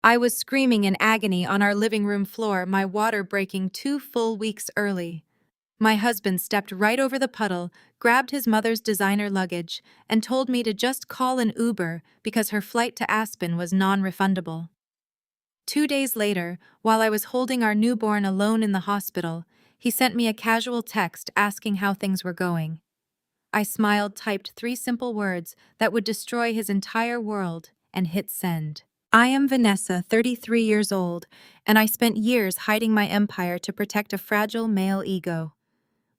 I was screaming in agony on our living room floor, my water breaking 2 full weeks early. My husband stepped right over the puddle, grabbed his mother's designer luggage, and told me to just call an Uber because her flight to Aspen was non-refundable. 2 days later, while I was holding our newborn alone in the hospital, he sent me a casual text asking how things were going. I smiled, typed 3 simple words that would destroy his entire world, and hit send. I am Vanessa, 33 years old, and I spent years hiding my empire to protect a fragile male ego.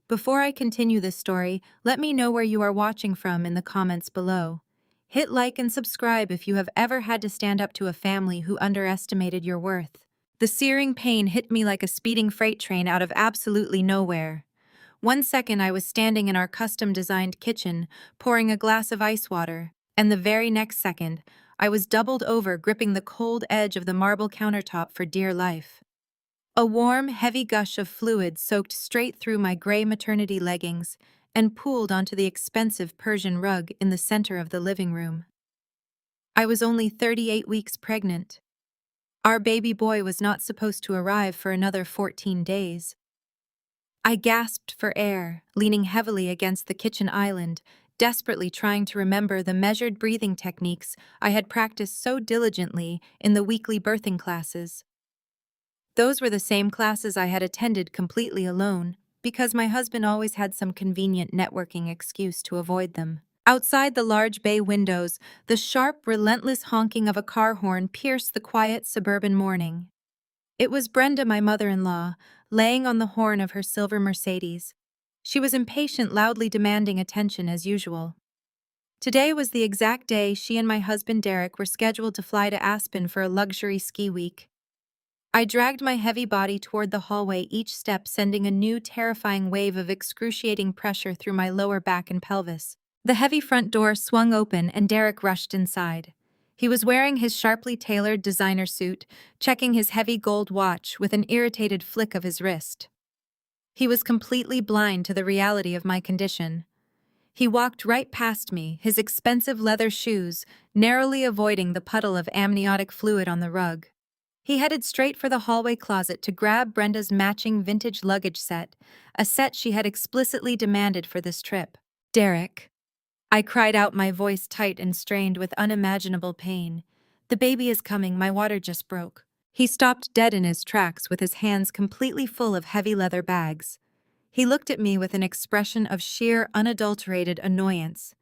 Before I continue this story, let me know where you are watching from in the comments below. Hit like and subscribe if you have ever had to stand up to a family who underestimated your worth. The searing pain hit me like a speeding freight train out of absolutely nowhere. 1 second I was standing in our custom-designed kitchen, pouring a glass of ice water, and the very next second, I was doubled over, gripping the cold edge of the marble countertop for dear life. A warm, heavy gush of fluid soaked straight through my gray maternity leggings and pooled onto the expensive Persian rug in the center of the living room. I was only 38 weeks pregnant. Our baby boy was not supposed to arrive for another 14 days. I gasped for air, leaning heavily against the kitchen island, desperately trying to remember the measured breathing techniques I had practiced so diligently in the weekly birthing classes. Those were the same classes I had attended completely alone, because my husband always had some convenient networking excuse to avoid them. Outside the large bay windows, the sharp, relentless honking of a car horn pierced the quiet suburban morning. It was Brenda, my mother-in-law, laying on the horn of her silver Mercedes. She was impatient, loudly demanding attention as usual. Today was the exact day she and my husband Derek were scheduled to fly to Aspen for a luxury ski week. I dragged my heavy body toward the hallway, each step sending a new, terrifying wave of excruciating pressure through my lower back and pelvis. The heavy front door swung open and Derek rushed inside. He was wearing his sharply tailored designer suit, checking his heavy gold watch with an irritated flick of his wrist. He was completely blind to the reality of my condition. He walked right past me, his expensive leather shoes narrowly avoiding the puddle of amniotic fluid on the rug. He headed straight for the hallway closet to grab Brenda's matching vintage luggage set, a set she had explicitly demanded for this trip. "Derek," I cried out, my voice tight and strained with unimaginable pain. "The baby is coming, my water just broke." He stopped dead in his tracks with his hands completely full of heavy leather bags. He looked at me with an expression of sheer, unadulterated annoyance.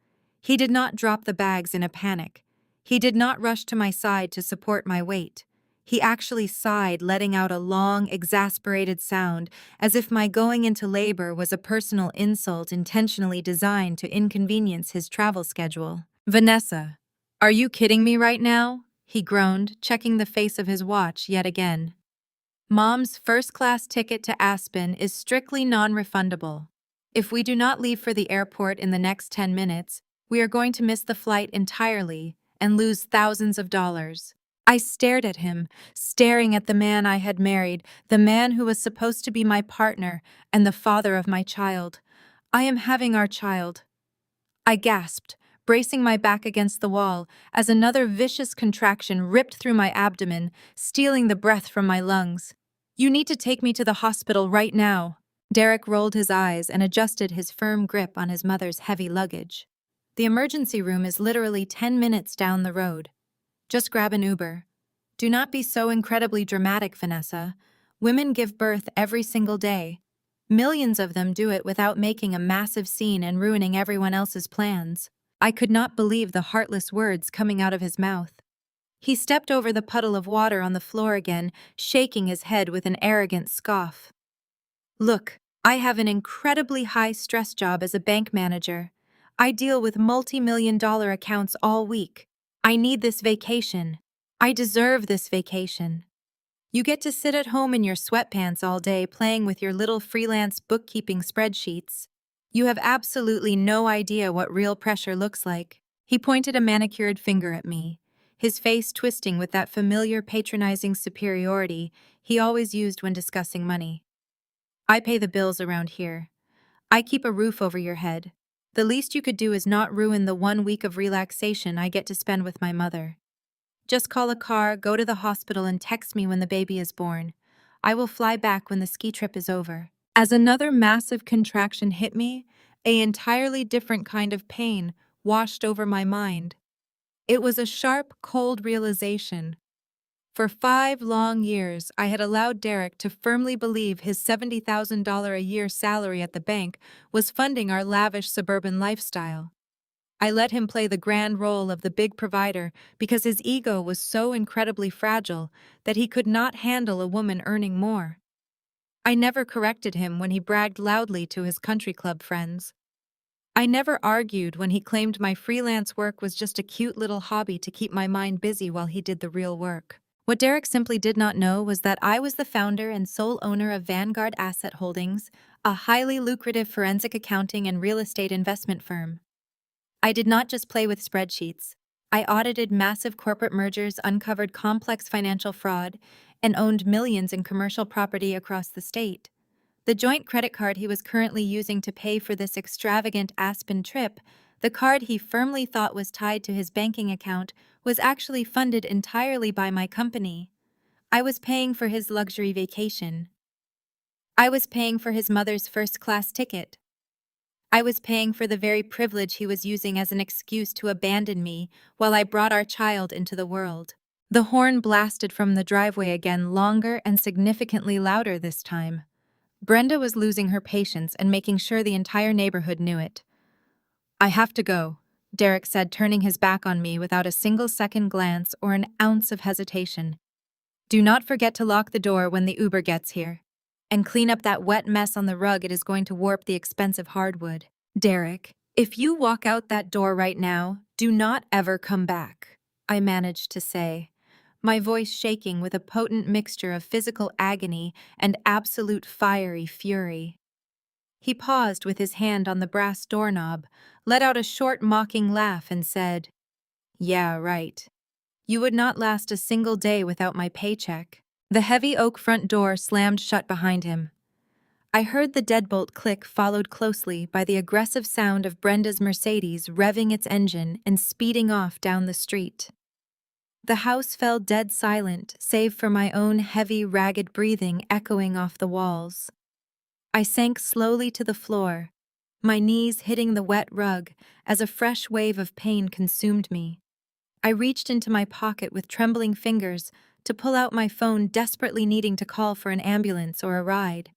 He did not drop the bags in a panic. He did not rush to my side to support my weight. He actually sighed, letting out a long, exasperated sound, as if my going into labor was a personal insult intentionally designed to inconvenience his travel schedule. "Vanessa, are you kidding me right now?" he groaned, checking the face of his watch yet again. "Mom's first-class ticket to Aspen is strictly non-refundable. If we do not leave for the airport in the next 10 minutes, we are going to miss the flight entirely and lose thousands of dollars." I stared at him, staring at the man I had married, the man who was supposed to be my partner and the father of my child. "I am having our child," I gasped, bracing my back against the wall as another vicious contraction ripped through my abdomen, stealing the breath from my lungs. "You need to take me to the hospital right now." Derek rolled his eyes and adjusted his firm grip on his mother's heavy luggage. "The emergency room is literally 10 minutes down the road. Just grab an Uber." "Do not be so incredibly dramatic, Vanessa. Women give birth every single day. Millions of them do it without making a massive scene and ruining everyone else's plans." I could not believe the heartless words coming out of his mouth. He stepped over the puddle of water on the floor again, shaking his head with an arrogant scoff. "Look, I have an incredibly high-stress job as a bank manager. I deal with multi-million-dollar accounts all week. I need this vacation. I deserve this vacation. You get to sit at home in your sweatpants all day playing with your little freelance bookkeeping spreadsheets. You have absolutely no idea what real pressure looks like." He pointed a manicured finger at me, his face twisting with that familiar patronizing superiority he always used when discussing money. "I pay the bills around here. I keep a roof over your head. The least you could do is not ruin the 1 week of relaxation I get to spend with my mother. Just call a car, go to the hospital, and text me when the baby is born. I will fly back when the ski trip is over. As another massive contraction hit me, an entirely different kind of pain washed over my mind. It was a sharp, cold realization. For 5 long years, I had allowed Derek to firmly believe his $70,000 a year salary at the bank was funding our lavish suburban lifestyle. I let him play the grand role of the big provider because his ego was so incredibly fragile that he could not handle a woman earning more. I never corrected him when he bragged loudly to his country club friends. I never argued when he claimed my freelance work was just a cute little hobby to keep my mind busy while he did the real work. What Derek simply did not know was that I was the founder and sole owner of Vanguard Asset Holdings, a highly lucrative forensic accounting and real estate investment firm. I did not just play with spreadsheets. I audited massive corporate mergers, uncovered complex financial fraud, and owned millions in commercial property across the state. The joint credit card he was currently using to pay for this extravagant Aspen trip, the card he firmly thought was tied to his banking account, was actually funded entirely by my company. I was paying for his luxury vacation. I was paying for his mother's first-class ticket. I was paying for the very privilege he was using as an excuse to abandon me while I brought our child into the world. The horn blasted from the driveway again, longer and significantly louder this time. Brenda was losing her patience and making sure the entire neighborhood knew it. "I have to go," Derek said, turning his back on me without a single second glance or an ounce of hesitation. "Do not forget to lock the door when the Uber gets here. And clean up that wet mess on the rug, it is going to warp the expensive hardwood." "Derek, if you walk out that door right now, do not ever come back," I managed to say, my voice shaking with a potent mixture of physical agony and absolute fiery fury. He paused with his hand on the brass doorknob, let out a short mocking laugh and said, "Yeah, right. You would not last a single day without my paycheck." The heavy oak front door slammed shut behind him. I heard the deadbolt click, followed closely by the aggressive sound of Brenda's Mercedes revving its engine and speeding off down the street. The house fell dead silent, save for my own heavy, ragged breathing echoing off the walls. I sank slowly to the floor, my knees hitting the wet rug as a fresh wave of pain consumed me. I reached into my pocket with trembling fingers to pull out my phone, desperately needing to call for an ambulance or a ride.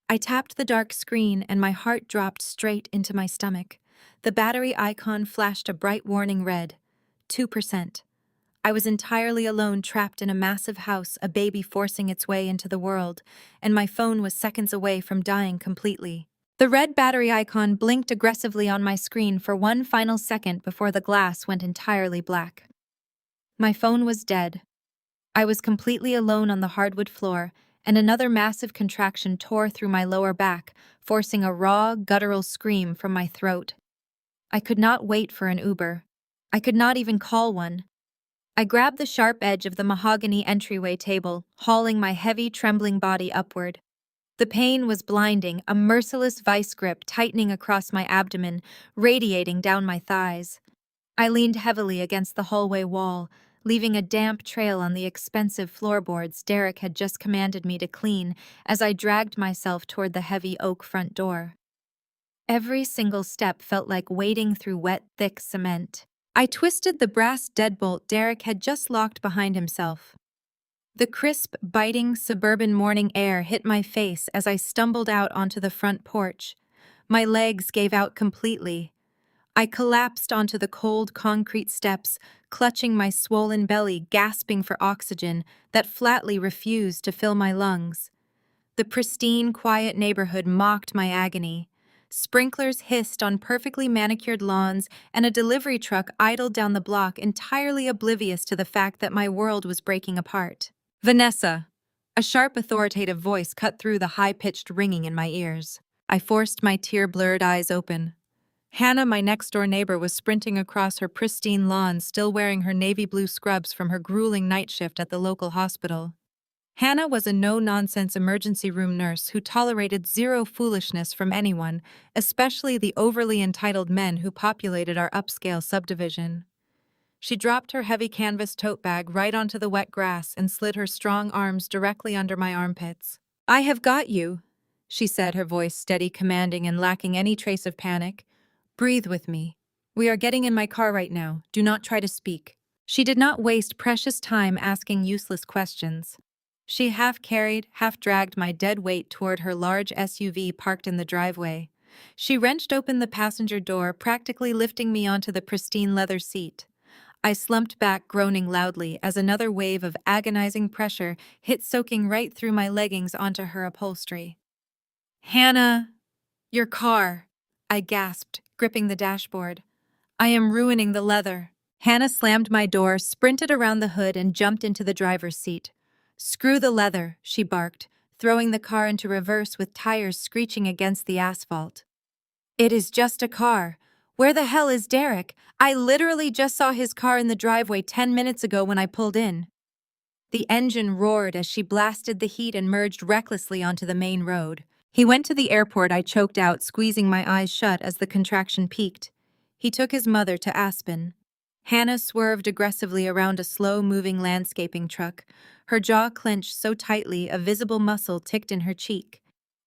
I tapped the dark screen and my heart dropped straight into my stomach. The battery icon flashed a bright warning red, 2%. I was entirely alone, trapped in a massive house, a baby forcing its way into the world, and my phone was seconds away from dying completely. The red battery icon blinked aggressively on my screen for one final second before the glass went entirely black. My phone was dead. I was completely alone on the hardwood floor, and another massive contraction tore through my lower back, forcing a raw, guttural scream from my throat. I could not wait for an Uber. I could not even call one. I grabbed the sharp edge of the mahogany entryway table, hauling my heavy, trembling body upward. The pain was blinding, a merciless vice grip tightening across my abdomen, radiating down my thighs. I leaned heavily against the hallway wall, leaving a damp trail on the expensive floorboards Derek had just commanded me to clean as I dragged myself toward the heavy oak front door. Every single step felt like wading through wet, thick cement. I twisted the brass deadbolt Derek had just locked behind himself. The crisp, biting suburban morning air hit my face as I stumbled out onto the front porch. My legs gave out completely. I collapsed onto the cold concrete steps, clutching my swollen belly, gasping for oxygen that flatly refused to fill my lungs. The pristine, quiet neighborhood mocked my agony. Sprinklers hissed on perfectly manicured lawns, and a delivery truck idled down the block, entirely oblivious to the fact that my world was breaking apart. "Vanessa!" A sharp, authoritative voice cut through the high-pitched ringing in my ears. I forced my tear-blurred eyes open. Hannah, my next-door neighbor, was sprinting across her pristine lawn, still wearing her navy blue scrubs from her grueling night shift at the local hospital. Hannah was a no-nonsense emergency room nurse who tolerated zero foolishness from anyone, especially the overly entitled men who populated our upscale subdivision. She dropped her heavy canvas tote bag right onto the wet grass and slid her strong arms directly under my armpits. "I have got you," she said, her voice steady, commanding, and lacking any trace of panic. "Breathe with me. We are getting in my car right now. Do not try to speak." She did not waste precious time asking useless questions. She half carried, half dragged my dead weight toward her large SUV parked in the driveway. She wrenched open the passenger door, practically lifting me onto the pristine leather seat. I slumped back, groaning loudly, as another wave of agonizing pressure hit, soaking right through my leggings onto her upholstery. "Hannah, your car," I gasped, gripping the dashboard. "I am ruining the leather." Hannah slammed my door, sprinted around the hood, and jumped into the driver's seat. "Screw the leather," she barked, throwing the car into reverse with tires screeching against the asphalt. "It is just a car. Where the hell is Derek? I literally just saw his car in the driveway 10 minutes ago when I pulled in." The engine roared as she blasted the heat and merged recklessly onto the main road. "He went to the airport," I choked out, squeezing my eyes shut as the contraction peaked. "He took his mother to Aspen." Hannah swerved aggressively around a slow-moving landscaping truck, her jaw clenched so tightly a visible muscle ticked in her cheek.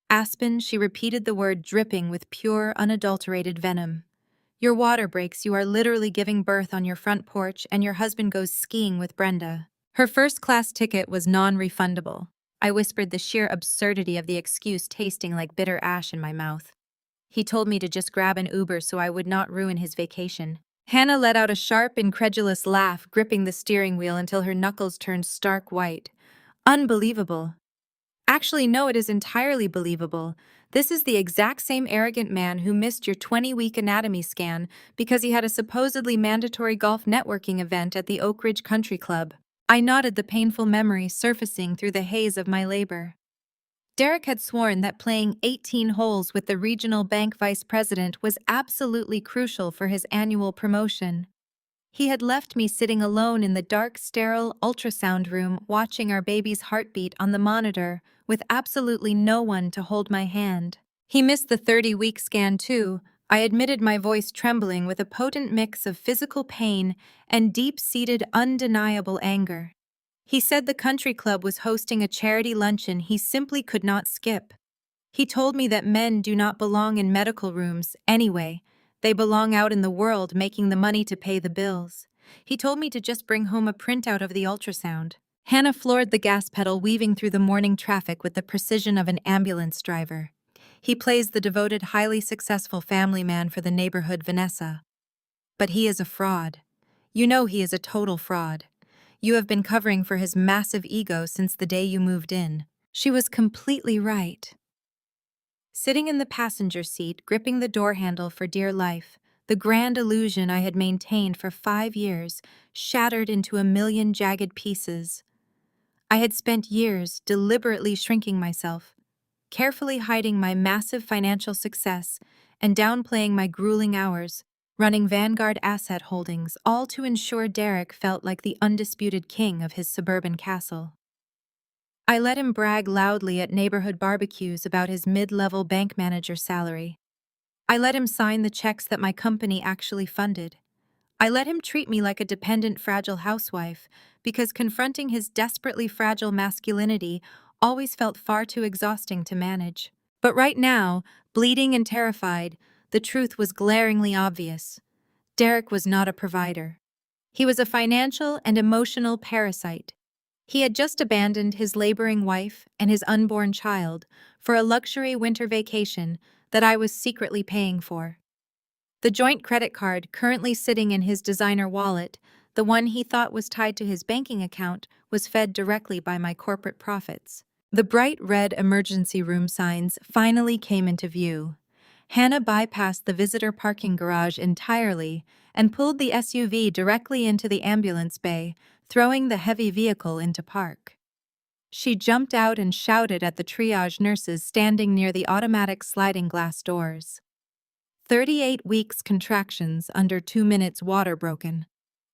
"Aspen," she repeated the word, dripping with pure, unadulterated venom. "Your water breaks. You are literally giving birth on your front porch, and your husband goes skiing with Brenda." Her first-class ticket was non-refundable. I whispered, the sheer absurdity of the excuse tasting like bitter ash in my mouth. "He told me to just grab an Uber so I would not ruin his vacation." Hannah let out a sharp, incredulous laugh, gripping the steering wheel until her knuckles turned stark white. "Unbelievable." "Actually, no, it is entirely believable. This is the exact same arrogant man who missed your 20-week anatomy scan because he had a supposedly mandatory golf networking event at the Oak Ridge Country Club." I nodded, the painful memory surfacing through the haze of my labor. Derek had sworn that playing 18 holes with the regional bank vice president was absolutely crucial for his annual promotion. He had left me sitting alone in the dark, sterile ultrasound room, watching our baby's heartbeat on the monitor, with absolutely no one to hold my hand. He missed the 30-week scan too, I admitted, my voice trembling with a potent mix of physical pain and deep-seated, undeniable anger. He said the country club was hosting a charity luncheon he simply could not skip. He told me that men do not belong in medical rooms anyway. They belong out in the world making the money to pay the bills. He told me to just bring home a printout of the ultrasound. Hannah floored the gas pedal, weaving through the morning traffic with the precision of an ambulance driver. "He plays the devoted, highly successful family man for the neighborhood, Vanessa. But he is a fraud. You know he is a total fraud. You have been covering for his massive ego since the day you moved in." She was completely right. Sitting in the passenger seat, gripping the door handle for dear life, the grand illusion I had maintained for 5 years shattered into a million jagged pieces. I had spent years deliberately shrinking myself, carefully hiding my massive financial success and downplaying my grueling hours, running Vanguard Asset Holdings, all to ensure Derek felt like the undisputed king of his suburban castle. I let him brag loudly at neighborhood barbecues about his mid-level bank manager salary. I let him sign the checks that my company actually funded. I let him treat me like a dependent, fragile housewife, because confronting his desperately fragile masculinity always felt far too exhausting to manage. But right now, bleeding and terrified, the truth was glaringly obvious. Derek was not a provider. He was a financial and emotional parasite. He had just abandoned his laboring wife and his unborn child for a luxury winter vacation that I was secretly paying for. The joint credit card currently sitting in his designer wallet, the one he thought was tied to his banking account, was fed directly by my corporate profits. The bright red emergency room signs finally came into view. Hannah bypassed the visitor parking garage entirely and pulled the SUV directly into the ambulance bay, throwing the heavy vehicle into park. She jumped out and shouted at the triage nurses standing near the automatic sliding glass doors. 38 weeks contractions under 2 minutes, water broken.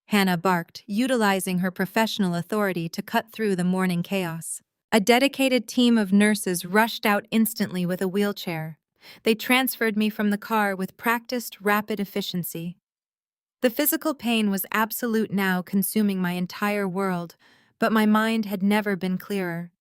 Hannah barked, utilizing her professional authority to cut through the morning chaos. A dedicated team of nurses rushed out instantly with a wheelchair. They transferred me from the car with practiced, rapid efficiency. The physical pain was absolute now, consuming my entire world, but my mind had never been clearer.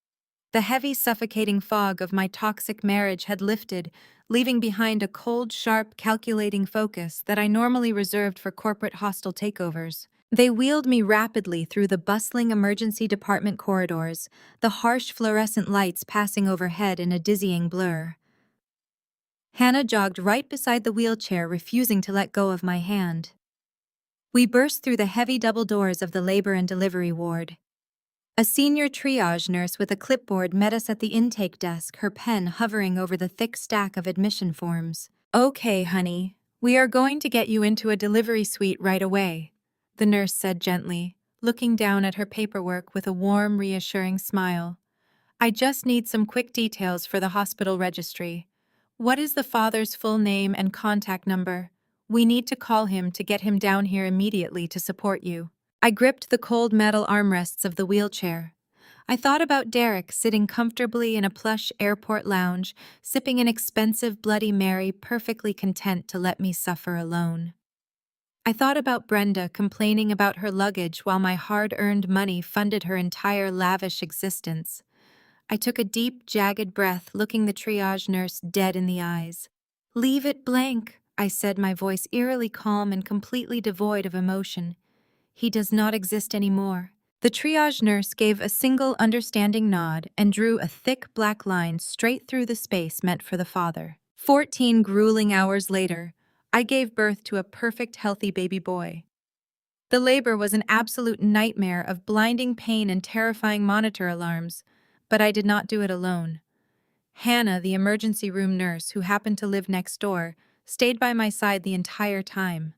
The heavy, suffocating fog of my toxic marriage had lifted, leaving behind a cold, sharp, calculating focus that I normally reserved for corporate hostile takeovers. They wheeled me rapidly through the bustling emergency department corridors, the harsh fluorescent lights passing overhead in a dizzying blur. Hannah jogged right beside the wheelchair, refusing to let go of my hand. We burst through the heavy double doors of the labor and delivery ward. A senior triage nurse with a clipboard met us at the intake desk, her pen hovering over the thick stack of admission forms. "Okay, honey, we are going to get you into a delivery suite right away," the nurse said gently, looking down at her paperwork with a warm, reassuring smile. "I just need some quick details for the hospital registry. What is the father's full name and contact number? We need to call him to get him down here immediately to support you." I gripped the cold metal armrests of the wheelchair. I thought about Derek sitting comfortably in a plush airport lounge, sipping an expensive Bloody Mary, perfectly content to let me suffer alone. I thought about Brenda complaining about her luggage while my hard-earned money funded her entire lavish existence. I took a deep, jagged breath, looking the triage nurse dead in the eyes. "Leave it blank," I said, my voice eerily calm and completely devoid of emotion. "He does not exist anymore." The triage nurse gave a single understanding nod and drew a thick black line straight through the space meant for the father. 14 grueling hours later, I gave birth to a perfect, healthy baby boy. The labor was an absolute nightmare of blinding pain and terrifying monitor alarms, but I did not do it alone. Hannah, the emergency room nurse who happened to live next door, stayed by my side the entire time.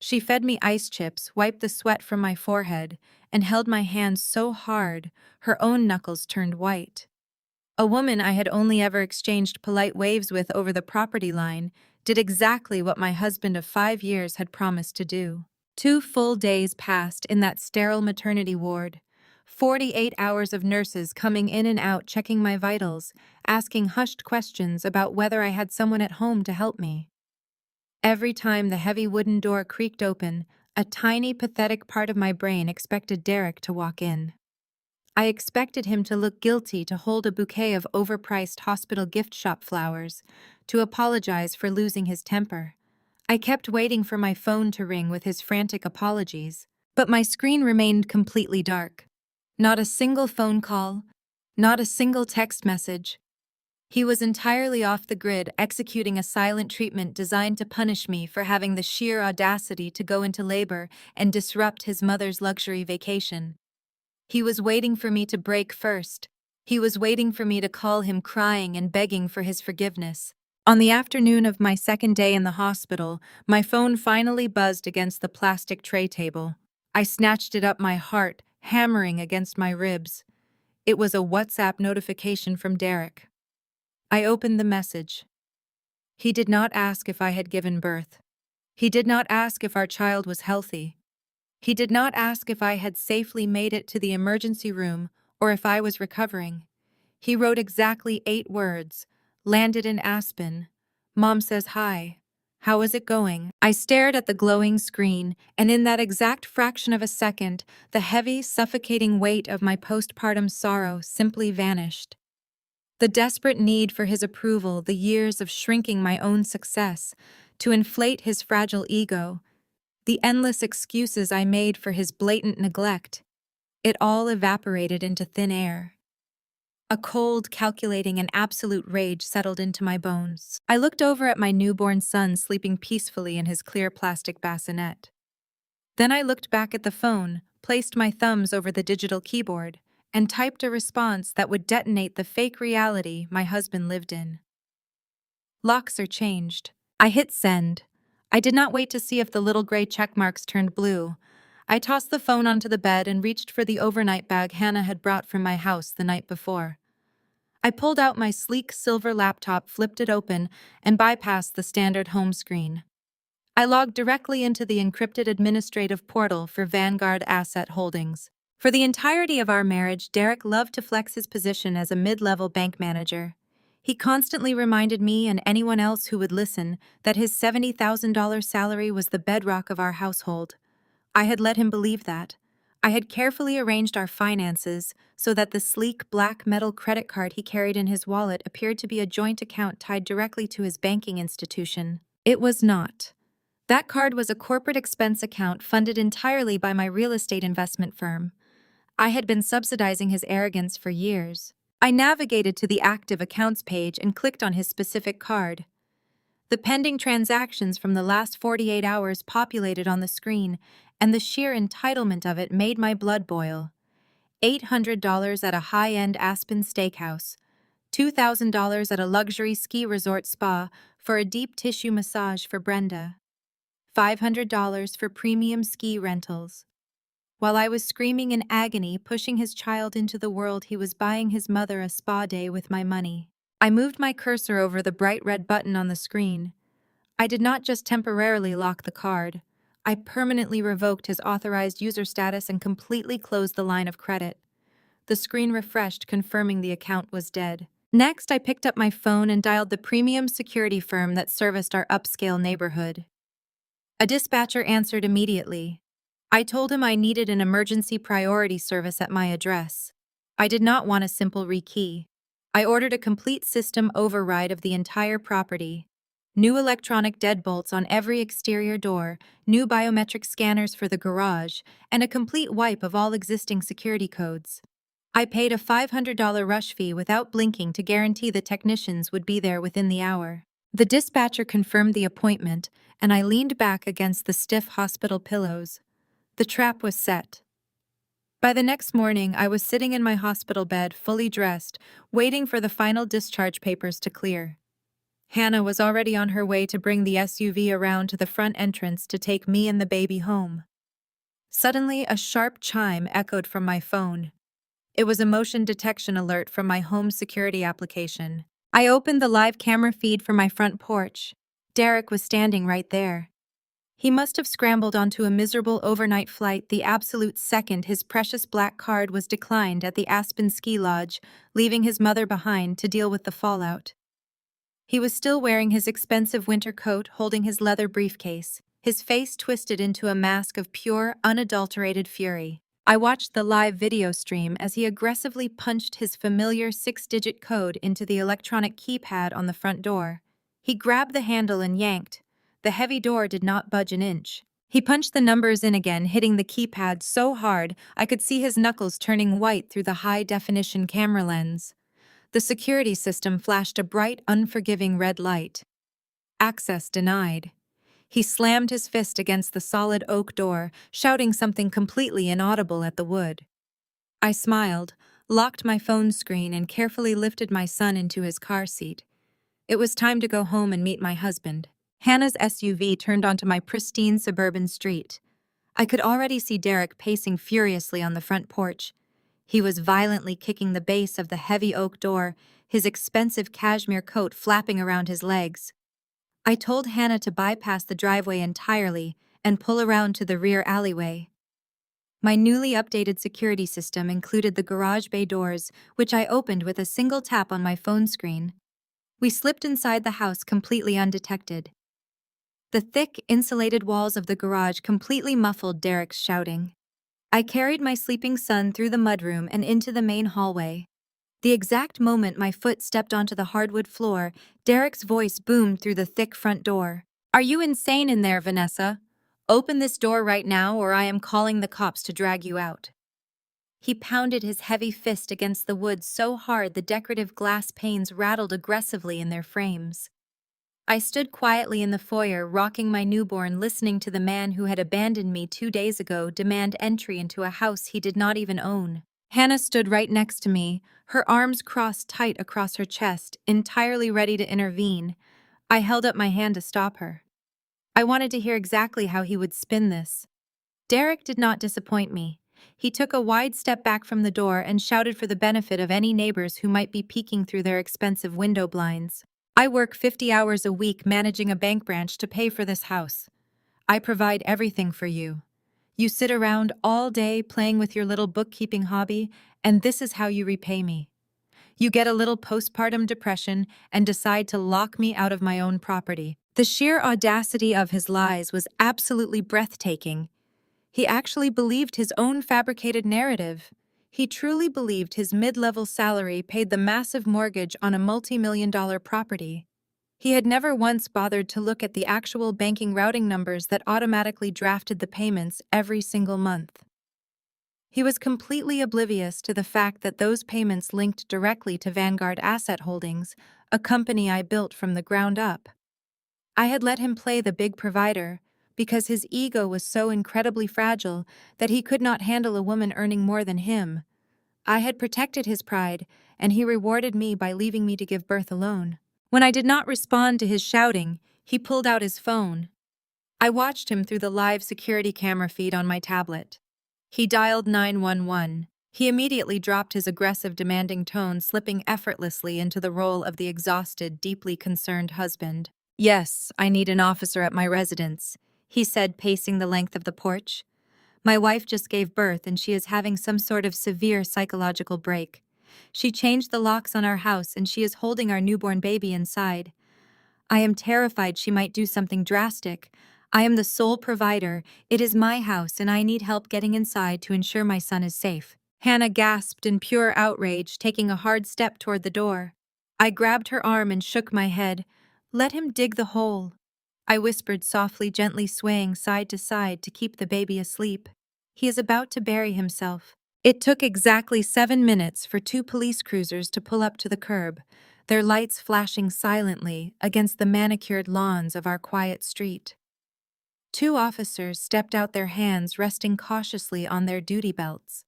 She fed me ice chips, wiped the sweat from my forehead, and held my hands so hard, her own knuckles turned white. A woman I had only ever exchanged polite waves with over the property line did exactly what my husband of 5 years had promised to do. 2 full days passed in that sterile maternity ward. 48 hours of nurses coming in and out, checking my vitals, asking hushed questions about whether I had someone at home to help me. Every time the heavy wooden door creaked open, a tiny, pathetic part of my brain expected Derek to walk in. I expected him to look guilty, to hold a bouquet of overpriced hospital gift shop flowers, to apologize for losing his temper. I kept waiting for my phone to ring with his frantic apologies, but my screen remained completely dark. Not a single phone call, not a single text message. He was entirely off the grid, executing a silent treatment designed to punish me for having the sheer audacity to go into labor and disrupt his mother's luxury vacation. He was waiting for me to break first. He was waiting for me to call him, crying and begging for his forgiveness. On the afternoon of my second day in the hospital, my phone finally buzzed against the plastic tray table. I snatched it up, my heart hammering against my ribs. It was a WhatsApp notification from Derek. I opened the message. He did not ask if I had given birth. He did not ask if our child was healthy. He did not ask if I had safely made it to the emergency room or if I was recovering. He wrote exactly 8 words. "Landed in Aspen. Mom says hi. How is it going?" I stared at the glowing screen, and in that exact fraction of a second, the heavy, suffocating weight of my postpartum sorrow simply vanished. The desperate need for his approval, the years of shrinking my own success to inflate his fragile ego, the endless excuses I made for his blatant neglect, it all evaporated into thin air. A cold, calculating, and absolute rage settled into my bones. I looked over at my newborn son sleeping peacefully in his clear plastic bassinet. Then I looked back at the phone, placed my thumbs over the digital keyboard, and typed a response that would detonate the fake reality my husband lived in. "Locks are changed." I hit send. I did not wait to see if the little gray check marks turned blue. I tossed the phone onto the bed and reached for the overnight bag Hannah had brought from my house the night before. I pulled out my sleek silver laptop, flipped it open, and bypassed the standard home screen. I logged directly into the encrypted administrative portal for Vanguard Asset Holdings. For the entirety of our marriage, Derek loved to flex his position as a mid-level bank manager. He constantly reminded me and anyone else who would listen that his $70,000 salary was the bedrock of our household. I had let him believe that. I had carefully arranged our finances so that the sleek black metal credit card he carried in his wallet appeared to be a joint account tied directly to his banking institution. It was not. That card was a corporate expense account funded entirely by my real estate investment firm. I had been subsidizing his arrogance for years. I navigated to the active accounts page and clicked on his specific card. The pending transactions from the last 48 hours populated on the screen, and the sheer entitlement of it made my blood boil. $800 at a high-end Aspen steakhouse, $2,000 at a luxury ski resort spa for a deep tissue massage for Brenda, $500 for premium ski rentals. While I was screaming in agony, pushing his child into the world, he was buying his mother a spa day with my money. I moved my cursor over the bright red button on the screen. I did not just temporarily lock the card. I permanently revoked his authorized user status and completely closed the line of credit. The screen refreshed, confirming the account was dead. Next, I picked up my phone and dialed the premium security firm that serviced our upscale neighborhood. A dispatcher answered immediately. I told him I needed an emergency priority service at my address. I did not want a simple rekey. I ordered a complete system override of the entire property. New electronic deadbolts on every exterior door, new biometric scanners for the garage, and a complete wipe of all existing security codes. I paid a $500 rush fee without blinking to guarantee the technicians would be there within the hour. The dispatcher confirmed the appointment, and I leaned back against the stiff hospital pillows. The trap was set. By the next morning, I was sitting in my hospital bed, fully dressed, waiting for the final discharge papers to clear. Hannah was already on her way to bring the SUV around to the front entrance to take me and the baby home. Suddenly, a sharp chime echoed from my phone. It was a motion detection alert from my home security application. I opened the live camera feed from my front porch. Derek was standing right there. He must have scrambled onto a miserable overnight flight the absolute second his precious black card was declined at the Aspen ski lodge, leaving his mother behind to deal with the fallout. He was still wearing his expensive winter coat, holding his leather briefcase, his face twisted into a mask of pure, unadulterated fury. I watched the live video stream as he aggressively punched his familiar 6-digit code into the electronic keypad on the front door. He grabbed the handle and yanked. The heavy door did not budge an inch. He punched the numbers in again, hitting the keypad so hard I could see his knuckles turning white through the high-definition camera lens. The security system flashed a bright, unforgiving red light. Access denied. He slammed his fist against the solid oak door, shouting something completely inaudible at the wood. I smiled, locked my phone screen, and carefully lifted my son into his car seat. It was time to go home and meet my husband. Hannah's SUV turned onto my pristine suburban street. I could already see Derek pacing furiously on the front porch. He was violently kicking the base of the heavy oak door, his expensive cashmere coat flapping around his legs. I told Hannah to bypass the driveway entirely and pull around to the rear alleyway. My newly updated security system included the garage bay doors, which I opened with a single tap on my phone screen. We slipped inside the house completely undetected. The thick, insulated walls of the garage completely muffled Derek's shouting. I carried my sleeping son through the mudroom and into the main hallway. The exact moment my foot stepped onto the hardwood floor, Derek's voice boomed through the thick front door. "Are you insane in there, Vanessa? Open this door right now or I am calling the cops to drag you out." He pounded his heavy fist against the wood so hard the decorative glass panes rattled aggressively in their frames. I stood quietly in the foyer, rocking my newborn, listening to the man who had abandoned me 2 days ago demand entry into a house he did not even own. Hannah stood right next to me, her arms crossed tight across her chest, entirely ready to intervene. I held up my hand to stop her. I wanted to hear exactly how he would spin this. Derek did not disappoint me. He took a wide step back from the door and shouted for the benefit of any neighbors who might be peeking through their expensive window blinds. "I work 50 hours a week managing a bank branch to pay for this house. I provide everything for you. You sit around all day playing with your little bookkeeping hobby, and this is how you repay me. You get a little postpartum depression and decide to lock me out of my own property. The sheer audacity of his lies was absolutely breathtaking. He actually believed his own fabricated narrative. He truly believed his mid-level salary paid the massive mortgage on a multi-million-dollar property. He had never once bothered to look at the actual banking routing numbers that automatically drafted the payments every single month. He was completely oblivious to the fact that those payments linked directly to Vanguard Asset Holdings, a company I built from the ground up. I had let him play the big provider because his ego was so incredibly fragile that he could not handle a woman earning more than him. I had protected his pride, and he rewarded me by leaving me to give birth alone. When I did not respond to his shouting, he pulled out his phone. I watched him through the live security camera feed on my tablet. He dialed 911. He immediately dropped his aggressive, demanding tone, slipping effortlessly into the role of the exhausted, deeply concerned husband. "Yes, I need an officer at my residence," he said, pacing the length of the porch. "My wife just gave birth and she is having some sort of severe psychological break. She changed the locks on our house and she is holding our newborn baby inside. I am terrified she might do something drastic. I am the sole provider. It is my house and I need help getting inside to ensure my son is safe." Hannah gasped in pure outrage, taking a hard step toward the door. I grabbed her arm and shook my head. "Let him dig the hole," I whispered softly, gently swaying side to side to keep the baby asleep. "He is about to bury himself." It took exactly 7 minutes for 2 police cruisers to pull up to the curb, their lights flashing silently against the manicured lawns of our quiet street. 2 officers stepped out, their hands resting cautiously on their duty belts.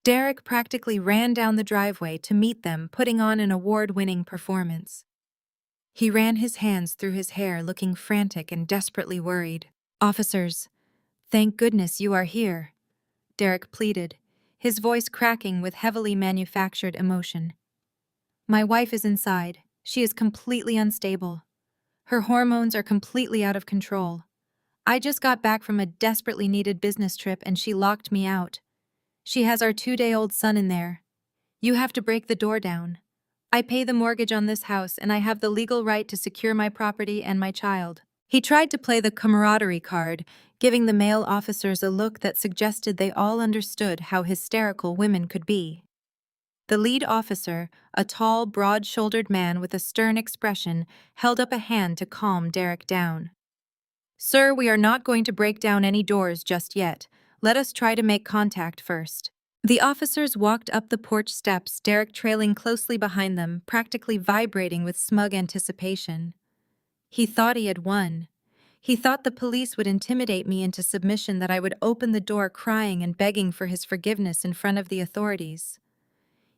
Derek practically ran down the driveway to meet them, putting on an award-winning performance. He ran his hands through his hair, looking frantic and desperately worried. "Officers, thank goodness you are here," Derek pleaded, his voice cracking with heavily manufactured emotion. "My wife is inside. She is completely unstable. Her hormones are completely out of control. I just got back from a desperately needed business trip and she locked me out. She has our 2-day-old son in there. You have to break the door down. I pay the mortgage on this house and I have the legal right to secure my property and my child." He tried to play the camaraderie card, giving the male officers a look that suggested they all understood how hysterical women could be. The lead officer, a tall, broad-shouldered man with a stern expression, held up a hand to calm Derek down. "Sir, we are not going to break down any doors just yet. Let us try to make contact first." The officers walked up the porch steps, Derek trailing closely behind them, practically vibrating with smug anticipation. He thought he had won. He thought the police would intimidate me into submission, that I would open the door crying and begging for his forgiveness in front of the authorities.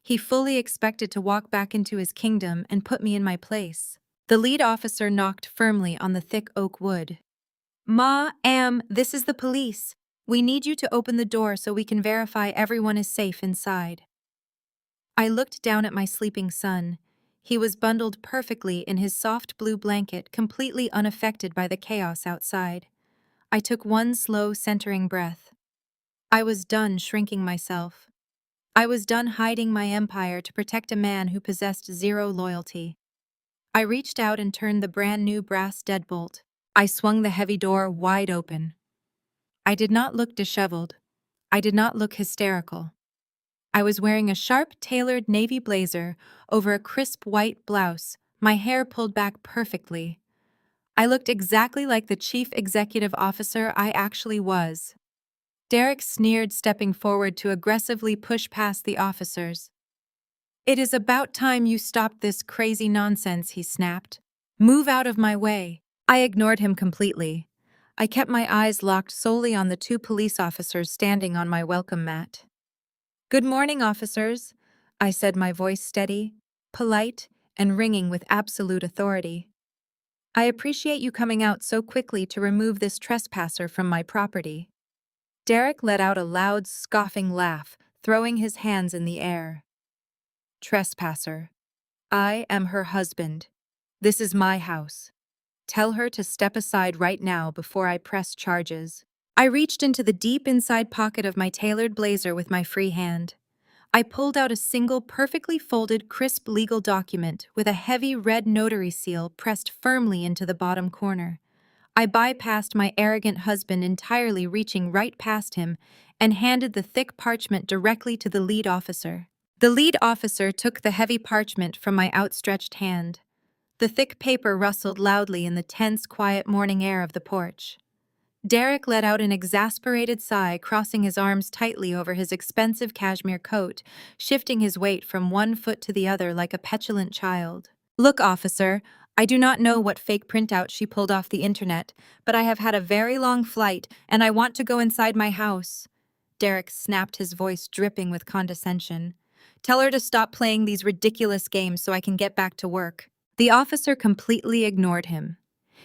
He fully expected to walk back into his kingdom and put me in my place. The lead officer knocked firmly on the thick oak wood. "Ma'am, this is the police. We need you to open the door so we can verify everyone is safe inside." I looked down at my sleeping son. He was bundled perfectly in his soft blue blanket, completely unaffected by the chaos outside. I took one slow, centering breath. I was done shrinking myself. I was done hiding my empire to protect a man who possessed zero loyalty. I reached out and turned the brand new brass deadbolt. I swung the heavy door wide open. I did not look disheveled. I did not look hysterical. I was wearing a sharp, tailored navy blazer over a crisp white blouse, my hair pulled back perfectly. I looked exactly like the chief executive officer I actually was. Derek sneered, stepping forward to aggressively push past the officers. "It is about time you stopped this crazy nonsense," he snapped. "Move out of my way." I ignored him completely. I kept my eyes locked solely on the 2 police officers standing on my welcome mat. "Good morning, officers," I said, my voice steady, polite, and ringing with absolute authority. "I appreciate you coming out so quickly to remove this trespasser from my property." Derek let out a loud, scoffing laugh, throwing his hands in the air. "Trespasser. I am her husband. This is my house. Tell her to step aside right now before I press charges." I reached into the deep inside pocket of my tailored blazer with my free hand. I pulled out a single perfectly folded, crisp legal document with a heavy red notary seal pressed firmly into the bottom corner. I bypassed my arrogant husband entirely, reaching right past him, and handed the thick parchment directly to the lead officer. The lead officer took the heavy parchment from my outstretched hand. The thick paper rustled loudly in the tense, quiet morning air of the porch. Derek let out an exasperated sigh, crossing his arms tightly over his expensive cashmere coat, shifting his weight from one foot to the other like a petulant child. "Look, officer, I do not know what fake printout she pulled off the internet, but I have had a very long flight and I want to go inside my house." Derek snapped, his voice dripping with condescension. "Tell her to stop playing these ridiculous games so I can get back to work." The officer completely ignored him.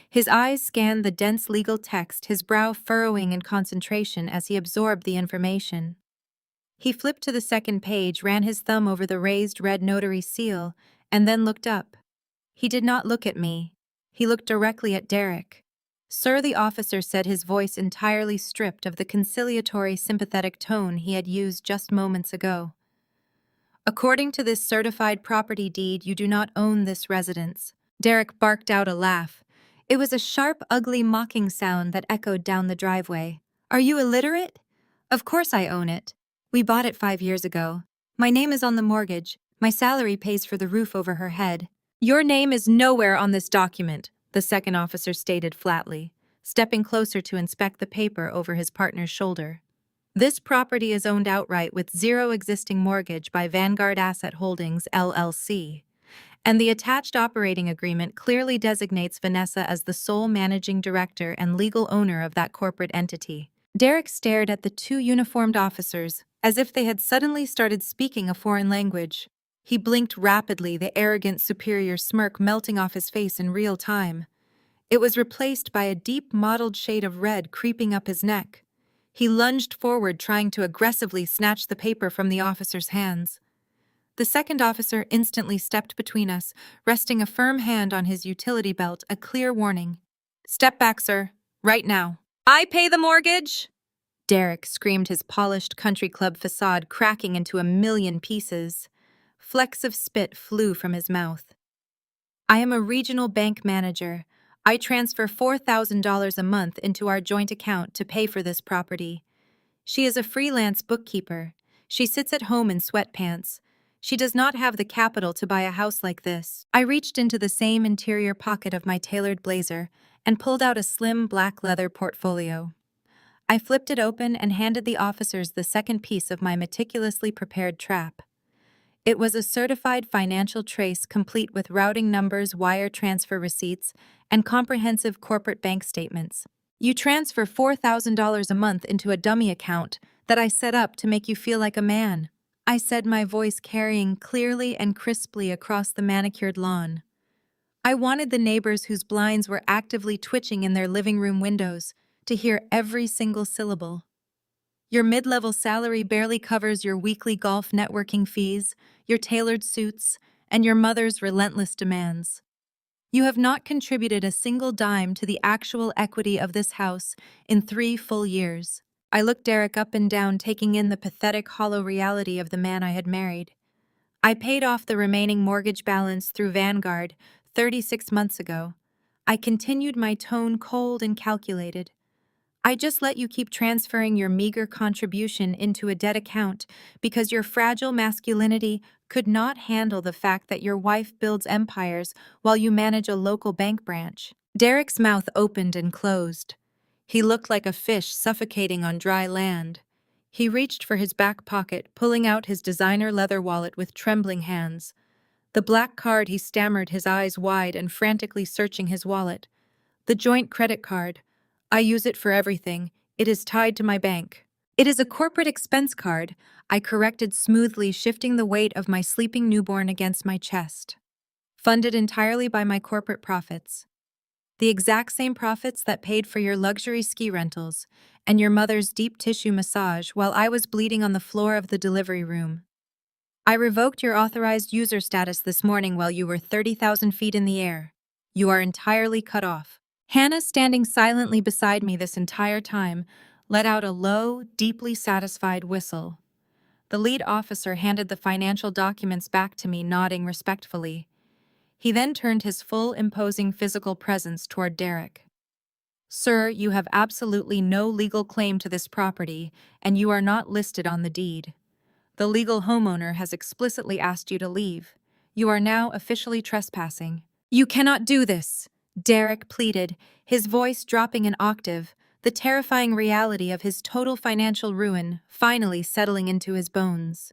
His eyes scanned the dense legal text, his brow furrowing in concentration as he absorbed the information. He flipped to the second page, ran his thumb over the raised red notary seal, and then looked up. He did not look at me. He looked directly at Derek. "Sir," the officer said, his voice entirely stripped of the conciliatory, sympathetic tone he had used just moments ago. "According to this certified property deed, you do not own this residence." Derek barked out a laugh. It was a sharp, ugly, mocking sound that echoed down the driveway. "Are you illiterate? Of course I own it. We bought it 5 years ago. My name is on the mortgage. My salary pays for the roof over her head." "Your name is nowhere on this document," the second officer stated flatly, stepping closer to inspect the paper over his partner's shoulder. "This property is owned outright with zero existing mortgage by Vanguard Asset Holdings, LLC. And the attached operating agreement clearly designates Vanessa as the sole managing director and legal owner of that corporate entity." Derek stared at the two uniformed officers, as if they had suddenly started speaking a foreign language. He blinked rapidly, the arrogant, superior smirk melting off his face in real time. It was replaced by a deep, mottled shade of red creeping up his neck. He lunged forward, trying to aggressively snatch the paper from the officer's hands. The second officer instantly stepped between us, resting a firm hand on his utility belt, a clear warning. "Step back, sir. Right now." "I pay the mortgage!" Derek screamed, his polished country club facade cracking into a million pieces. Flecks of spit flew from his mouth. "I am a regional bank manager. I transfer $4,000 a month into our joint account to pay for this property. She is a freelance bookkeeper. She sits at home in sweatpants. She does not have the capital to buy a house like this." I reached into the same interior pocket of my tailored blazer and pulled out a slim black leather portfolio. I flipped it open and handed the officers the second piece of my meticulously prepared trap. It was a certified financial trace complete with routing numbers, wire transfer receipts, and comprehensive corporate bank statements. "You transfer $4,000 a month into a dummy account that I set up to make you feel like a man," I said, my voice carrying clearly and crisply across the manicured lawn. I wanted the neighbors whose blinds were actively twitching in their living room windows to hear every single syllable. "Your mid-level salary barely covers your weekly golf networking fees, your tailored suits, and your mother's relentless demands. You have not contributed a single dime to the actual equity of this house in 3 full years." I looked Derek up and down, taking in the pathetic, hollow reality of the man I had married. "I paid off the remaining mortgage balance through Vanguard 36 months ago." I continued, my tone cold and calculated. "I just let you keep transferring your meager contribution into a debt account because your fragile masculinity could not handle the fact that your wife builds empires while you manage a local bank branch." Derek's mouth opened and closed. He looked like a fish suffocating on dry land. He reached for his back pocket, pulling out his designer leather wallet with trembling hands. The black card, he stammered, his eyes wide and frantically searching his wallet. "The joint credit card. I use it for everything. It is tied to my bank." "It is a corporate expense card," I corrected smoothly, shifting the weight of my sleeping newborn against my chest. "Funded entirely by my corporate profits. The exact same profits that paid for your luxury ski rentals and your mother's deep tissue massage while I was bleeding on the floor of the delivery room. I revoked your authorized user status this morning while you were 30,000 feet in the air. You are entirely cut off." Hannah, standing silently beside me this entire time, let out a low, deeply satisfied whistle. The lead officer handed the financial documents back to me, nodding respectfully. He then turned his full, imposing physical presence toward Derek. "Sir, you have absolutely no legal claim to this property, and you are not listed on the deed. The legal homeowner has explicitly asked you to leave. You are now officially trespassing." "You cannot do this," Derek pleaded, his voice dropping an octave, the terrifying reality of his total financial ruin finally settling into his bones.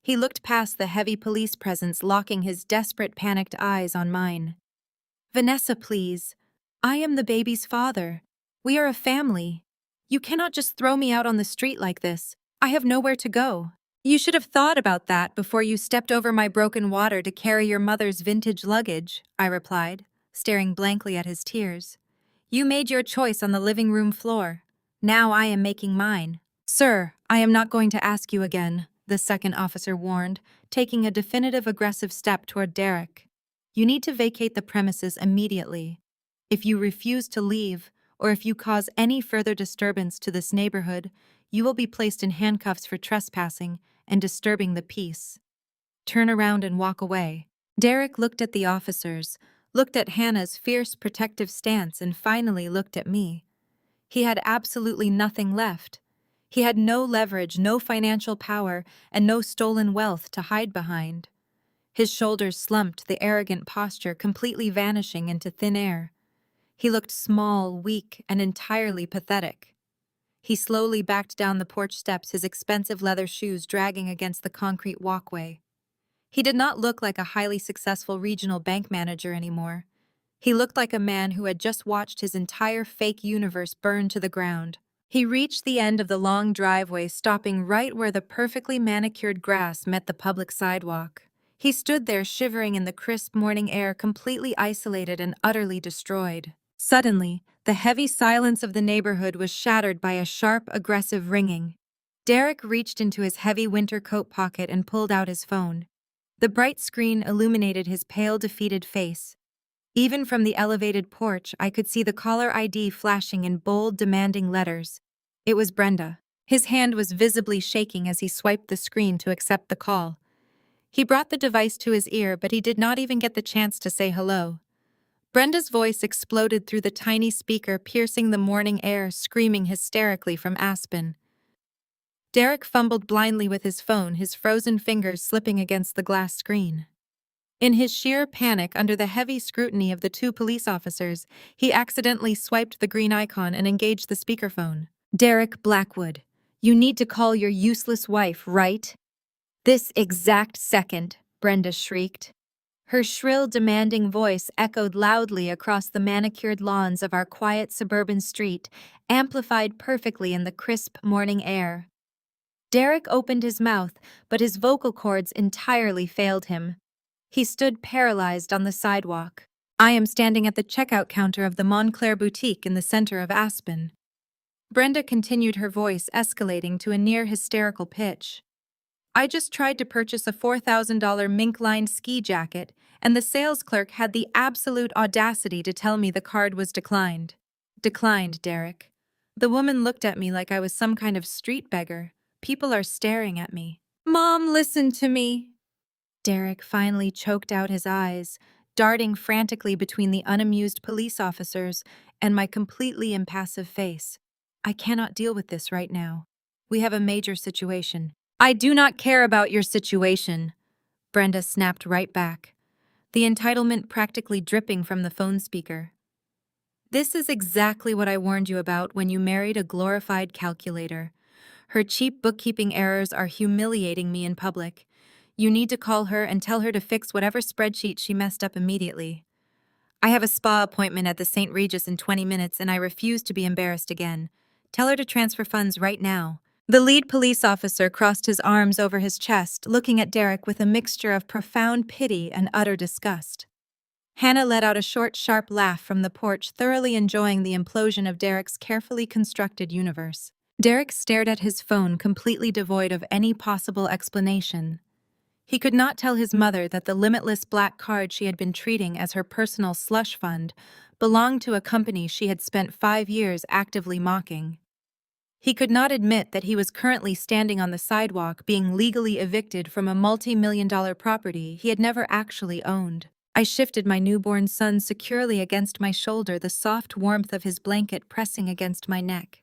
He looked past the heavy police presence, locking his desperate, panicked eyes on mine. "Vanessa, please. I am the baby's father. We are a family. You cannot just throw me out on the street like this. I have nowhere to go." "You should have thought about that before you stepped over my broken water to carry your mother's vintage luggage," I replied, staring blankly at his tears. "You made your choice on the living room floor. Now I am making mine." "Sir, I am not going to ask you again," the second officer warned, taking a definitive aggressive step toward Derek. "You need to vacate the premises immediately. If you refuse to leave, or if you cause any further disturbance to this neighborhood, you will be placed in handcuffs for trespassing and disturbing the peace. Turn around and walk away." Derek looked at the officers, looked at Hannah's fierce protective stance, and finally looked at me. He had absolutely nothing left. He had no leverage, no financial power, and no stolen wealth to hide behind. His shoulders slumped, the arrogant posture completely vanishing into thin air. He looked small, weak, and entirely pathetic. He slowly backed down the porch steps, his expensive leather shoes dragging against the concrete walkway. He did not look like a highly successful regional bank manager anymore. He looked like a man who had just watched his entire fake universe burn to the ground. He reached the end of the long driveway, stopping right where the perfectly manicured grass met the public sidewalk. He stood there shivering in the crisp morning air, completely isolated and utterly destroyed. Suddenly, the heavy silence of the neighborhood was shattered by a sharp, aggressive ringing. Derek reached into his heavy winter coat pocket and pulled out his phone. The bright screen illuminated his pale, defeated face. Even from the elevated porch, I could see the caller ID flashing in bold, demanding letters. It was Brenda. His hand was visibly shaking as he swiped the screen to accept the call. He brought the device to his ear, but he did not even get the chance to say hello. Brenda's voice exploded through the tiny speaker, piercing the morning air, screaming hysterically from Aspen. Derek fumbled blindly with his phone, his frozen fingers slipping against the glass screen. In his sheer panic, under the heavy scrutiny of the two police officers, he accidentally swiped the green icon and engaged the speakerphone. "Derek Blackwood, you need to call your useless wife, right? This exact second," Brenda shrieked. Her shrill, demanding voice echoed loudly across the manicured lawns of our quiet suburban street, amplified perfectly in the crisp morning air. Derek opened his mouth, but his vocal cords entirely failed him. He stood paralyzed on the sidewalk. "I am standing at the checkout counter of the Montclair boutique in the center of Aspen." Brenda continued, her voice escalating to a near hysterical pitch. "I just tried to purchase a $4,000 mink-lined ski jacket, and the sales clerk had the absolute audacity to tell me the card was declined." "Declined, Derek." The woman looked at me like I was some kind of street beggar. "People are staring at me." "Mom, listen to me." Derek finally choked out his eyes, darting frantically between the unamused police officers and my completely impassive face. "I cannot deal with this right now. We have a major situation." "I do not care about your situation," Brenda snapped right back, the entitlement practically dripping from the phone speaker. "This is exactly what I warned you about when you married a glorified calculator. Her cheap bookkeeping errors are humiliating me in public. You need to call her and tell her to fix whatever spreadsheet she messed up immediately. I have a spa appointment at the St. Regis in 20 minutes and I refuse to be embarrassed again. Tell her to transfer funds right now." The lead police officer crossed his arms over his chest, looking at Derek with a mixture of profound pity and utter disgust. Hannah let out a short, sharp laugh from the porch, thoroughly enjoying the implosion of Derek's carefully constructed universe. Derek stared at his phone, completely devoid of any possible explanation. He could not tell his mother that the limitless black card she had been treating as her personal slush fund belonged to a company she had spent 5 years actively mocking. He could not admit that he was currently standing on the sidewalk being legally evicted from a multi-million-dollar property he had never actually owned. I shifted my newborn son securely against my shoulder, the soft warmth of his blanket pressing against my neck.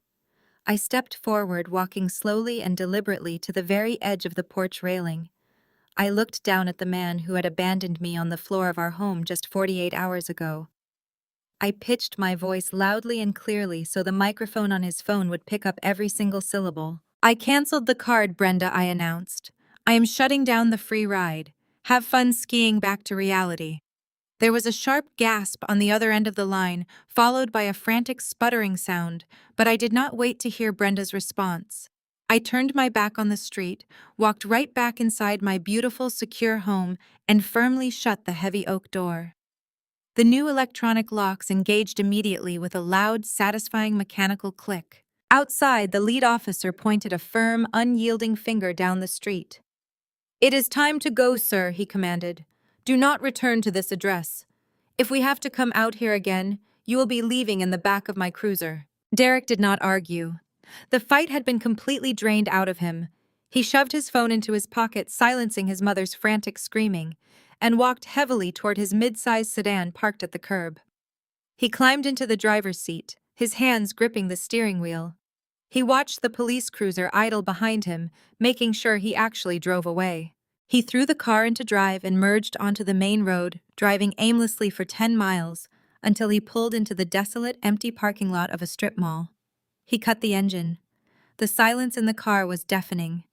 I stepped forward, walking slowly and deliberately to the very edge of the porch railing. I looked down at the man who had abandoned me on the floor of our home just 48 hours ago. I pitched my voice loudly and clearly so the microphone on his phone would pick up every single syllable. "I canceled the card, Brenda," I announced. "I am shutting down the free ride. Have fun skiing back to reality." There was a sharp gasp on the other end of the line, followed by a frantic sputtering sound, but I did not wait to hear Brenda's response. I turned my back on the street, walked right back inside my beautiful, secure home, and firmly shut the heavy oak door. The new electronic locks engaged immediately with a loud, satisfying mechanical click. Outside, the lead officer pointed a firm, unyielding finger down the street. "It is time to go, sir," he commanded. "Do not return to this address. If we have to come out here again, you will be leaving in the back of my cruiser." Derek did not argue. The fight had been completely drained out of him. He shoved his phone into his pocket, silencing his mother's frantic screaming, and walked heavily toward his mid-sized sedan parked at the curb. He climbed into the driver's seat, his hands gripping the steering wheel. He watched the police cruiser idle behind him, making sure he actually drove away. He threw the car into drive and merged onto the main road, driving aimlessly for 10 miles, until he pulled into the desolate, empty parking lot of a strip mall. He cut the engine. The silence in the car was deafening.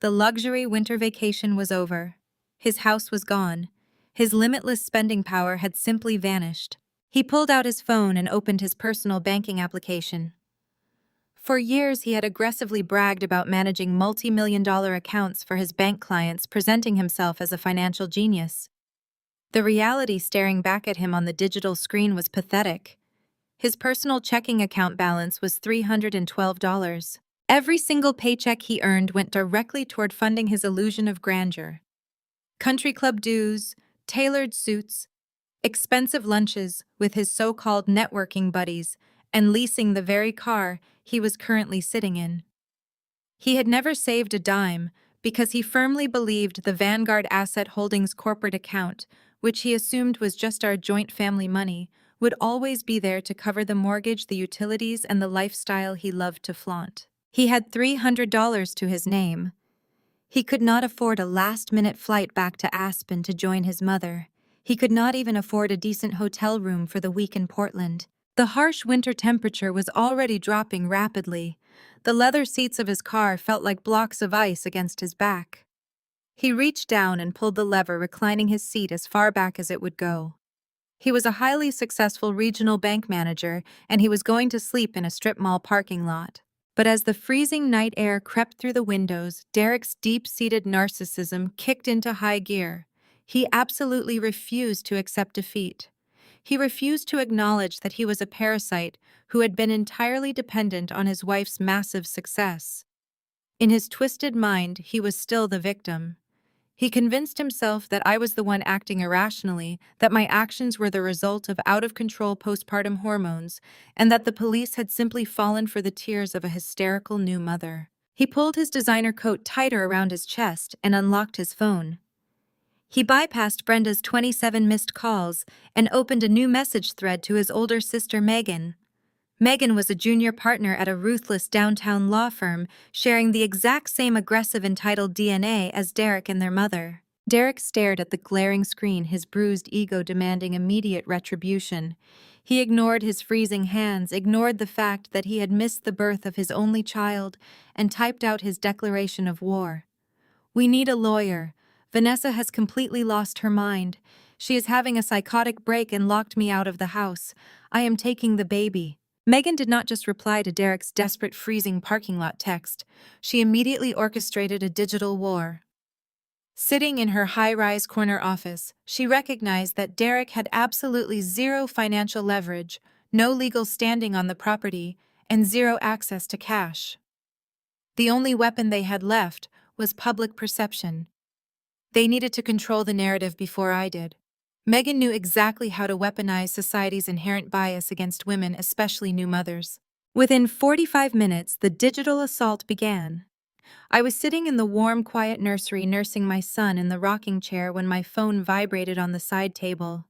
The luxury winter vacation was over. His house was gone. His limitless spending power had simply vanished. He pulled out his phone and opened his personal banking application. For years, he had aggressively bragged about managing multi-million-dollar accounts for his bank clients, presenting himself as a financial genius. The reality staring back at him on the digital screen was pathetic. His personal checking account balance was $312. Every single paycheck he earned went directly toward funding his illusion of grandeur. Country club dues, tailored suits, expensive lunches with his so-called networking buddies, and leasing the very car he was currently sitting in. He had never saved a dime because he firmly believed the Vanguard Asset Holdings corporate account, which he assumed was just our joint family money, would always be there to cover the mortgage, the utilities, and the lifestyle he loved to flaunt. He had $300 to his name. He could not afford a last-minute flight back to Aspen to join his mother. He could not even afford a decent hotel room for the week in Portland. The harsh winter temperature was already dropping rapidly. The leather seats of his car felt like blocks of ice against his back. He reached down and pulled the lever, reclining his seat as far back as it would go. He was a highly successful regional bank manager, and he was going to sleep in a strip mall parking lot. But as the freezing night air crept through the windows, Derek's deep-seated narcissism kicked into high gear. He absolutely refused to accept defeat. He refused to acknowledge that he was a parasite who had been entirely dependent on his wife's massive success. In his twisted mind, he was still the victim. He convinced himself that I was the one acting irrationally, that my actions were the result of out-of-control postpartum hormones, and that the police had simply fallen for the tears of a hysterical new mother. He pulled his designer coat tighter around his chest and unlocked his phone. He bypassed Brenda's 27 missed calls and opened a new message thread to his older sister Megan. Megan was a junior partner at a ruthless downtown law firm, sharing the exact same aggressive entitled DNA as Derek and their mother. Derek stared at the glaring screen, his bruised ego demanding immediate retribution. He ignored his freezing hands, ignored the fact that he had missed the birth of his only child, and typed out his declaration of war. "We need a lawyer. Vanessa has completely lost her mind. She is having a psychotic break and locked me out of the house. I am taking the baby." Megan did not just reply to Derek's desperate freezing parking lot text. She immediately orchestrated a digital war. Sitting in her high-rise corner office, she recognized that Derek had absolutely zero financial leverage, no legal standing on the property, and zero access to cash. The only weapon they had left was public perception. They needed to control the narrative before I did. Megan knew exactly how to weaponize society's inherent bias against women, especially new mothers. Within 45 minutes, the digital assault began. I was sitting in the warm, quiet nursery nursing my son in the rocking chair when my phone vibrated on the side table.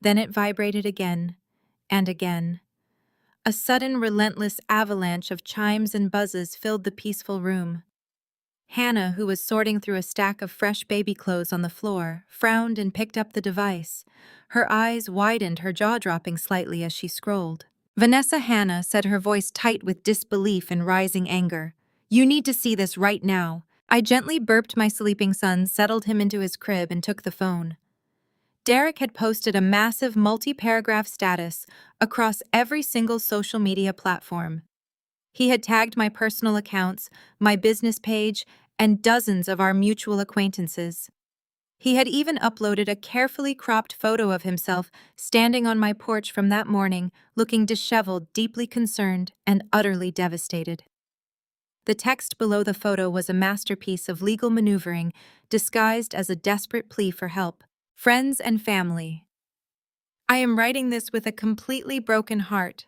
Then it vibrated again and again. A sudden, relentless avalanche of chimes and buzzes filled the peaceful room. Hannah, who was sorting through a stack of fresh baby clothes on the floor, frowned and picked up the device. Her eyes widened, her jaw dropping slightly as she scrolled. Hannah said, her voice tight with disbelief and rising anger. "You need to see this right now." I gently burped my sleeping son, settled him into his crib, and took the phone. Derek had posted a massive multi-paragraph status across every single social media platform. He had tagged my personal accounts, my business page, and dozens of our mutual acquaintances. He had even uploaded a carefully cropped photo of himself standing on my porch from that morning, looking disheveled, deeply concerned, and utterly devastated. The text below the photo was a masterpiece of legal maneuvering disguised as a desperate plea for help. Friends and family, I am writing this with a completely broken heart.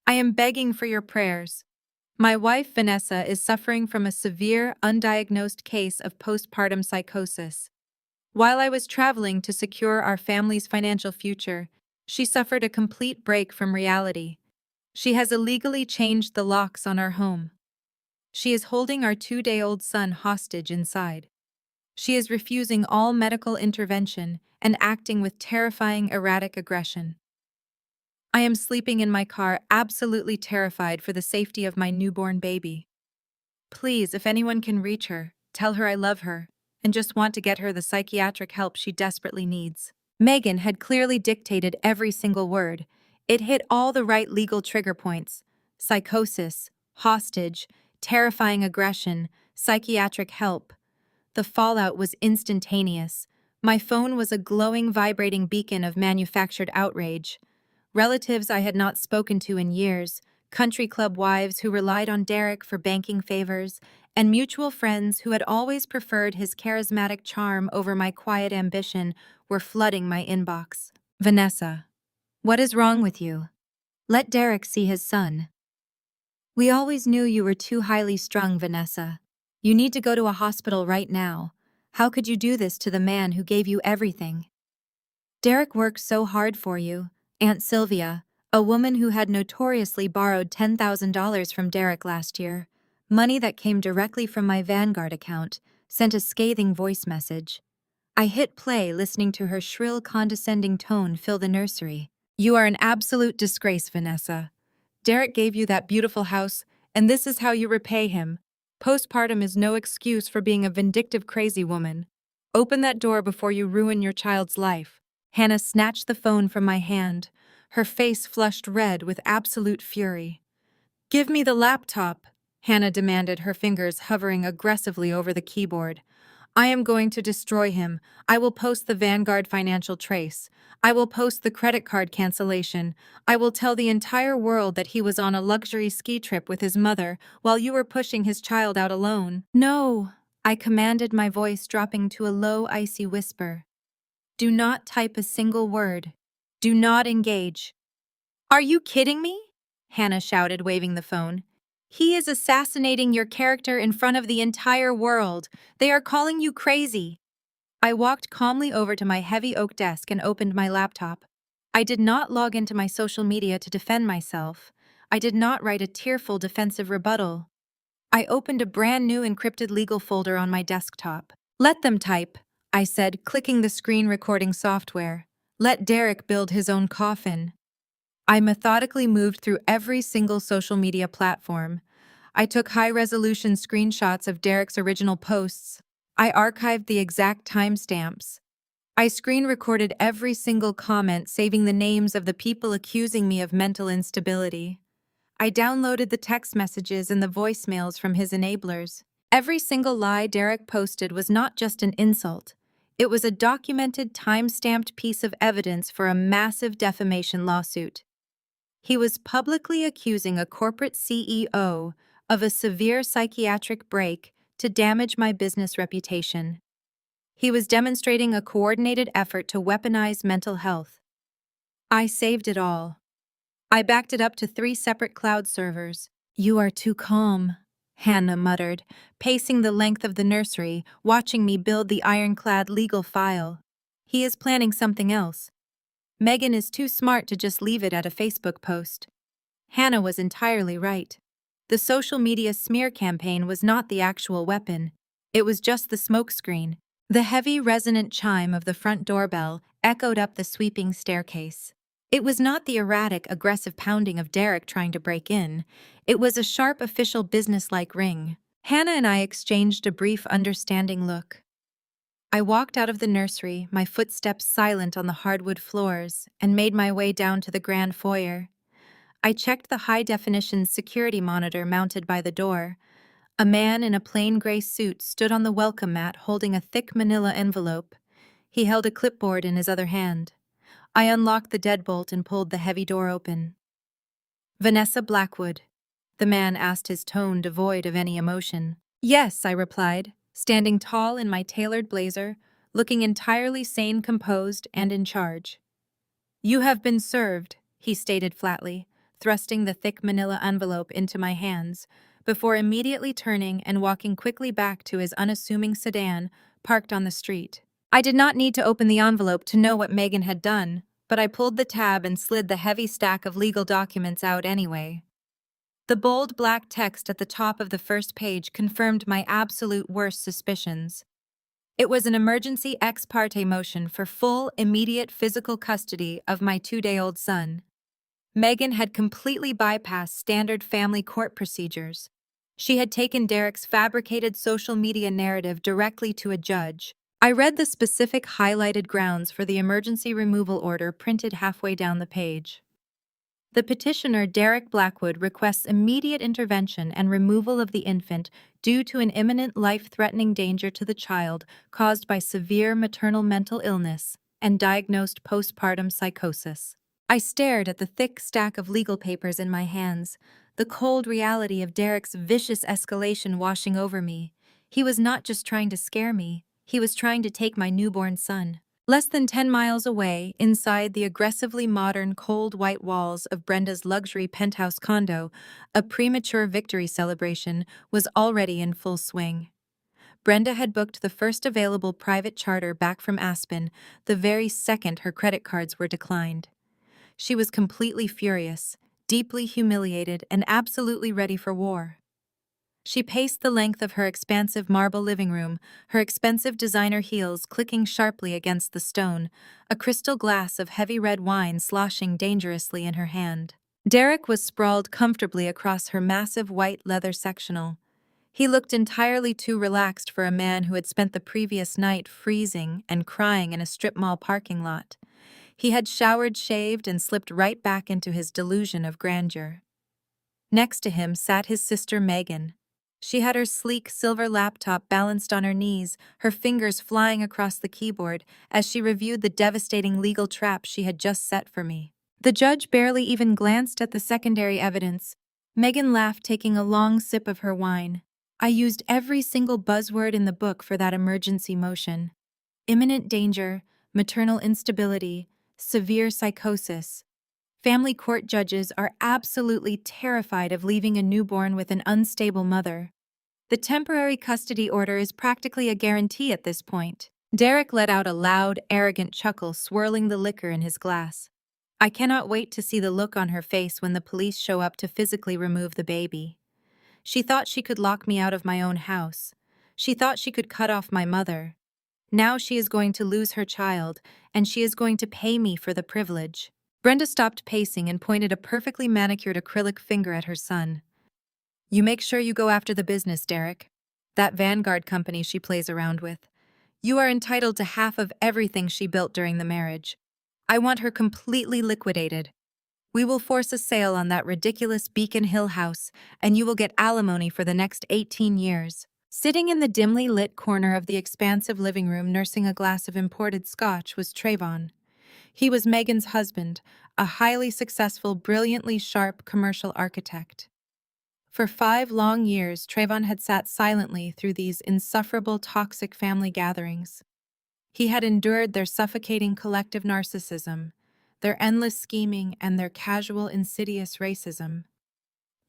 I am begging for your prayers. My wife, Vanessa, is suffering from a severe, undiagnosed case of postpartum psychosis. While I was traveling to secure our family's financial future, she suffered a complete break from reality. She has illegally changed the locks on our home. She is holding our 2-day-old son hostage inside. She is refusing all medical intervention and acting with terrifying, erratic aggression. I am sleeping in my car, absolutely terrified for the safety of my newborn baby. Please, if anyone can reach her, tell her I love her and just want to get her the psychiatric help she desperately needs. Megan had clearly dictated every single word. It hit all the right legal trigger points: psychosis, hostage, terrifying aggression, psychiatric help. The fallout was instantaneous. My phone was a glowing, vibrating beacon of manufactured outrage. Relatives I had not spoken to in years, country club wives who relied on Derek for banking favors, and mutual friends who had always preferred his charismatic charm over my quiet ambition were flooding my inbox. Vanessa, what is wrong with you? Let Derek see his son. We always knew you were too highly strung, Vanessa. You need to go to a hospital right now. How could you do this to the man who gave you everything? Derek worked so hard for you. Aunt Sylvia, a woman who had notoriously borrowed $10,000 from Derek last year, money that came directly from my Vanguard account, sent a scathing voice message. I hit play, listening to her shrill, condescending tone fill the nursery. You are an absolute disgrace, Vanessa. Derek gave you that beautiful house, and this is how you repay him. Postpartum is no excuse for being a vindictive, crazy woman. Open that door before you ruin your child's life. Hannah snatched the phone from my hand, her face flushed red with absolute fury. Give me the laptop, Hannah demanded, her fingers hovering aggressively over the keyboard. I am going to destroy him. I will post the Vanguard financial trace. I will post the credit card cancellation. I will tell the entire world that he was on a luxury ski trip with his mother while you were pushing his child out alone. No, I commanded, my voice dropping to a low, icy whisper. Do not type a single word. Do not engage. Are you kidding me? Hannah shouted, waving the phone. He is assassinating your character in front of the entire world. They are calling you crazy. I walked calmly over to my heavy oak desk and opened my laptop. I did not log into my social media to defend myself. I did not write a tearful defensive rebuttal. I opened a brand new encrypted legal folder on my desktop. Let them type, I said, clicking the screen recording software. Let Derek build his own coffin. I methodically moved through every single social media platform. I took high-resolution screenshots of Derek's original posts. I archived the exact timestamps. I screen-recorded every single comment, saving the names of the people accusing me of mental instability. I downloaded the text messages and the voicemails from his enablers. Every single lie Derek posted was not just an insult. It was a documented, time-stamped piece of evidence for a massive defamation lawsuit. He was publicly accusing a corporate CEO of a severe psychiatric break to damage my business reputation. He was demonstrating a coordinated effort to weaponize mental health. I saved it all. I backed it up to 3 separate cloud servers. "You are too calm," Hannah muttered, pacing the length of the nursery, watching me build the ironclad legal file. "He is planning something else. Megan is too smart to just leave it at a Facebook post." Hannah was entirely right. The social media smear campaign was not the actual weapon. It was just the smokescreen. The heavy, resonant chime of the front doorbell echoed up the sweeping staircase. It was not the erratic, aggressive pounding of Derek trying to break in. It was a sharp, official, businesslike ring. Hannah and I exchanged a brief, understanding look. I walked out of the nursery, my footsteps silent on the hardwood floors, and made my way down to the grand foyer. I checked the high-definition security monitor mounted by the door. A man in a plain gray suit stood on the welcome mat holding a thick manila envelope. He held a clipboard in his other hand. I unlocked the deadbolt and pulled the heavy door open. "Vanessa Blackwood?" the man asked, his tone devoid of any emotion. "Yes," I replied, standing tall in my tailored blazer, looking entirely sane, composed, and in charge. "You have been served," he stated flatly, thrusting the thick manila envelope into my hands, before immediately turning and walking quickly back to his unassuming sedan parked on the street. I did not need to open the envelope to know what Megan had done, but I pulled the tab and slid the heavy stack of legal documents out anyway. The bold black text at the top of the first page confirmed my absolute worst suspicions. It was an emergency ex parte motion for full, immediate physical custody of my 2-day-old son. Megan had completely bypassed standard family court procedures. She had taken Derek's fabricated social media narrative directly to a judge. I read the specific highlighted grounds for the emergency removal order printed halfway down the page. The petitioner, Derek Blackwood, requests immediate intervention and removal of the infant due to an imminent life-threatening danger to the child caused by severe maternal mental illness and diagnosed postpartum psychosis. I stared at the thick stack of legal papers in my hands, the cold reality of Derek's vicious escalation washing over me. He was not just trying to scare me, he was trying to take my newborn son. Less than 10 miles away, inside the aggressively modern cold white walls of Brenda's luxury penthouse condo, a premature victory celebration was already in full swing. Brenda had booked the first available private charter back from Aspen the very second her credit cards were declined. She was completely furious, deeply humiliated, and absolutely ready for war. She paced the length of her expansive marble living room, her expensive designer heels clicking sharply against the stone, a crystal glass of heavy red wine sloshing dangerously in her hand. Derek was sprawled comfortably across her massive white leather sectional. He looked entirely too relaxed for a man who had spent the previous night freezing and crying in a strip mall parking lot. He had showered, shaved, and slipped right back into his delusion of grandeur. Next to him sat his sister Megan. She had her sleek silver laptop balanced on her knees, her fingers flying across the keyboard as she reviewed the devastating legal trap she had just set for me. The judge barely even glanced at the secondary evidence. Megan laughed, taking a long sip of her wine. "I used every single buzzword in the book for that emergency motion. Imminent danger, maternal instability, severe psychosis. Family court judges are absolutely terrified of leaving a newborn with an unstable mother. The temporary custody order is practically a guarantee at this point." Derek let out a loud, arrogant chuckle, swirling the liquor in his glass. "I cannot wait to see the look on her face when the police show up to physically remove the baby. She thought she could lock me out of my own house. She thought she could cut off my mother. Now she is going to lose her child, and she is going to pay me for the privilege." Brenda stopped pacing and pointed a perfectly manicured acrylic finger at her son. "You make sure you go after the business, Derek. That Vanguard company she plays around with. You are entitled to half of everything she built during the marriage. I want her completely liquidated. We will force a sale on that ridiculous Beacon Hill house, and you will get alimony for the next 18 years. Sitting in the dimly lit corner of the expansive living room nursing a glass of imported scotch was Trayvon. He was Megan's husband, a highly successful, brilliantly sharp commercial architect. For 5 long years, Trayvon had sat silently through these insufferable, toxic family gatherings. He had endured their suffocating collective narcissism, their endless scheming, and their casual, insidious racism.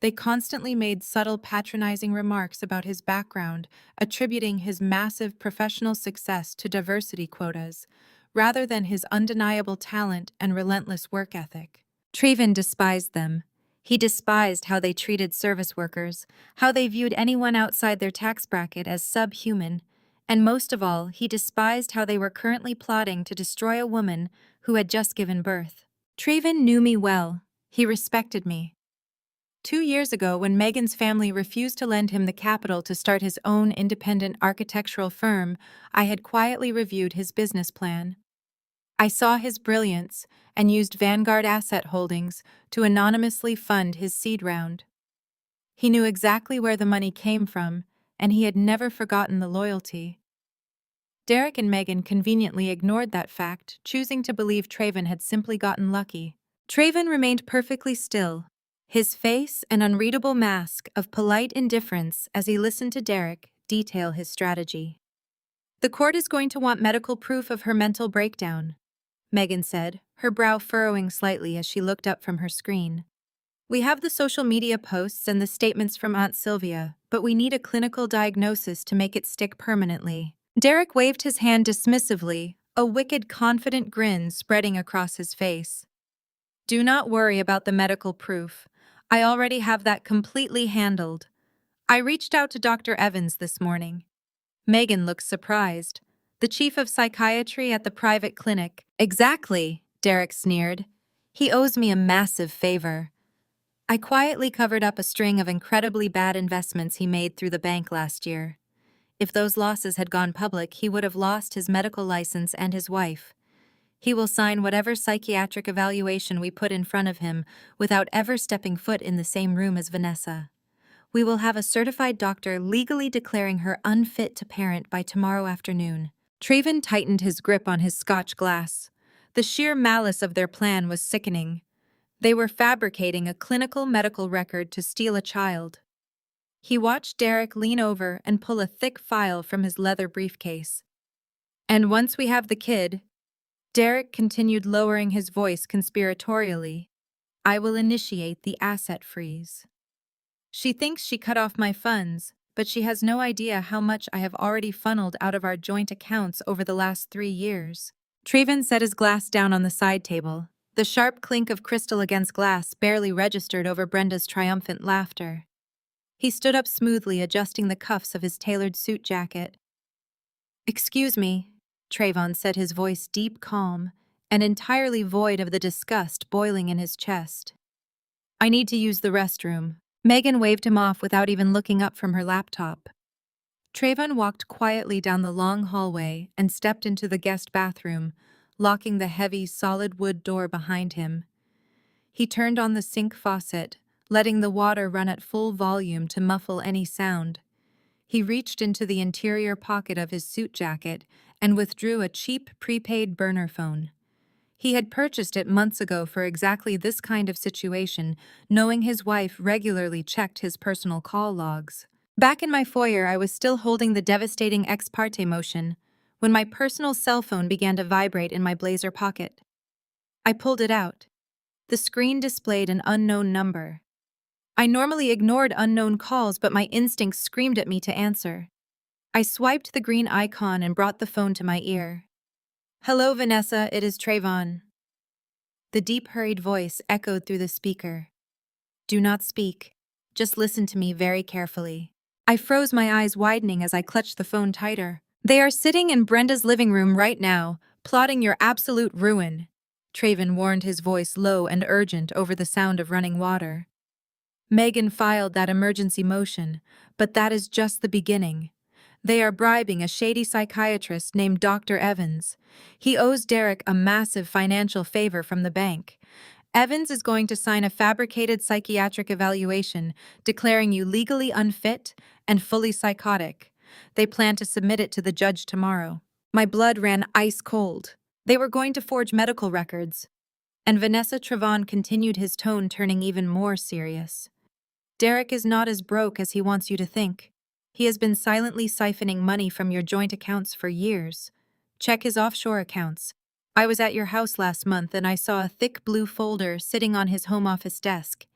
They constantly made subtle, patronizing remarks about his background, attributing his massive professional success to diversity quotas, rather than his undeniable talent and relentless work ethic. Trayvon despised them. He despised how they treated service workers, how they viewed anyone outside their tax bracket as subhuman, and most of all, he despised how they were currently plotting to destroy a woman who had just given birth. Trayvon knew me well. He respected me. 2 years ago, when Megan's family refused to lend him the capital to start his own independent architectural firm, I had quietly reviewed his business plan. I saw his brilliance and used Vanguard Asset Holdings to anonymously fund his seed round. He knew exactly where the money came from, and he had never forgotten the loyalty. Derek and Megan conveniently ignored that fact, choosing to believe Trayvon had simply gotten lucky. Trayvon remained perfectly still, his face an unreadable mask of polite indifference as he listened to Derek detail his strategy. "The court is going to want medical proof of her mental breakdown," Megan said, her brow furrowing slightly as she looked up from her screen. "We have the social media posts and the statements from Aunt Sylvia, but we need a clinical diagnosis to make it stick permanently." Derek waved his hand dismissively, a wicked, confident grin spreading across his face. "Do not worry about the medical proof. I already have that completely handled. I reached out to Dr. Evans this morning." Megan looked surprised. "The chief of psychiatry at the private clinic." "Exactly," Derek sneered. "He owes me a massive favor." I quietly covered up a string of incredibly bad investments he made through the bank last year. If those losses had gone public, he would have lost his medical license and his wife. He will sign whatever psychiatric evaluation we put in front of him without ever stepping foot in the same room as Vanessa. We will have a certified doctor legally declaring her unfit to parent by tomorrow afternoon. Trayvon tightened his grip on his Scotch glass. The sheer malice of their plan was sickening. They were fabricating a clinical medical record to steal a child. He watched Derek lean over and pull a thick file from his leather briefcase. "And once we have the kid," Derek continued, lowering his voice conspiratorially, "I will initiate the asset freeze. She thinks she cut off my funds, but she has no idea how much I have already funneled out of our joint accounts over the last 3 years." Trayvon set his glass down on the side table. The sharp clink of crystal against glass barely registered over Brenda's triumphant laughter. He stood up smoothly, adjusting the cuffs of his tailored suit jacket. "Excuse me," Trayvon said, his voice deep calm and entirely void of the disgust boiling in his chest. "I need to use the restroom." Megan waved him off without even looking up from her laptop. Trayvon walked quietly down the long hallway and stepped into the guest bathroom, locking the heavy, solid wood door behind him. He turned on the sink faucet, letting the water run at full volume to muffle any sound. He reached into the interior pocket of his suit jacket and withdrew a cheap prepaid burner phone. He had purchased it months ago for exactly this kind of situation, knowing his wife regularly checked his personal call logs. Back in my foyer, I was still holding the devastating ex parte motion when my personal cell phone began to vibrate in my blazer pocket. I pulled it out. The screen displayed an unknown number. I normally ignored unknown calls, but my instincts screamed at me to answer. I swiped the green icon and brought the phone to my ear. "Hello, Vanessa, it is Trayvon." The deep, hurried voice echoed through the speaker. "Do not speak. Just listen to me very carefully." I froze, my eyes widening as I clutched the phone tighter. "They are sitting in Brenda's living room right now, plotting your absolute ruin," Trayvon warned, his voice low and urgent over the sound of running water. Megan filed that emergency motion, but that is just the beginning. They are bribing a shady psychiatrist named Dr. Evans. He owes Derek a massive financial favor from the bank. Evans is going to sign a fabricated psychiatric evaluation declaring you legally unfit and fully psychotic. They plan to submit it to the judge tomorrow. My blood ran ice cold. They were going to forge medical records. And Vanessa Trayvon continued, his tone turning even more serious. "Derek is not as broke as he wants you to think. He has been silently siphoning money from your joint accounts for years. Check his offshore accounts. I was at your house last month and I saw a thick blue folder sitting on his home office desk.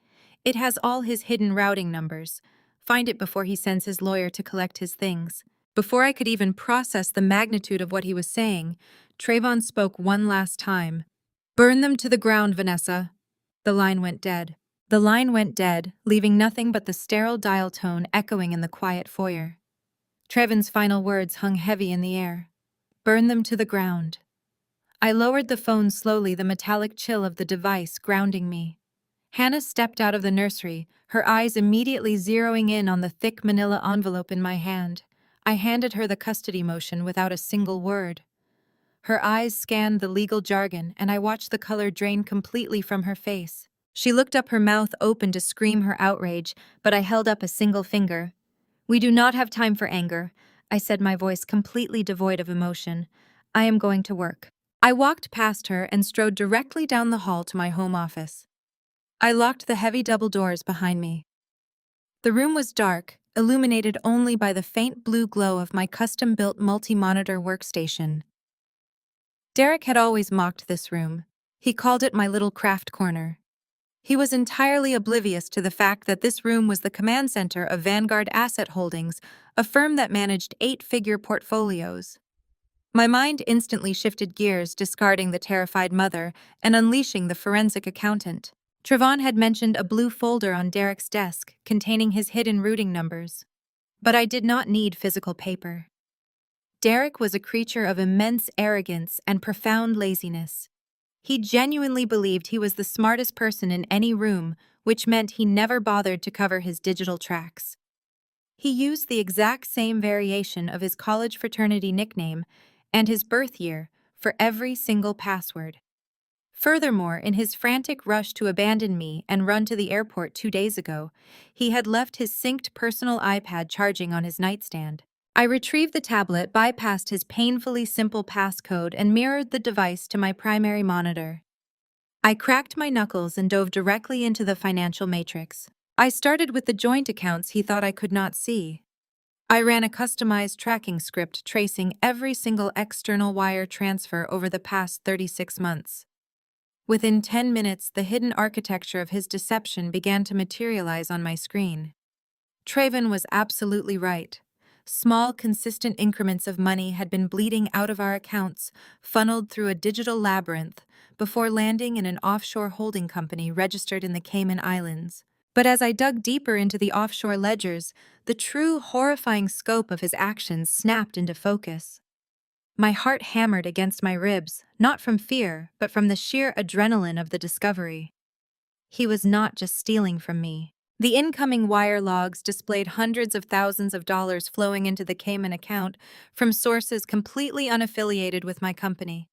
It has all his hidden routing numbers. Find it before he sends his lawyer to collect his things. Before I could even process the magnitude of what he was saying, Trayvon spoke one last time. Burn them to the ground, Vanessa. The line went dead. The line went dead, leaving nothing but the sterile dial tone echoing in the quiet foyer. Trevon's final words hung heavy in the air. Burn them to the ground. I lowered the phone slowly, the metallic chill of the device grounding me. Hannah stepped out of the nursery, her eyes immediately zeroing in on the thick manila envelope in my hand. I handed her the custody motion without a single word. Her eyes scanned the legal jargon, and I watched the color drain completely from her face. She looked up, her mouth open to scream her outrage, but I held up a single finger. We do not have time for anger, I said, my voice completely devoid of emotion. I am going to work. I walked past her and strode directly down the hall to my home office. I locked the heavy double doors behind me. The room was dark, illuminated only by the faint blue glow of my custom-built multi-monitor workstation. Derek had always mocked this room. He called it my little craft corner. He was entirely oblivious to the fact that this room was the command center of Vanguard Asset Holdings, a firm that managed 8-figure portfolios. My mind instantly shifted gears, discarding the terrified mother and unleashing the forensic accountant. Trayvon had mentioned a blue folder on Derek's desk containing his hidden routing numbers. But I did not need physical paper. Derek was a creature of immense arrogance and profound laziness. He genuinely believed he was the smartest person in any room, which meant he never bothered to cover his digital tracks. He used the exact same variation of his college fraternity nickname and his birth year for every single password. Furthermore, in his frantic rush to abandon me and run to the airport 2 days ago, he had left his synced personal iPad charging on his nightstand. I retrieved the tablet, bypassed his painfully simple passcode, and mirrored the device to my primary monitor. I cracked my knuckles and dove directly into the financial matrix. I started with the joint accounts he thought I could not see. I ran a customized tracking script tracing every single external wire transfer over the past 36 months. Within 10 minutes, the hidden architecture of his deception began to materialize on my screen. Trayvon was absolutely right. Small, consistent increments of money had been bleeding out of our accounts, funneled through a digital labyrinth, before landing in an offshore holding company registered in the Cayman Islands. But as I dug deeper into the offshore ledgers, the true horrifying scope of his actions snapped into focus. My heart hammered against my ribs, not from fear, but from the sheer adrenaline of the discovery. He was not just stealing from me. The incoming wire logs displayed hundreds of thousands of dollars flowing into the Cayman account from sources completely unaffiliated with my company.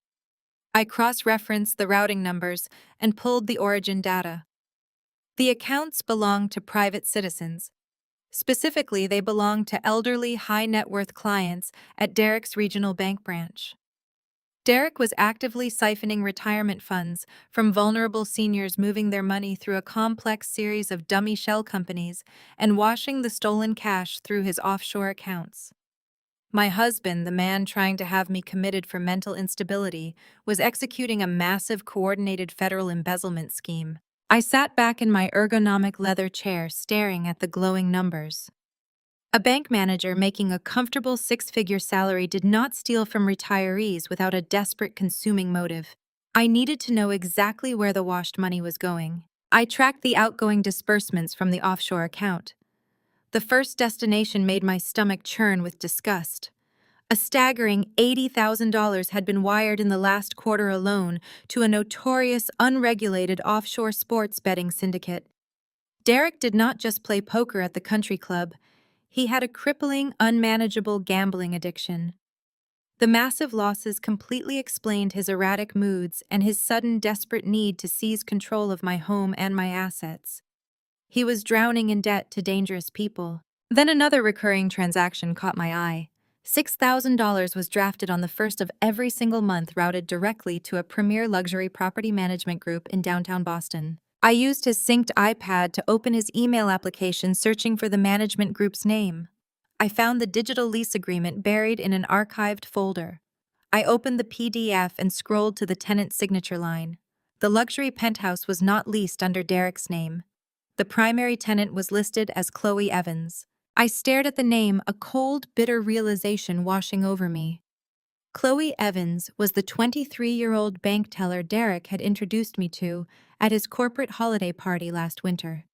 I cross-referenced the routing numbers and pulled the origin data. The accounts belonged to private citizens. Specifically, they belonged to elderly, high-net-worth clients at Derek's regional bank branch. Derek was actively siphoning retirement funds from vulnerable seniors, moving their money through a complex series of dummy shell companies and washing the stolen cash through his offshore accounts. My husband, the man trying to have me committed for mental instability, was executing a massive coordinated federal embezzlement scheme. I sat back in my ergonomic leather chair, staring at the glowing numbers. A bank manager making a comfortable 6-figure salary did not steal from retirees without a desperate consuming motive. I needed to know exactly where the washed money was going. I tracked the outgoing disbursements from the offshore account. The first destination made my stomach churn with disgust. A staggering $80,000 had been wired in the last quarter alone to a notorious, unregulated offshore sports betting syndicate. Derek did not just play poker at the country club. He had a crippling, unmanageable gambling addiction. The massive losses completely explained his erratic moods and his sudden, desperate need to seize control of my home and my assets. He was drowning in debt to dangerous people. Then another recurring transaction caught my eye. $6,000 was drafted on the first of every single month, routed directly to a premier luxury property management group in downtown Boston. I used his synced iPad to open his email application, searching for the management group's name. I found the digital lease agreement buried in an archived folder. I opened the PDF and scrolled to the tenant signature line. The luxury penthouse was not leased under Derek's name. The primary tenant was listed as Chloe Evans. I stared at the name, a cold, bitter realization washing over me. Chloe Evans was the 23-year-old bank teller Derek had introduced me to at his corporate holiday party last winter.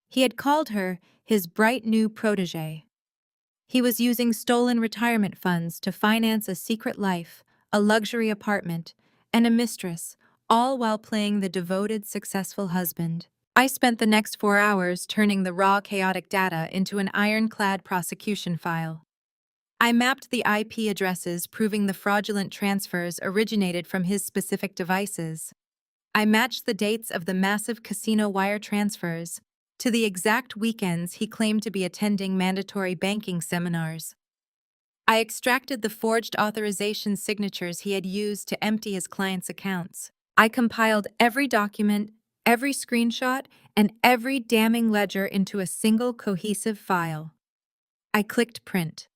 He had called her his bright new protégée. He was using stolen retirement funds to finance a secret life, a luxury apartment, and a mistress, all while playing the devoted, successful husband. I spent the next 4 hours turning the raw, chaotic data into an ironclad prosecution file. I mapped the IP addresses proving the fraudulent transfers originated from his specific devices. I matched the dates of the massive casino wire transfers to the exact weekends he claimed to be attending mandatory banking seminars. I extracted the forged authorization signatures he had used to empty his clients' accounts. I compiled every document, every screenshot, and every damning ledger into a single cohesive file. I clicked print.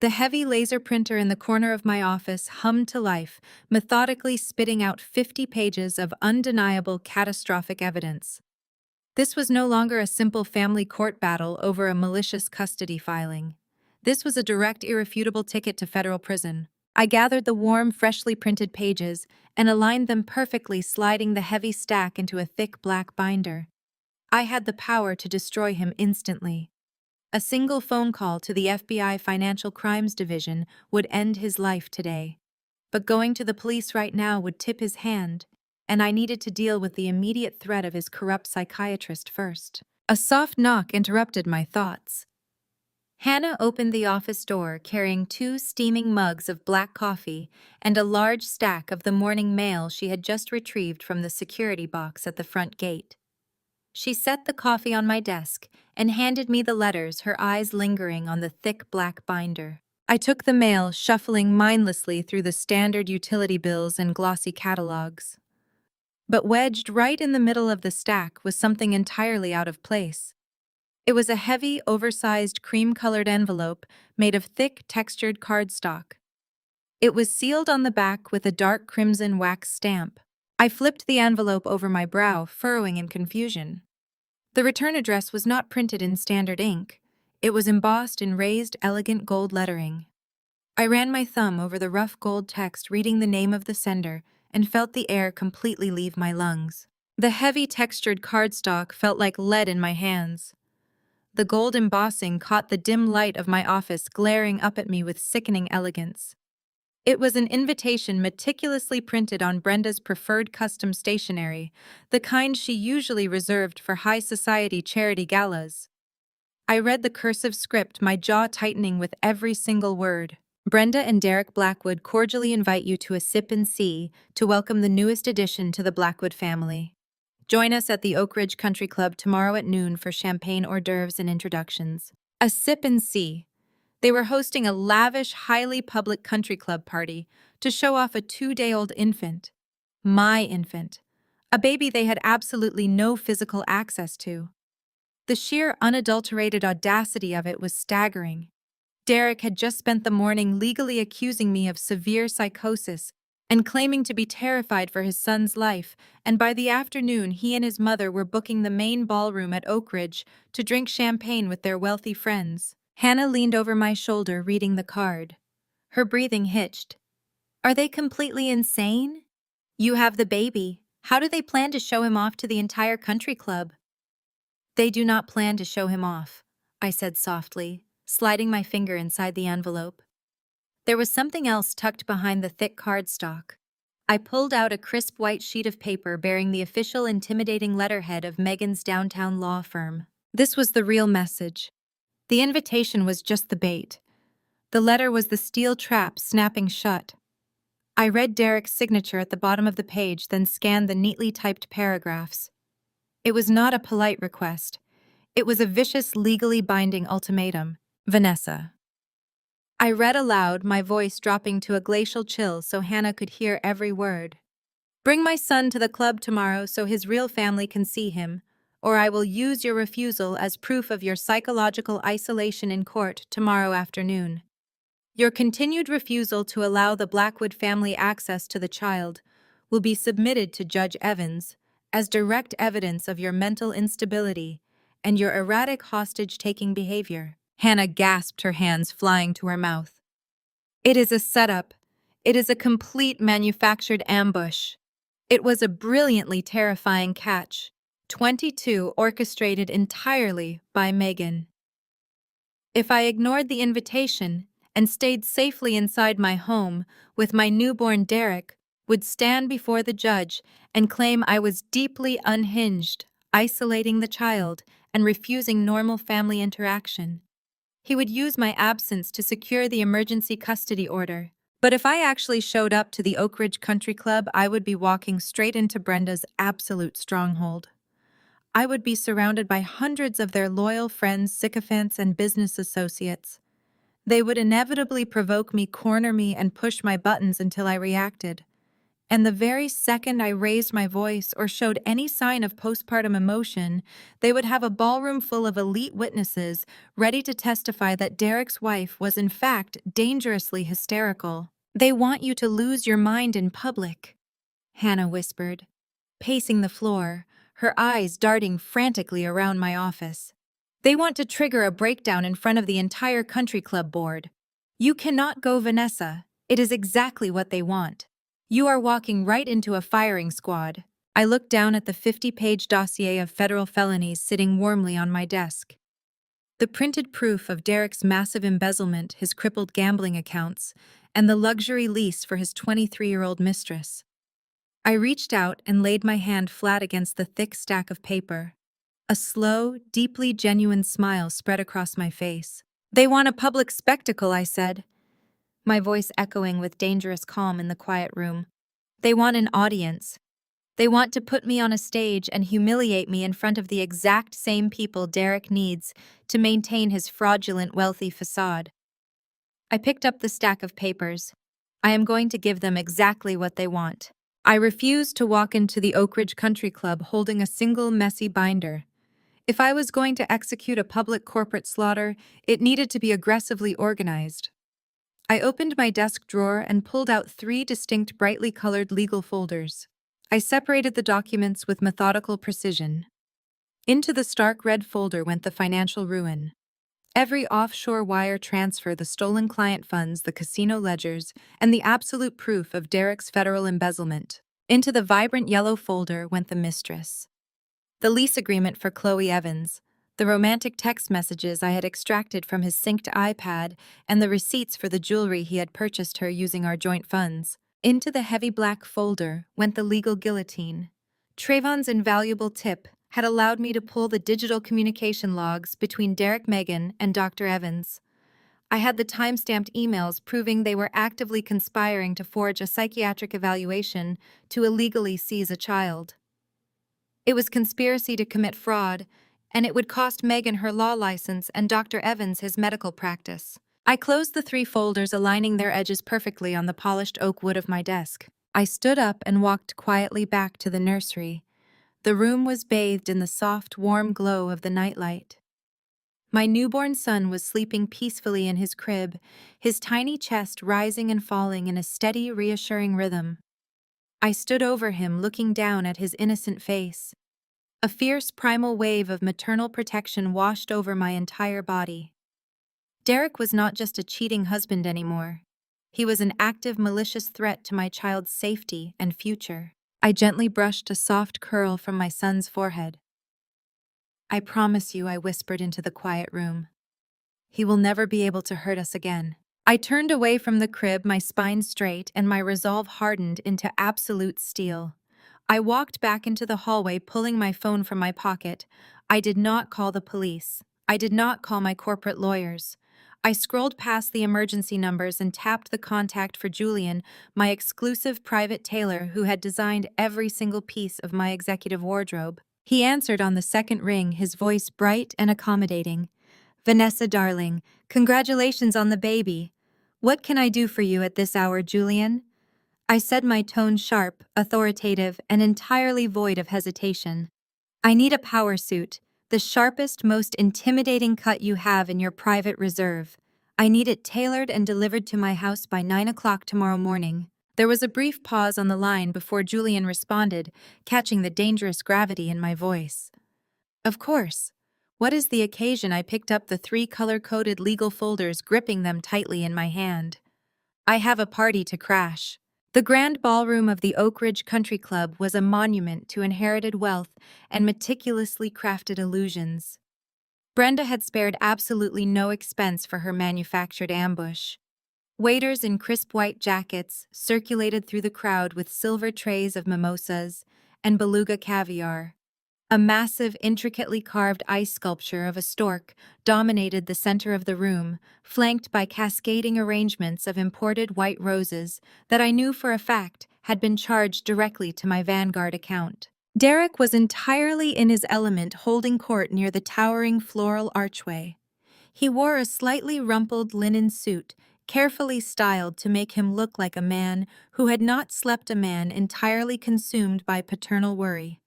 The heavy laser printer in the corner of my office hummed to life, methodically spitting out 50 pages of undeniable catastrophic evidence. This was no longer a simple family court battle over a malicious custody filing. This was a direct, irrefutable ticket to federal prison. I gathered the warm, freshly printed pages and aligned them perfectly, sliding the heavy stack into a thick black binder. I had the power to destroy him instantly. A single phone call to the FBI Financial Crimes Division would end his life today. But going to the police right now would tip his hand, and I needed to deal with the immediate threat of his corrupt psychiatrist first. A soft knock interrupted my thoughts. Hannah opened the office door carrying 2 steaming mugs of black coffee and a large stack of the morning mail she had just retrieved from the security box at the front gate. She set the coffee on my desk and handed me the letters, her eyes lingering on the thick black binder. I took the mail, shuffling mindlessly through the standard utility bills and glossy catalogs. But wedged right in the middle of the stack was something entirely out of place. It was a heavy, oversized, cream-colored envelope made of thick, textured cardstock. It was sealed on the back with a dark crimson wax stamp. I flipped the envelope over my brow, furrowing in confusion. The return address was not printed in standard ink. It was embossed in raised, elegant gold lettering. I ran my thumb over the rough gold text, reading the name of the sender, and felt the air completely leave my lungs. The heavy, textured cardstock felt like lead in my hands. The gold embossing caught the dim light of my office, glaring up at me with sickening elegance. It was an invitation meticulously printed on Brenda's preferred custom stationery, the kind she usually reserved for high society charity galas. I read the cursive script, my jaw tightening with every single word. Brenda and Derek Blackwood cordially invite you to a sip and see to welcome the newest addition to the Blackwood family. Join us at the Oak Ridge Country Club tomorrow at noon for champagne hors d'oeuvres and introductions. A sip and see. They were hosting a lavish, highly public country club party to show off a 2-day-old infant. My infant. A baby they had absolutely no physical access to. The sheer, unadulterated audacity of it was staggering. Derek had just spent the morning legally accusing me of severe psychosis and claiming to be terrified for his son's life, and by the afternoon he and his mother were booking the main ballroom at Oak Ridge to drink champagne with their wealthy friends. Hannah leaned over my shoulder reading the card. Her breathing hitched. Are they completely insane? You have the baby. How do they plan to show him off to the entire country club? They do not plan to show him off, I said softly, sliding my finger inside the envelope. There was something else tucked behind the thick cardstock. I pulled out a crisp white sheet of paper bearing the official intimidating letterhead of Megan's downtown law firm. This was the real message. The invitation was just the bait. The letter was the steel trap snapping shut. I read Derek's signature at the bottom of the page, then scanned the neatly typed paragraphs. It was not a polite request. It was a vicious, legally binding ultimatum. Vanessa. I read aloud, my voice dropping to a glacial chill so Hannah could hear every word. Bring my son to the club tomorrow so his real family can see him, or I will use your refusal as proof of your psychological isolation in court tomorrow afternoon. Your continued refusal to allow the Blackwood family access to the child will be submitted to Judge Evans as direct evidence of your mental instability and your erratic hostage-taking behavior. Hannah gasped, her hands flying to her mouth. It is a setup. It is a complete manufactured ambush. It was a brilliantly terrifying catch. 22 orchestrated entirely by Megan. If I ignored the invitation and stayed safely inside my home with my newborn Derek, would stand before the judge and claim I was deeply unhinged, isolating the child and refusing normal family interaction. He would use my absence to secure the emergency custody order. But if I actually showed up to the Oak Ridge Country Club, I would be walking straight into Brenda's absolute stronghold. I would be surrounded by hundreds of their loyal friends, sycophants, and business associates. They would inevitably provoke me, corner me, and push my buttons until I reacted. And the very second I raised my voice or showed any sign of postpartum emotion, they would have a ballroom full of elite witnesses ready to testify that Derek's wife was in fact dangerously hysterical. They want you to lose your mind in public, Hannah whispered, pacing the floor, her eyes darting frantically around my office. They want to trigger a breakdown in front of the entire country club board. You cannot go, Vanessa. It is exactly what they want. You are walking right into a firing squad. I looked down at the 50-page dossier of federal felonies sitting warmly on my desk. The printed proof of Derek's massive embezzlement, his crippled gambling accounts, and the luxury lease for his 23-year-old mistress. I reached out and laid my hand flat against the thick stack of paper. A slow, deeply genuine smile spread across my face. They want a public spectacle, I said, my voice echoing with dangerous calm in the quiet room. They want an audience. They want to put me on a stage and humiliate me in front of the exact same people Derek needs to maintain his fraudulent, wealthy facade. I picked up the stack of papers. I am going to give them exactly what they want. I refused to walk into the Oak Ridge Country Club holding a single messy binder. If I was going to execute a public corporate slaughter, it needed to be aggressively organized. I opened my desk drawer and pulled out 3 distinct brightly colored legal folders. I separated the documents with methodical precision. Into the stark red folder went the financial ruin. Every offshore wire transfer, the stolen client funds, the casino ledgers, and the absolute proof of Derek's federal embezzlement. Into the vibrant yellow folder went the mistress. The lease agreement for Chloe Evans, the romantic text messages I had extracted from his synced iPad, and the receipts for the jewelry he had purchased her using our joint funds. Into the heavy black folder went the legal guillotine. Trayvon's invaluable tip had allowed me to pull the digital communication logs between Derek Megan and Dr. Evans. I had the time-stamped emails proving they were actively conspiring to forge a psychiatric evaluation to illegally seize a child. It was conspiracy to commit fraud, and it would cost Megan her law license and Dr. Evans his medical practice. I closed the 3 folders, aligning their edges perfectly on the polished oak wood of my desk. I stood up and walked quietly back to the nursery. The room was bathed in the soft, warm glow of the nightlight. My newborn son was sleeping peacefully in his crib, his tiny chest rising and falling in a steady, reassuring rhythm. I stood over him, looking down at his innocent face. A fierce, primal wave of maternal protection washed over my entire body. Derek was not just a cheating husband anymore. He was an active, malicious threat to my child's safety and future. I gently brushed a soft curl from my son's forehead. I promise you, I whispered into the quiet room. He will never be able to hurt us again. I turned away from the crib, my spine straight and my resolve hardened into absolute steel. I walked back into the hallway, pulling my phone from my pocket. I did not call the police. I did not call my corporate lawyers. I scrolled past the emergency numbers and tapped the contact for Julian, my exclusive private tailor who had designed every single piece of my executive wardrobe. He answered on the second ring, his voice bright and accommodating. "Vanessa, darling, congratulations on the baby. What can I do for you at this hour, Julian?" I said, my tone sharp, authoritative, and entirely void of hesitation. "I need a power suit. The sharpest, most intimidating cut you have in your private reserve. I need it tailored and delivered to my house by 9 o'clock tomorrow morning. There was a brief pause on the line before Julian responded, catching the dangerous gravity in my voice. Of course. What is the occasion? I picked up the 3 color-coded legal folders, gripping them tightly in my hand. I have a party to crash. The grand ballroom of the Oak Ridge Country Club was a monument to inherited wealth and meticulously crafted illusions. Brenda had spared absolutely no expense for her manufactured ambush. Waiters in crisp white jackets circulated through the crowd with silver trays of mimosas and beluga caviar. A massive, intricately carved ice sculpture of a stork dominated the center of the room, flanked by cascading arrangements of imported white roses that I knew for a fact had been charged directly to my Vanguard account. Derek was entirely in his element, holding court near the towering floral archway. He wore a slightly rumpled linen suit, carefully styled to make him look like a man who had not slept, a man entirely consumed by paternal worry.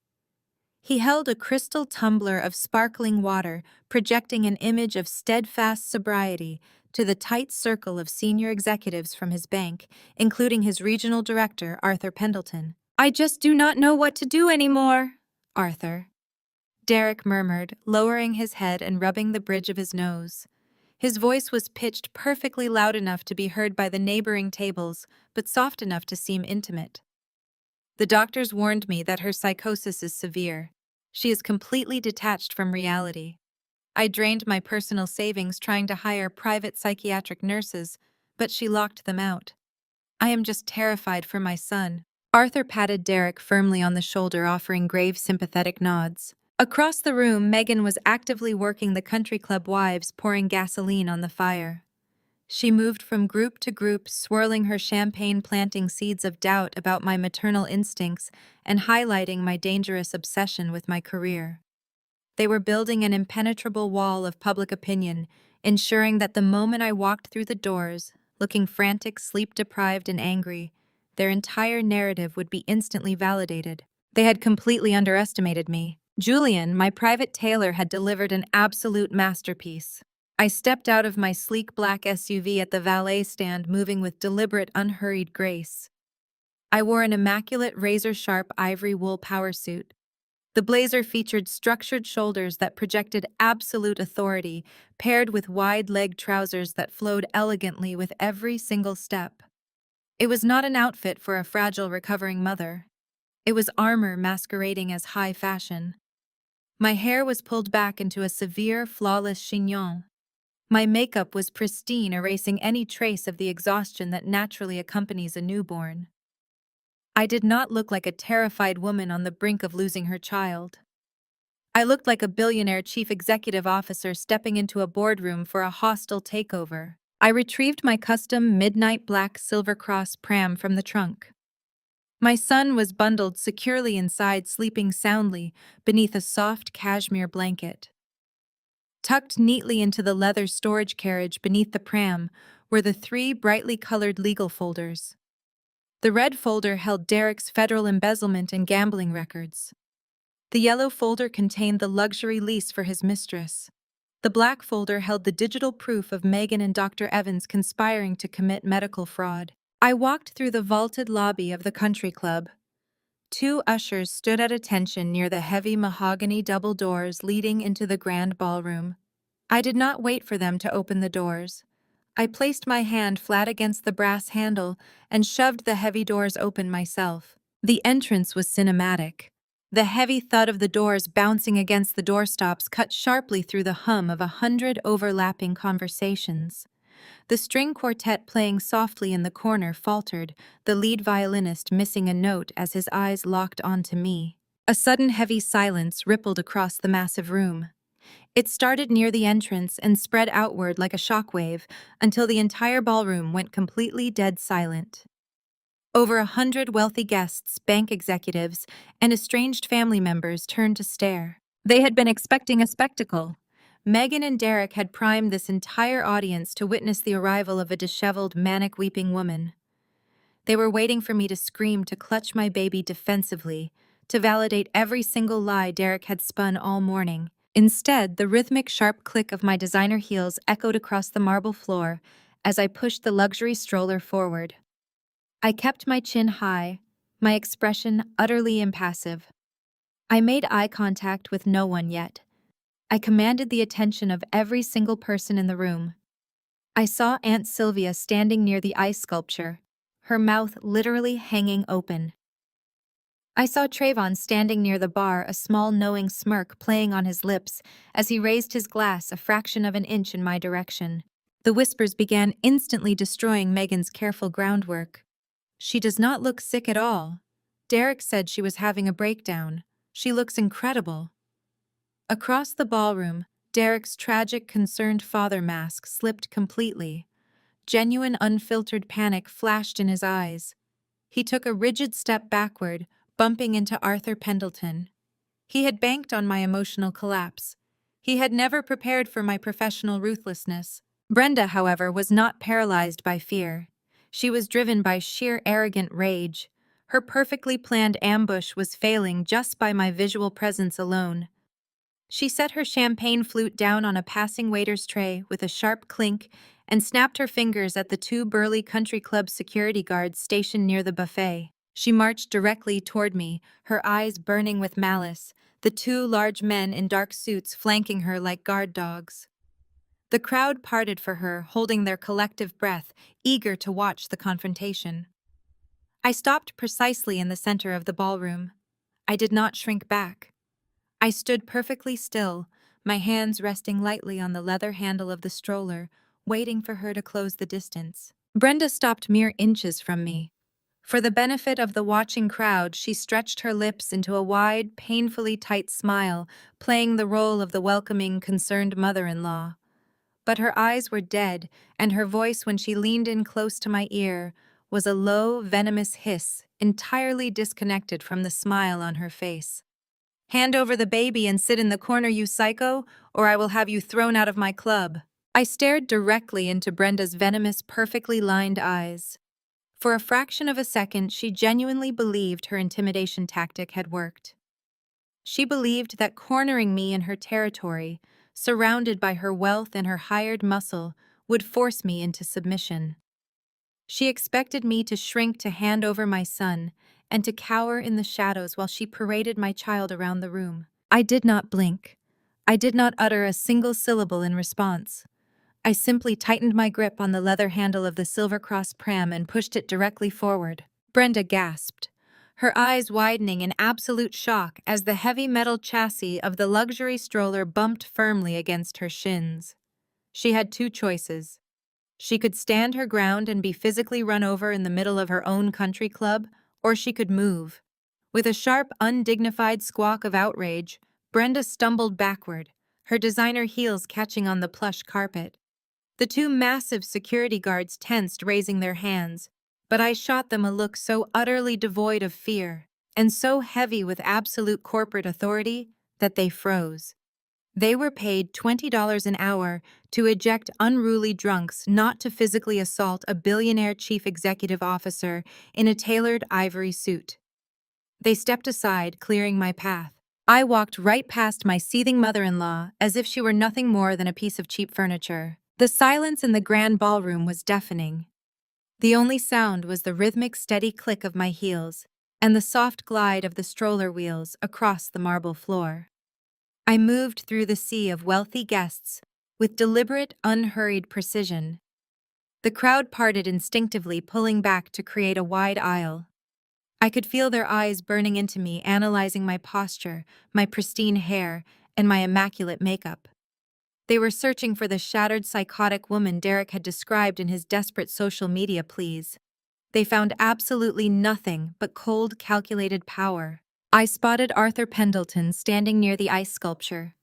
He held a crystal tumbler of sparkling water, projecting an image of steadfast sobriety to the tight circle of senior executives from his bank, including his regional director, Arthur Pendleton. "I just do not know what to do anymore, Arthur," Derek murmured, lowering his head and rubbing the bridge of his nose. His voice was pitched perfectly loud enough to be heard by the neighboring tables, but soft enough to seem intimate. "The doctors warned me that her psychosis is severe. She is completely detached from reality. I drained my personal savings trying to hire private psychiatric nurses, but she locked them out. I am just terrified for my son." Arthur patted Derek firmly on the shoulder, offering grave, sympathetic nods. Across the room, Megan was actively working the country club wives, pouring gasoline on the fire. She moved from group to group, swirling her champagne, planting seeds of doubt about my maternal instincts and highlighting my dangerous obsession with my career. They were building an impenetrable wall of public opinion, ensuring that the moment I walked through the doors, looking frantic, sleep-deprived, and angry, their entire narrative would be instantly validated. They had completely underestimated me. Julian, my private tailor, had delivered an absolute masterpiece. I stepped out of my sleek black SUV at the valet stand, moving with deliberate, unhurried grace. I wore an immaculate, razor-sharp ivory wool power suit. The blazer featured structured shoulders that projected absolute authority, paired with wide-legged trousers that flowed elegantly with every single step. It was not an outfit for a fragile, recovering mother. It was armor masquerading as high fashion. My hair was pulled back into a severe, flawless chignon. My makeup was pristine, erasing any trace of the exhaustion that naturally accompanies a newborn. I did not look like a terrified woman on the brink of losing her child. I looked like a billionaire chief executive officer stepping into a boardroom for a hostile takeover. I retrieved my custom midnight black Silver Cross pram from the trunk. My son was bundled securely inside, sleeping soundly beneath a soft cashmere blanket. Tucked neatly into the leather storage carriage beneath the pram were the 3 brightly colored legal folders. The red folder held Derek's federal embezzlement and gambling records. The yellow folder contained the luxury lease for his mistress. The black folder held the digital proof of Megan and Dr. Evans conspiring to commit medical fraud. I walked through the vaulted lobby of the country club. 2 ushers stood at attention near the heavy mahogany double doors leading into the grand ballroom. I did not wait for them to open the doors. I placed my hand flat against the brass handle and shoved the heavy doors open myself. The entrance was cinematic. The heavy thud of the doors bouncing against the doorstops cut sharply through the hum of 100 overlapping conversations. The string quartet playing softly in the corner faltered, the lead violinist missing a note as his eyes locked onto me. A sudden heavy silence rippled across the massive room. It started near the entrance and spread outward like a shockwave until the entire ballroom went completely dead silent. Over 100 wealthy guests, bank executives, and estranged family members turned to stare. They had been expecting a spectacle. Megan and Derek had primed this entire audience to witness the arrival of a disheveled, manic weeping woman. They were waiting for me to scream, to clutch my baby defensively, to validate every single lie Derek had spun all morning. Instead, the rhythmic, sharp click of my designer heels echoed across the marble floor as I pushed the luxury stroller forward. I kept my chin high, my expression utterly impassive. I made eye contact with no one yet. I commanded the attention of every single person in the room. I saw Aunt Sylvia standing near the ice sculpture, her mouth literally hanging open. I saw Trayvon standing near the bar, a small knowing smirk playing on his lips as he raised his glass a fraction of an inch in my direction. The whispers began instantly destroying Megan's careful groundwork. She does not look sick at all. Derek said she was having a breakdown. She looks incredible. Across the ballroom, Derek's tragic, concerned father mask slipped completely. Genuine, unfiltered panic flashed in his eyes. He took a rigid step backward, bumping into Arthur Pendleton. He had banked on my emotional collapse. He had never prepared for my professional ruthlessness. Brenda, however, was not paralyzed by fear. She was driven by sheer arrogant rage. Her perfectly planned ambush was failing just by my visual presence alone. She set her champagne flute down on a passing waiter's tray with a sharp clink and snapped her fingers at the two burly country club security guards stationed near the buffet. She marched directly toward me, her eyes burning with malice, the two large men in dark suits flanking her like guard dogs. The crowd parted for her, holding their collective breath, eager to watch the confrontation. I stopped precisely in the center of the ballroom. I did not shrink back. I stood perfectly still, my hands resting lightly on the leather handle of the stroller, waiting for her to close the distance. Brenda stopped mere inches from me. For the benefit of the watching crowd, she stretched her lips into a wide, painfully tight smile, playing the role of the welcoming, concerned mother-in-law. But her eyes were dead, and her voice, when she leaned in close to my ear, was a low, venomous hiss, entirely disconnected from the smile on her face. "Hand over the baby and sit in the corner, you psycho, or I will have you thrown out of my club." I stared directly into Brenda's venomous, perfectly lined eyes. For a fraction of a second, she genuinely believed her intimidation tactic had worked. She believed that cornering me in her territory, surrounded by her wealth and her hired muscle, would force me into submission. She expected me to shrink to hand over my son and to cower in the shadows while she paraded my child around the room. I did not blink. I did not utter a single syllable in response. I simply tightened my grip on the leather handle of the Silver Cross pram and pushed it directly forward. Brenda gasped, her eyes widening in absolute shock as the heavy metal chassis of the luxury stroller bumped firmly against her shins. She had two choices. She could stand her ground and be physically run over in the middle of her own country club, or she could move. With a sharp, undignified squawk of outrage, Brenda stumbled backward, her designer heels catching on the plush carpet. The two massive security guards tensed, raising their hands, but I shot them a look so utterly devoid of fear and so heavy with absolute corporate authority that they froze. They were paid $20 an hour to eject unruly drunks, not to physically assault a billionaire chief executive officer in a tailored ivory suit. They stepped aside, clearing my path. I walked right past my seething mother-in-law as if she were nothing more than a piece of cheap furniture. The silence in the grand ballroom was deafening. The only sound was the rhythmic, steady click of my heels and the soft glide of the stroller wheels across the marble floor. I moved through the sea of wealthy guests with deliberate, unhurried precision. The crowd parted instinctively, pulling back to create a wide aisle. I could feel their eyes burning into me, analyzing my posture, my pristine hair, and my immaculate makeup. They were searching for the shattered, psychotic woman Derek had described in his desperate social media pleas. They found absolutely nothing but cold, calculated power. I spotted Arthur Pendleton standing near the ice sculpture.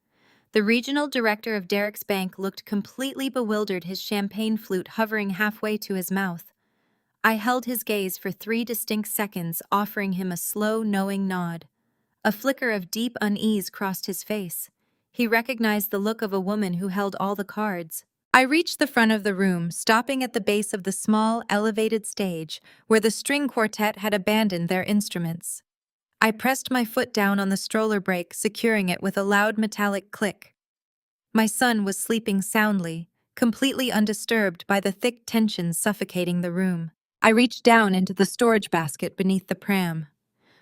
The regional director of Derek's bank looked completely bewildered, his champagne flute hovering halfway to his mouth. I held his gaze for 3 distinct seconds, offering him a slow, knowing nod. A flicker of deep unease crossed his face. He recognized the look of a woman who held all the cards. I reached the front of the room, stopping at the base of the small, elevated stage where the string quartet had abandoned their instruments. I pressed my foot down on the stroller brake, securing it with a loud metallic click. My son was sleeping soundly, completely undisturbed by the thick tension suffocating the room. I reached down into the storage basket beneath the pram.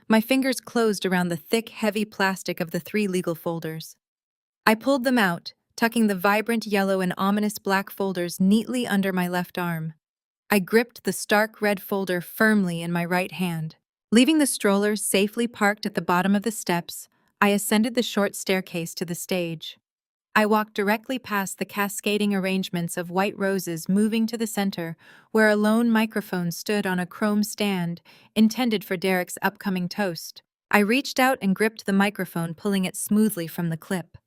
My fingers closed around the thick, heavy plastic of the 3 legal folders. I pulled them out, tucking the vibrant yellow and ominous black folders neatly under my left arm. I gripped the stark red folder firmly in my right hand. Leaving the stroller safely parked at the bottom of the steps, I ascended the short staircase to the stage. I walked directly past the cascading arrangements of white roses moving to the center, where a lone microphone stood on a chrome stand intended for Derek's upcoming toast. I reached out and gripped the microphone, pulling it smoothly from the clip.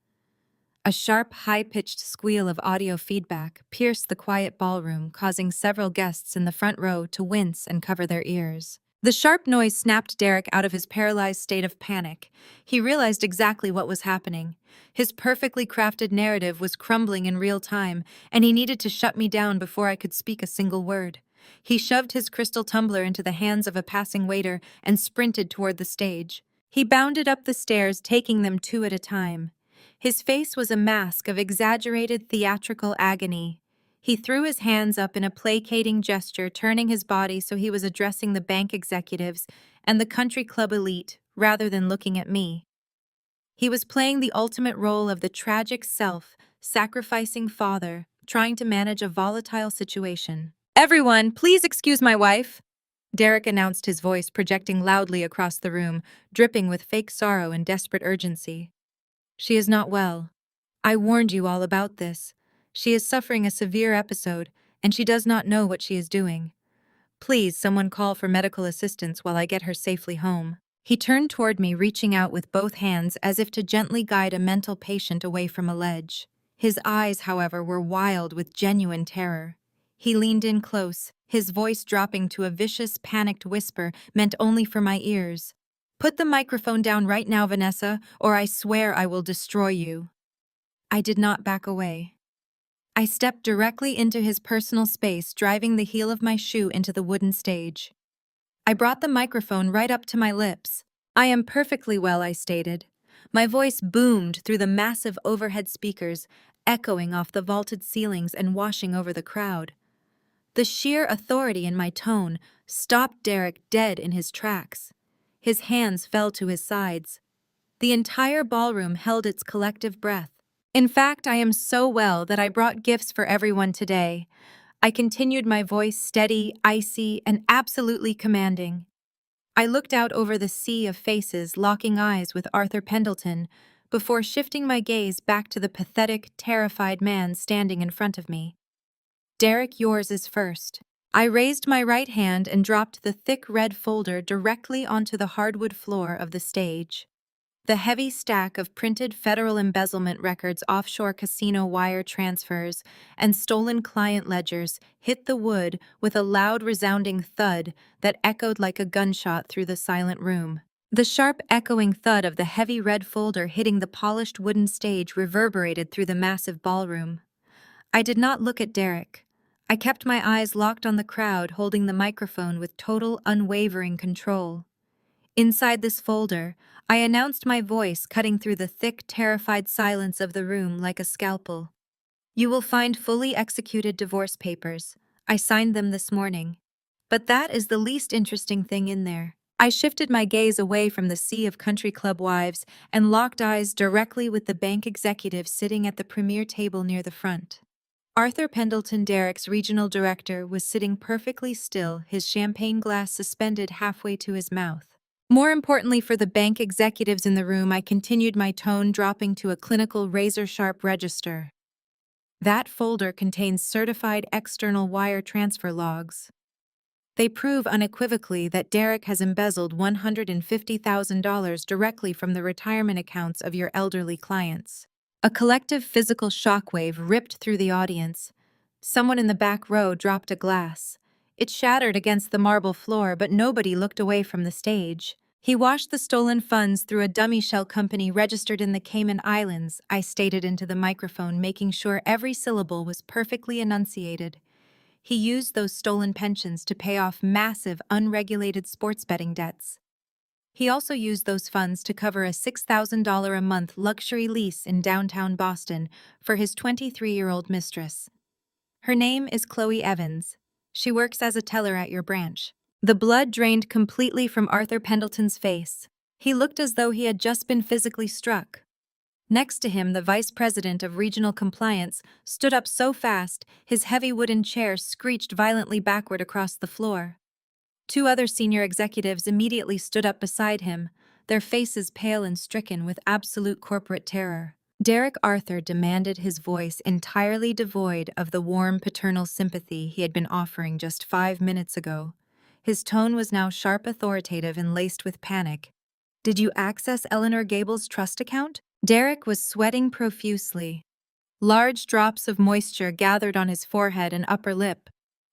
A sharp, high-pitched squeal of audio feedback pierced the quiet ballroom, causing several guests in the front row to wince and cover their ears. The sharp noise snapped Derek out of his paralyzed state of panic. He realized exactly what was happening. His perfectly crafted narrative was crumbling in real time, and he needed to shut me down before I could speak a single word. He shoved his crystal tumbler into the hands of a passing waiter and sprinted toward the stage. He bounded up the stairs, taking them 2 at a time. His face was a mask of exaggerated theatrical agony. He threw his hands up in a placating gesture, turning his body so he was addressing the bank executives and the country club elite rather than looking at me. He was playing the ultimate role of the tragic self-sacrificing father, trying to manage a volatile situation. "Everyone, please excuse my wife," Derek announced, his voice projecting loudly across the room, dripping with fake sorrow and desperate urgency. "She is not well. I warned you all about this. She is suffering a severe episode, and she does not know what she is doing. Please, someone call for medical assistance while I get her safely home." He turned toward me, reaching out with both hands as if to gently guide a mental patient away from a ledge. His eyes, however, were wild with genuine terror. He leaned in close, his voice dropping to a vicious, panicked whisper meant only for my ears. "Put the microphone down right now, Vanessa, or I swear I will destroy you." I did not back away. I stepped directly into his personal space, driving the heel of my shoe into the wooden stage. I brought the microphone right up to my lips. "I am perfectly well," I stated. My voice boomed through the massive overhead speakers, echoing off the vaulted ceilings and washing over the crowd. The sheer authority in my tone stopped Derek dead in his tracks. His hands fell to his sides. The entire ballroom held its collective breath. "In fact, I am so well that I brought gifts for everyone today." I continued, my voice steady, icy, and absolutely commanding. I looked out over the sea of faces, locking eyes with Arthur Pendleton, before shifting my gaze back to the pathetic, terrified man standing in front of me. "Derek, yours is first." I raised my right hand and dropped the thick red folder directly onto the hardwood floor of the stage. The heavy stack of printed federal embezzlement records, offshore casino wire transfers, and stolen client ledgers hit the wood with a loud, resounding thud that echoed like a gunshot through the silent room. The sharp, echoing thud of the heavy red folder hitting the polished wooden stage reverberated through the massive ballroom. I did not look at Derek. I kept my eyes locked on the crowd, holding the microphone with total, unwavering control. Inside this folder, I announced, my voice cutting through the thick, terrified silence of the room like a scalpel. "You will find fully executed divorce papers. I signed them this morning. But that is the least interesting thing in there." I shifted my gaze away from the sea of country club wives and locked eyes directly with the bank executive sitting at the premier table near the front. Arthur Pendleton, Derek's regional director, was sitting perfectly still, his champagne glass suspended halfway to his mouth. More importantly for the bank executives in the room, I continued, my tone dropping to a clinical, razor-sharp register. "That folder contains certified external wire transfer logs. They prove unequivocally that Derek has embezzled $150,000 directly from the retirement accounts of your elderly clients." A collective physical shockwave ripped through the audience. Someone in the back row dropped a glass. It shattered against the marble floor, but nobody looked away from the stage. "He washed the stolen funds through a dummy shell company registered in the Cayman Islands," I stated into the microphone, making sure every syllable was perfectly enunciated. "He used those stolen pensions to pay off massive, unregulated sports betting debts. He also used those funds to cover a $6,000 a month luxury lease in downtown Boston for his 23-year-old mistress. Her name is Chloe Evans. She works as a teller at your branch. The blood drained completely from Arthur Pendleton's face. He looked as though he had just been physically struck. Next to him, the vice president of regional compliance stood up so fast, his heavy wooden chair screeched violently backward across the floor. Two other senior executives immediately stood up beside him, their faces pale and stricken with absolute corporate terror. Derek Arthur demanded, his voice entirely devoid of the warm paternal sympathy he had been offering just 5 minutes ago. His tone was now sharp, authoritative, and laced with panic. "Did you access Eleanor Gable's trust account?" Derek was sweating profusely. Large drops of moisture gathered on his forehead and upper lip.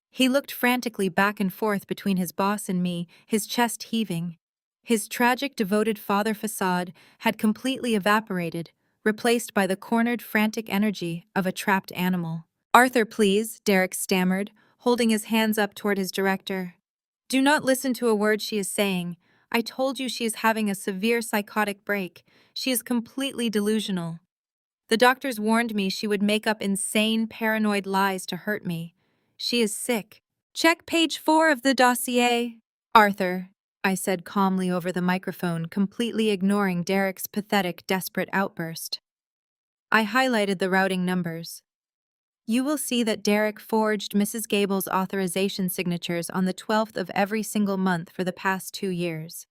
He looked frantically back and forth between his boss and me, his chest heaving. His tragic, devoted father facade had completely evaporated, replaced by the cornered, frantic energy of a trapped animal. "Arthur, please," Derek stammered, holding his hands up toward his director. "Do not listen to a word she is saying. I told you she is having a severe psychotic break. She is completely delusional. The doctors warned me she would make up insane, paranoid lies to hurt me. She is sick. Check page 4 of the dossier." "Arthur," I said calmly over the microphone, completely ignoring Derek's pathetic, desperate outburst. I highlighted the routing numbers. "You will see that Derek forged Mrs. Gable's authorization signatures on the 12th of every single month for the past 2 years.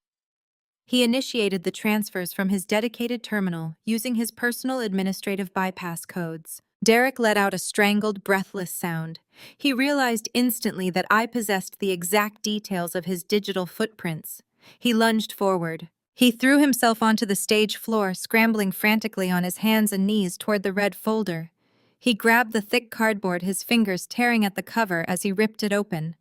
He initiated the transfers from his dedicated terminal using his personal administrative bypass codes." Derek let out a strangled, breathless sound. He realized instantly that I possessed the exact details of his digital footprints. He lunged forward. He threw himself onto the stage floor, scrambling frantically on his hands and knees toward the red folder. He grabbed the thick cardboard, his fingers tearing at the cover as he ripped it open.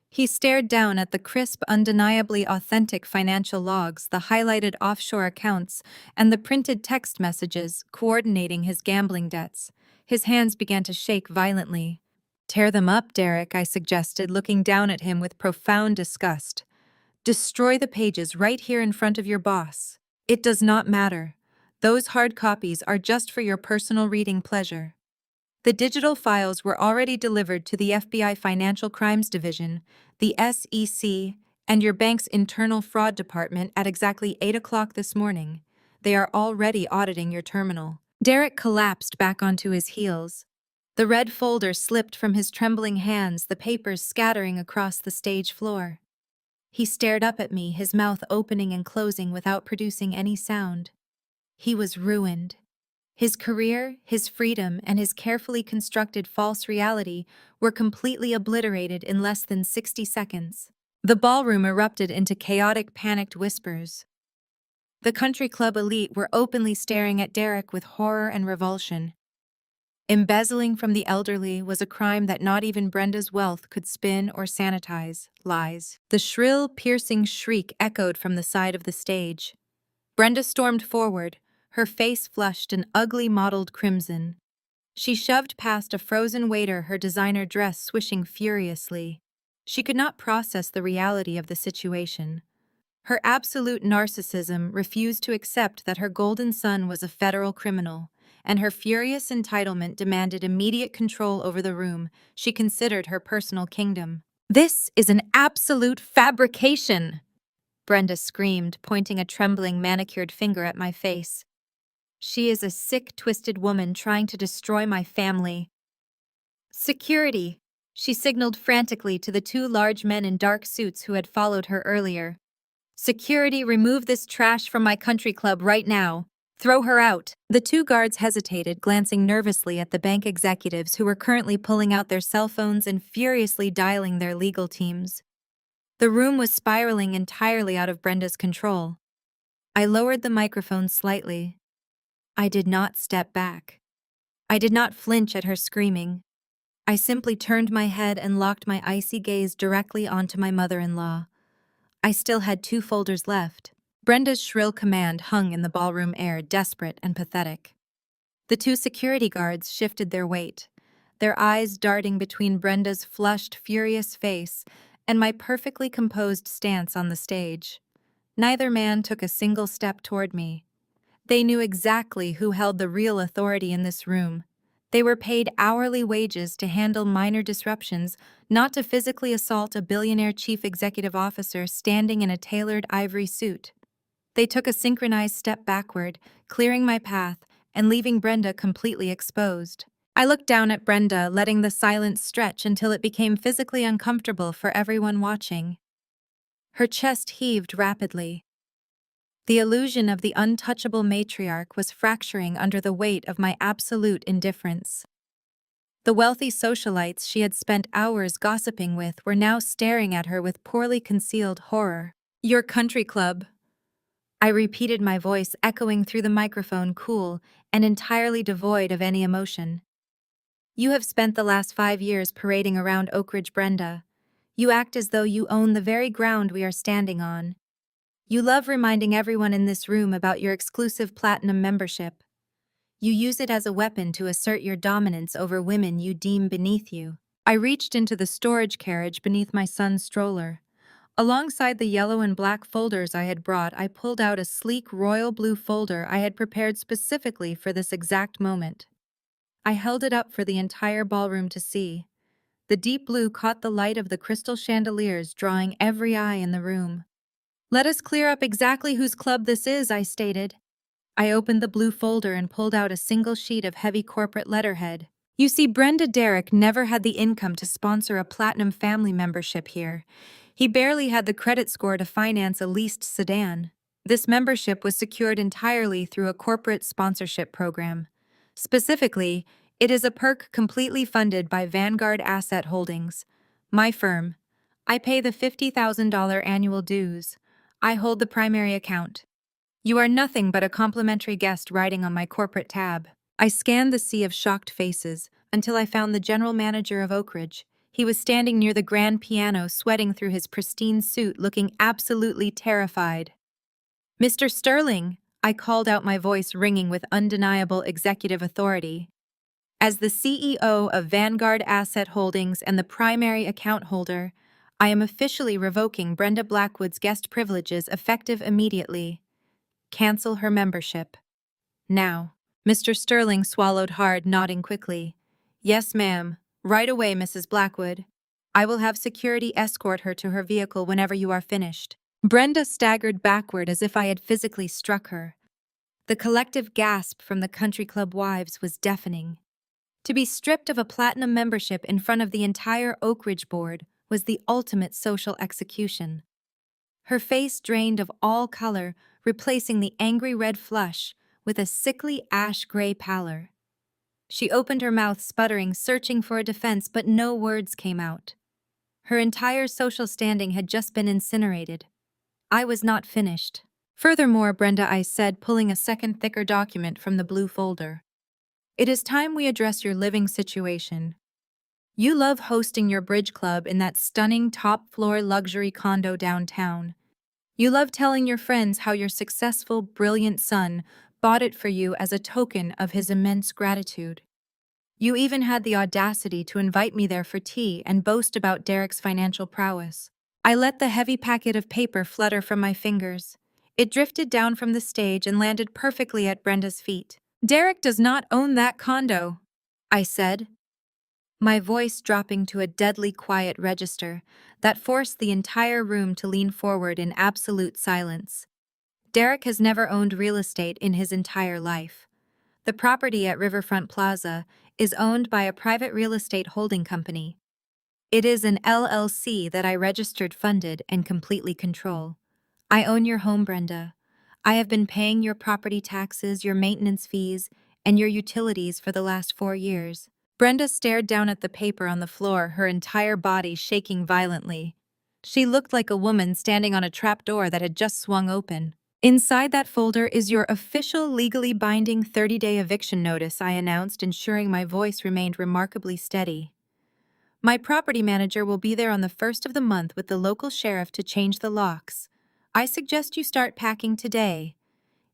He stared down at the crisp, undeniably authentic financial logs, the highlighted offshore accounts, and the printed text messages coordinating his gambling debts. His hands began to shake violently. "Tear them up, Derek," I suggested, looking down at him with profound disgust. "Destroy the pages right here in front of your boss. It does not matter. Those hard copies are just for your personal reading pleasure." The digital files were already delivered to the FBI Financial Crimes Division, the SEC, and your bank's internal fraud department at exactly 8 o'clock this morning. They are already auditing your terminal. Derek collapsed back onto his heels. The red folder slipped from his trembling hands, the papers scattering across the stage floor. He stared up at me, his mouth opening and closing without producing any sound. He was ruined. His career, his freedom, and his carefully constructed false reality were completely obliterated in less than 60 seconds. The ballroom erupted into chaotic, panicked whispers. The country club elite were openly staring at Derek with horror and revulsion. Embezzling from the elderly was a crime that not even Brenda's wealth could spin or sanitize. Lies. The shrill, piercing shriek echoed from the side of the stage. Brenda stormed forward, her face flushed an ugly mottled crimson. She shoved past a frozen waiter, her designer dress swishing furiously. She could not process the reality of the situation. Her absolute narcissism refused to accept that her golden son was a federal criminal, and her furious entitlement demanded immediate control over the room she considered her personal kingdom. "This is an absolute fabrication!" Brenda screamed, pointing a trembling, manicured finger at my face. "She is a sick, twisted woman trying to destroy my family." "Security!" She signaled frantically to the two large men in dark suits who had followed her earlier. "Security, remove this trash from my country club right now. Throw her out." The two guards hesitated, glancing nervously at the bank executives who were currently pulling out their cell phones and furiously dialing their legal teams. The room was spiraling entirely out of Brenda's control. I lowered the microphone slightly. I did not step back. I did not flinch at her screaming. I simply turned my head and locked my icy gaze directly onto my mother-in-law. I still had 2 folders left. Brenda's shrill command hung in the ballroom air, desperate and pathetic. The 2 security guards shifted their weight, their eyes darting between Brenda's flushed, furious face and my perfectly composed stance on the stage. Neither man took a single step toward me. They knew exactly who held the real authority in this room. They were paid hourly wages to handle minor disruptions, not to physically assault a billionaire chief executive officer standing in a tailored ivory suit. They took a synchronized step backward, clearing my path and leaving Brenda completely exposed. I looked down at Brenda, letting the silence stretch until it became physically uncomfortable for everyone watching. Her chest heaved rapidly. The illusion of the untouchable matriarch was fracturing under the weight of my absolute indifference. The wealthy socialites she had spent hours gossiping with were now staring at her with poorly concealed horror. "Your country club," I repeated, my voice echoing through the microphone, cool and entirely devoid of any emotion. "You have spent the last 5 years parading around Oak Ridge, Brenda. You act as though you own the very ground we are standing on. You love reminding everyone in this room about your exclusive platinum membership. You use it as a weapon to assert your dominance over women you deem beneath you." I reached into the storage carriage beneath my son's stroller. Alongside the yellow and black folders I had brought, I pulled out a sleek royal blue folder I had prepared specifically for this exact moment. I held it up for the entire ballroom to see. The deep blue caught the light of the crystal chandeliers, drawing every eye in the room. "Let us clear up exactly whose club this is," I stated. I opened the blue folder and pulled out a single sheet of heavy corporate letterhead. "You see, Brenda Derrick never had the income to sponsor a platinum family membership here. He barely had the credit score to finance a leased sedan. This membership was secured entirely through a corporate sponsorship program. Specifically, it is a perk completely funded by Vanguard Asset Holdings, my firm. I pay the $50,000 annual dues. I hold the primary account. You are nothing but a complimentary guest riding on my corporate tab." I scanned the sea of shocked faces until I found the general manager of Oak Ridge. He was standing near the grand piano, sweating through his pristine suit, looking absolutely terrified. "Mr. Sterling," I called out, my voice ringing with undeniable executive authority. "As the CEO of Vanguard Asset Holdings and the primary account holder, I am officially revoking Brenda Blackwood's guest privileges effective immediately. Cancel her membership. Now." Mr. Sterling swallowed hard, nodding quickly. "Yes, ma'am. Right away, Mrs. Blackwood. I will have security escort her to her vehicle whenever you are finished." Brenda staggered backward as if I had physically struck her. The collective gasp from the country club wives was deafening. To be stripped of a platinum membership in front of the entire Oak Ridge board was the ultimate social execution. Her face drained of all color, replacing the angry red flush with a sickly ash-gray pallor. She opened her mouth, sputtering, searching for a defense, but no words came out. Her entire social standing had just been incinerated. I was not finished. "Furthermore, Brenda," I said, pulling a second thicker document from the blue folder, "it is time we address your living situation. You love hosting your bridge club in that stunning top-floor luxury condo downtown. You love telling your friends how your successful, brilliant son bought it for you as a token of his immense gratitude. You even had the audacity to invite me there for tea and boast about Derek's financial prowess." I let the heavy packet of paper flutter from my fingers. It drifted down from the stage and landed perfectly at Brenda's feet. "Derek does not own that condo," I said, my voice dropping to a deadly quiet register that forced the entire room to lean forward in absolute silence. "Derek has never owned real estate in his entire life. The property at Riverfront Plaza is owned by a private real estate holding company. It is an LLC that I registered, funded, and completely control. I own your home, Brenda. I have been paying your property taxes, your maintenance fees, and your utilities for the last 4 years." Brenda stared down at the paper on the floor, her entire body shaking violently. She looked like a woman standing on a trapdoor that had just swung open. "Inside that folder is your official, legally binding 30-day eviction notice," I announced, ensuring my voice remained remarkably steady. "My property manager will be there on the 1st of the month with the local sheriff to change the locks. I suggest you start packing today.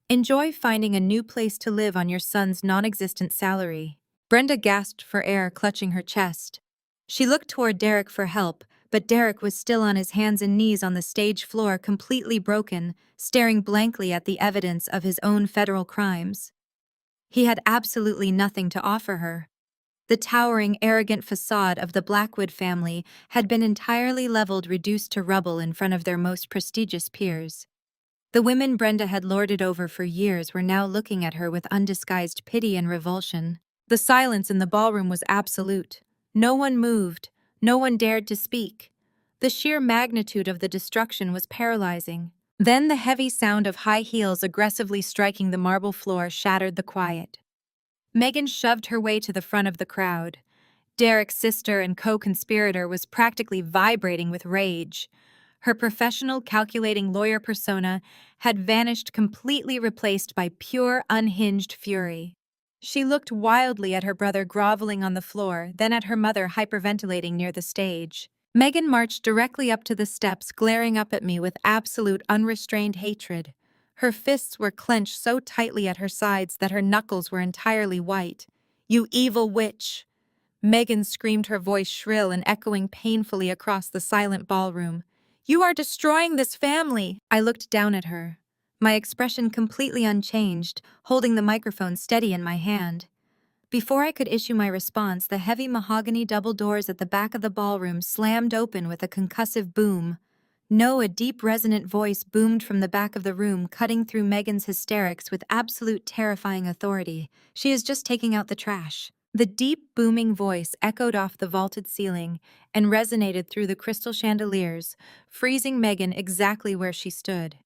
Enjoy finding a new place to live on your son's non-existent salary." Brenda gasped for air, clutching her chest. She looked toward Derek for help, but Derek was still on his hands and knees on the stage floor, completely broken, staring blankly at the evidence of his own federal crimes. He had absolutely nothing to offer her. The towering, arrogant facade of the Blackwood family had been entirely leveled, reduced to rubble in front of their most prestigious peers. The women Brenda had lorded over for years were now looking at her with undisguised pity and revulsion. The silence in the ballroom was absolute. No one moved. No one dared to speak. The sheer magnitude of the destruction was paralyzing. Then the heavy sound of high heels aggressively striking the marble floor shattered the quiet. Megan shoved her way to the front of the crowd. Derek's sister and co-conspirator was practically vibrating with rage. Her professional, calculating lawyer persona had vanished, completely replaced by pure, unhinged fury. She looked wildly at her brother groveling on the floor, then at her mother hyperventilating near the stage. Megan marched directly up to the steps, glaring up at me with absolute, unrestrained hatred. Her fists were clenched so tightly at her sides that her knuckles were entirely white. "You evil witch!" Megan screamed, her voice shrill and echoing painfully across the silent ballroom. "You are destroying this family!" I looked down at her, my expression completely unchanged, holding the microphone steady in my hand. Before I could issue my response, the heavy mahogany double doors at the back of the ballroom slammed open with a concussive boom. No, a deep, resonant voice boomed from the back of the room, cutting through Megan's hysterics with absolute terrifying authority. "She is just taking out the trash." The deep, booming voice echoed off the vaulted ceiling and resonated through the crystal chandeliers, freezing Megan exactly where she stood.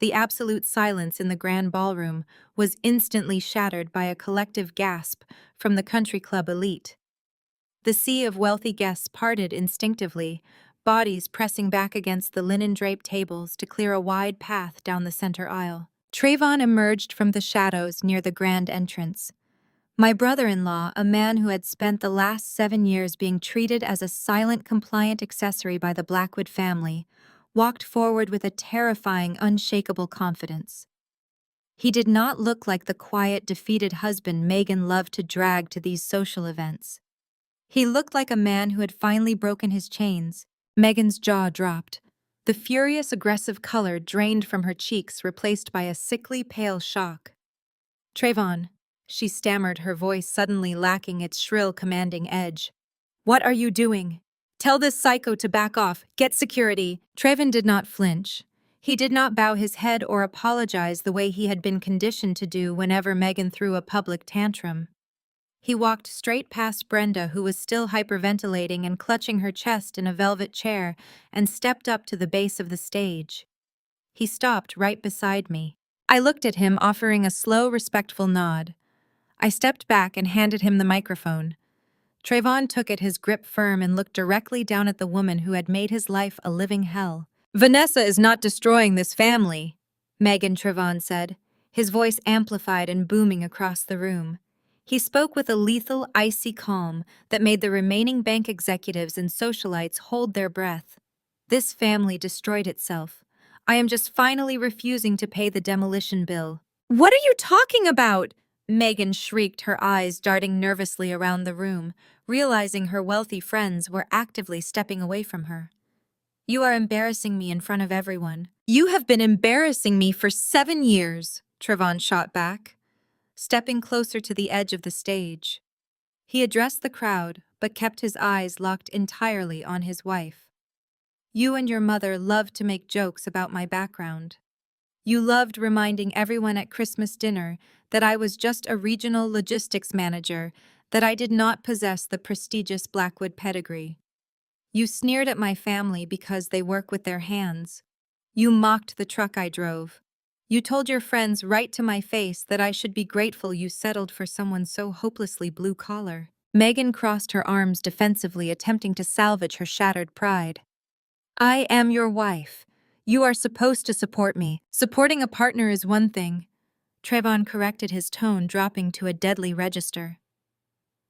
The absolute silence in the grand ballroom was instantly shattered by a collective gasp from the country club elite. The sea of wealthy guests parted instinctively, bodies pressing back against the linen-draped tables to clear a wide path down the center aisle. Trayvon emerged from the shadows near the grand entrance. My brother-in-law, a man who had spent the last 7 years being treated as a silent, compliant accessory by the Blackwood family, walked forward with a terrifying, unshakable confidence. He did not look like the quiet, defeated husband Megan loved to drag to these social events. He looked like a man who had finally broken his chains. Megan's jaw dropped. The furious, aggressive color drained from her cheeks, replaced by a sickly, pale shock. "Trayvon," she stammered, her voice suddenly lacking its shrill, commanding edge. "What are you doing? Tell this psycho to back off. Get security." Trayvon did not flinch. He did not bow his head or apologize the way he had been conditioned to do whenever Megan threw a public tantrum. He walked straight past Brenda, who was still hyperventilating and clutching her chest in a velvet chair, and stepped up to the base of the stage. He stopped right beside me. I looked at him, offering a slow, respectful nod. I stepped back and handed him the microphone. Trayvon took it, his grip firm, and looked directly down at the woman who had made his life a living hell. "Vanessa is not destroying this family," Megan, Trayvon said, his voice amplified and booming across the room. He spoke with a lethal, icy calm that made the remaining bank executives and socialites hold their breath. "This family destroyed itself. I am just finally refusing to pay the demolition bill." "What are you talking about?" Megan shrieked, her eyes darting nervously around the room, realizing her wealthy friends were actively stepping away from her. "You are embarrassing me in front of everyone." "You have been embarrassing me for 7 years," Trayvon shot back, stepping closer to the edge of the stage. He addressed the crowd, but kept his eyes locked entirely on his wife. "You and your mother loved to make jokes about my background. You loved reminding everyone at Christmas dinner that I was just a regional logistics manager, that I did not possess the prestigious Blackwood pedigree. You sneered at my family because they work with their hands. You mocked the truck I drove. You told your friends right to my face that I should be grateful you settled for someone so hopelessly blue-collar." Megan crossed her arms defensively, attempting to salvage her shattered pride. "I am your wife. You are supposed to support me. Supporting a partner is one thing." Trayvon corrected, his tone dropping to a deadly register.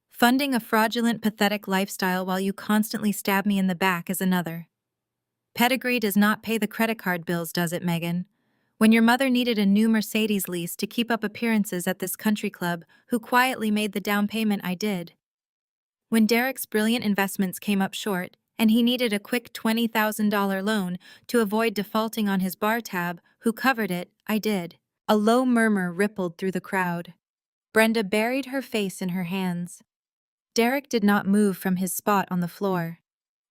"Funding a fraudulent, pathetic lifestyle while you constantly stab me in the back is another. Pedigree does not pay the credit card bills, does it, Megan? When your mother needed a new Mercedes lease to keep up appearances at this country club, who quietly made the down payment, I did. When Derek's brilliant investments came up short, and he needed a quick $20,000 loan to avoid defaulting on his bar tab. Who covered it? I did. A low murmur rippled through the crowd. Brenda buried her face in her hands. Derek did not move from his spot on the floor.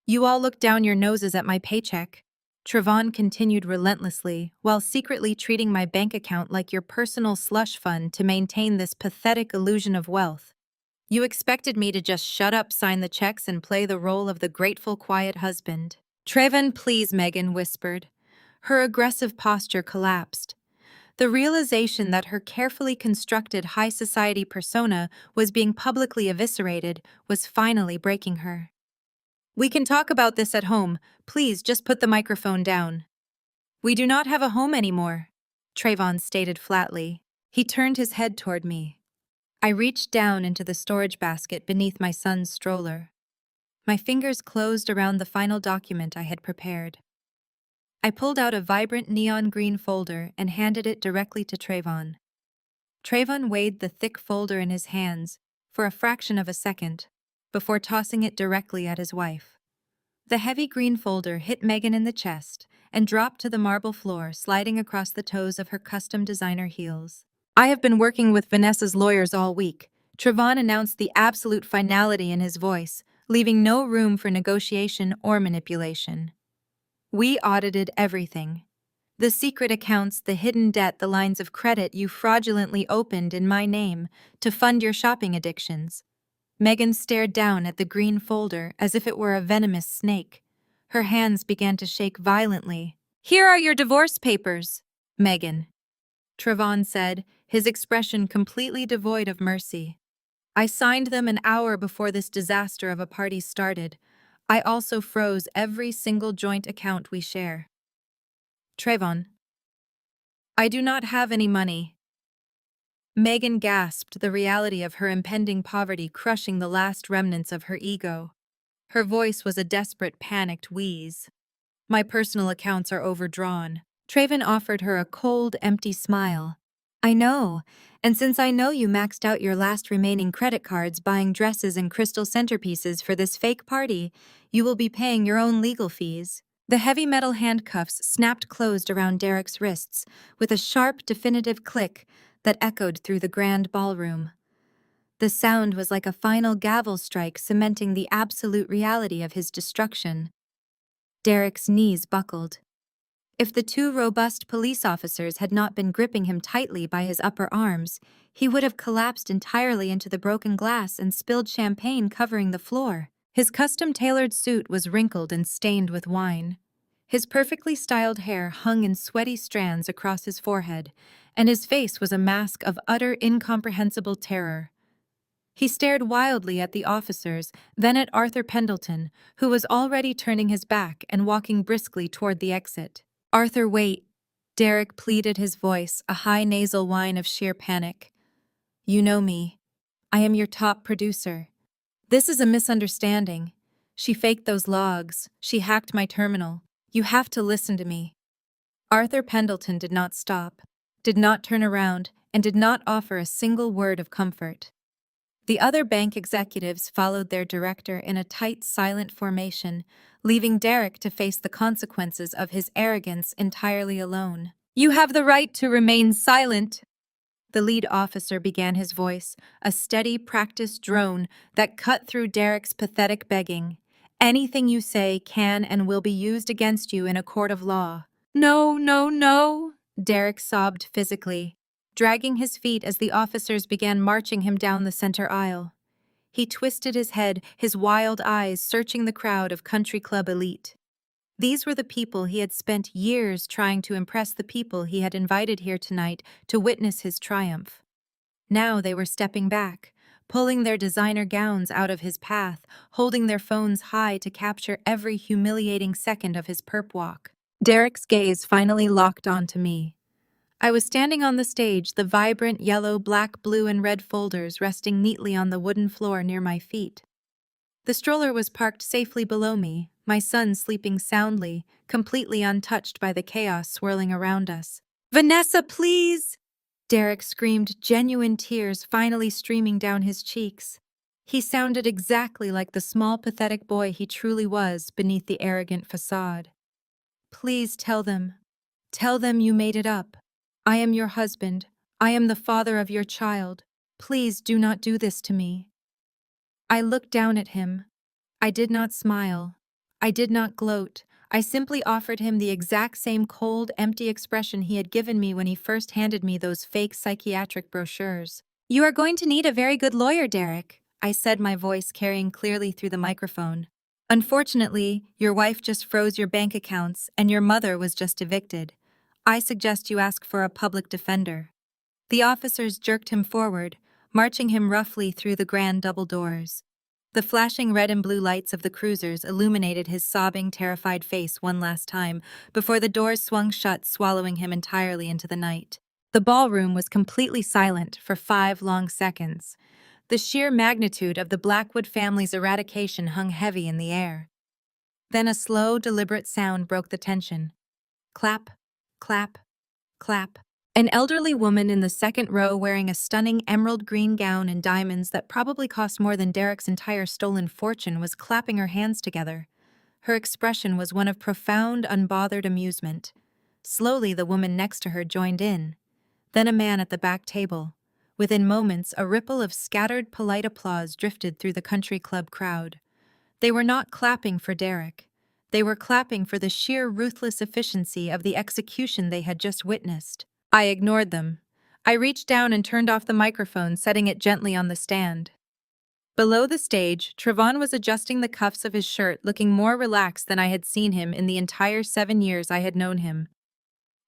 You all look down your noses at my paycheck. Trevon continued relentlessly, while secretly treating my bank account like your personal slush fund to maintain this pathetic illusion of wealth. You expected me to just shut up, sign the checks, and play the role of the grateful, quiet husband. Trevon, please, Megan whispered. Her aggressive posture collapsed. The realization that her carefully constructed high society persona was being publicly eviscerated was finally breaking her. We can talk about this at home. Please just put the microphone down. We do not have a home anymore, Trevon stated flatly. He turned his head toward me. I reached down into the storage basket beneath my son's stroller. My fingers closed around the final document I had prepared. I pulled out a vibrant neon green folder and handed it directly to Trevon. Trevon weighed the thick folder in his hands for a fraction of a second before tossing it directly at his wife. The heavy green folder hit Megan in the chest and dropped to the marble floor, sliding across the toes of her custom designer heels. I have been working with Vanessa's lawyers all week. Trevon announced the absolute finality in his voice, leaving no room for negotiation or manipulation. We audited everything. The secret accounts, the hidden debt, the lines of credit you fraudulently opened in my name to fund your shopping addictions. Megan stared down at the green folder as if it were a venomous snake. Her hands began to shake violently. Here are your divorce papers, Megan, Trevon said, his expression completely devoid of mercy. I signed them an hour before this disaster of a party started. I also froze every single joint account we share. Trevon. I do not have any money. Megan gasped, the reality of her impending poverty crushing the last remnants of her ego. Her voice was a desperate, panicked wheeze. My personal accounts are overdrawn. Trevon offered her a cold, empty smile. I know, and since I know you maxed out your last remaining credit cards buying dresses and crystal centerpieces for this fake party, you will be paying your own legal fees. The heavy metal handcuffs snapped closed around Derek's wrists with a sharp, definitive click that echoed through the grand ballroom. The sound was like a final gavel strike cementing the absolute reality of his destruction. Derek's knees buckled. If the two robust police officers had not been gripping him tightly by his upper arms, he would have collapsed entirely into the broken glass and spilled champagne covering the floor. His custom-tailored suit was wrinkled and stained with wine. His perfectly styled hair hung in sweaty strands across his forehead, and his face was a mask of utter, incomprehensible terror. He stared wildly at the officers, then at Arthur Pendleton, who was already turning his back and walking briskly toward the exit. Arthur, wait, Derek pleaded, his voice a high nasal whine of sheer panic. You know me. I am your top producer. This is a misunderstanding. She faked those logs. She hacked my terminal. You have to listen to me. Arthur Pendleton did not stop, did not turn around, and did not offer a single word of comfort. The other bank executives followed their director in a tight, silent formation, leaving Derek to face the consequences of his arrogance entirely alone. You have the right to remain silent, the lead officer began, his voice a steady, practiced drone that cut through Derek's pathetic begging. Anything you say can and will be used against you in a court of law. No, no, no, Derek sobbed physically, dragging his feet as the officers began marching him down the center aisle. He twisted his head, his wild eyes searching the crowd of country club elite. These were the people he had spent years trying to impress, the people he had invited here tonight to witness his triumph. Now they were stepping back, pulling their designer gowns out of his path, holding their phones high to capture every humiliating second of his perp walk. Derek's gaze finally locked onto me. I was standing on the stage, the vibrant yellow, black, blue, and red folders resting neatly on the wooden floor near my feet. The stroller was parked safely below me, my son sleeping soundly, completely untouched by the chaos swirling around us. Vanessa, please! Derek screamed, genuine tears finally streaming down his cheeks. He sounded exactly like the small, pathetic boy he truly was beneath the arrogant facade. Please tell them. Tell them you made it up. I am your husband. I am the father of your child. Please do not do this to me. I looked down at him. I did not smile. I did not gloat. I simply offered him the exact same cold, empty expression he had given me when he first handed me those fake psychiatric brochures. You are going to need a very good lawyer, Derek, I said, my voice carrying clearly through the microphone. Unfortunately, your wife just froze your bank accounts and your mother was just evicted. I suggest you ask for a public defender. The officers jerked him forward, marching him roughly through the grand double doors. The flashing red and blue lights of the cruisers illuminated his sobbing, terrified face one last time before the doors swung shut, swallowing him entirely into the night. The ballroom was completely silent for 5 long seconds. The sheer magnitude of the Blackwood family's eradication hung heavy in the air. Then a slow, deliberate sound broke the tension. Clap, clap, clap. An elderly woman in the second row wearing a stunning emerald green gown and diamonds that probably cost more than Derek's entire stolen fortune was clapping her hands together. Her expression was one of profound, unbothered amusement. Slowly, the woman next to her joined in. Then a man at the back table. Within moments, a ripple of scattered, polite applause drifted through the country club crowd. They were not clapping for Derek. They were clapping for the sheer ruthless efficiency of the execution they had just witnessed. I ignored them. I reached down and turned off the microphone, setting it gently on the stand. Below the stage, Trevon was adjusting the cuffs of his shirt, looking more relaxed than I had seen him in the entire 7 years I had known him.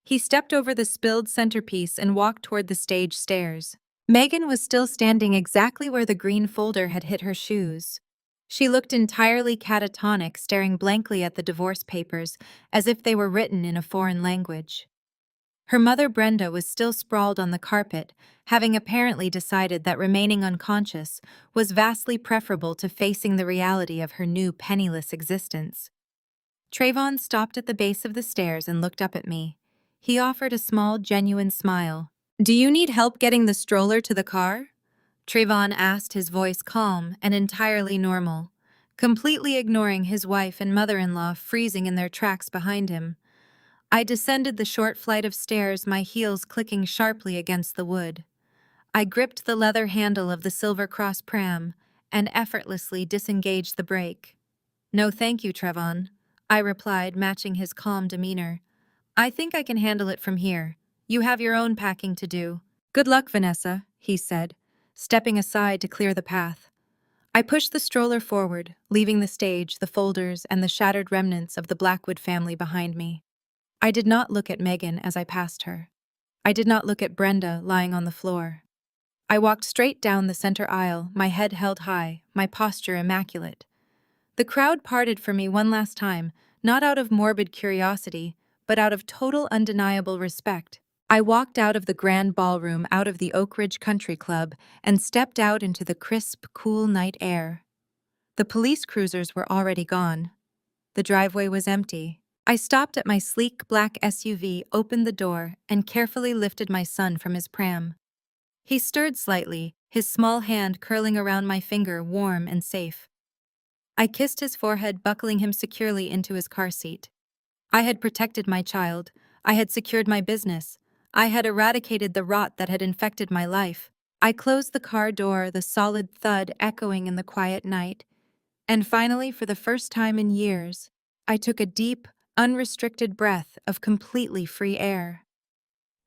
He stepped over the spilled centerpiece and walked toward the stage stairs. Megan was still standing exactly where the green folder had hit her shoes. She looked entirely catatonic, staring blankly at the divorce papers, as if they were written in a foreign language. Her mother, Brenda, was still sprawled on the carpet, having apparently decided that remaining unconscious was vastly preferable to facing the reality of her new penniless existence. Trayvon stopped at the base of the stairs and looked up at me. He offered a small, genuine smile. "Do you need help getting the stroller to the car?" Trayvon asked, his voice calm and entirely normal, completely ignoring his wife and mother-in-law freezing in their tracks behind him. I descended the short flight of stairs, my heels clicking sharply against the wood. I gripped the leather handle of the Silver Cross pram and effortlessly disengaged the brake. "No thank you, Trevon," I replied, matching his calm demeanor. "I think I can handle it from here. You have your own packing to do." "Good luck, Vanessa," he said, stepping aside to clear the path. I pushed the stroller forward, leaving the stage, the folders, and the shattered remnants of the Blackwood family behind me. I did not look at Megan as I passed her. I did not look at Brenda lying on the floor. I walked straight down the center aisle, my head held high, my posture immaculate. The crowd parted for me one last time, not out of morbid curiosity, but out of total undeniable respect. I walked out of the grand ballroom, out of the Oak Ridge Country Club, and stepped out into the crisp, cool night air. The police cruisers were already gone. The driveway was empty. I stopped at my sleek black SUV, opened the door, and carefully lifted my son from his pram. He stirred slightly, his small hand curling around my finger, warm and safe. I kissed his forehead, buckling him securely into his car seat. I had protected my child. I had secured my business. I had eradicated the rot that had infected my life. I closed the car door, the solid thud echoing in the quiet night. And finally, for the first time in years, I took a deep, unrestricted breath of completely free air.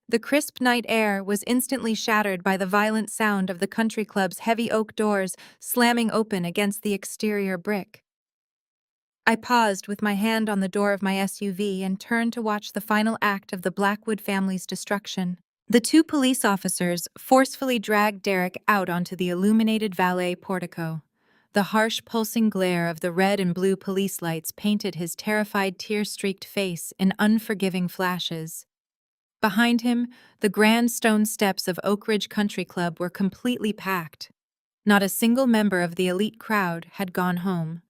The crisp night air was instantly shattered by the violent sound of the country club's heavy oak doors slamming open against the exterior brick. I paused with my hand on the door of my SUV and turned to watch the final act of the Blackwood family's destruction. The 2 police officers forcefully dragged Derek out onto the illuminated valet portico. The harsh, pulsing glare of the red and blue police lights painted his terrified, tear-streaked face in unforgiving flashes. Behind him, the grand stone steps of Oak Ridge Country Club were completely packed. Not a single member of the elite crowd had gone home.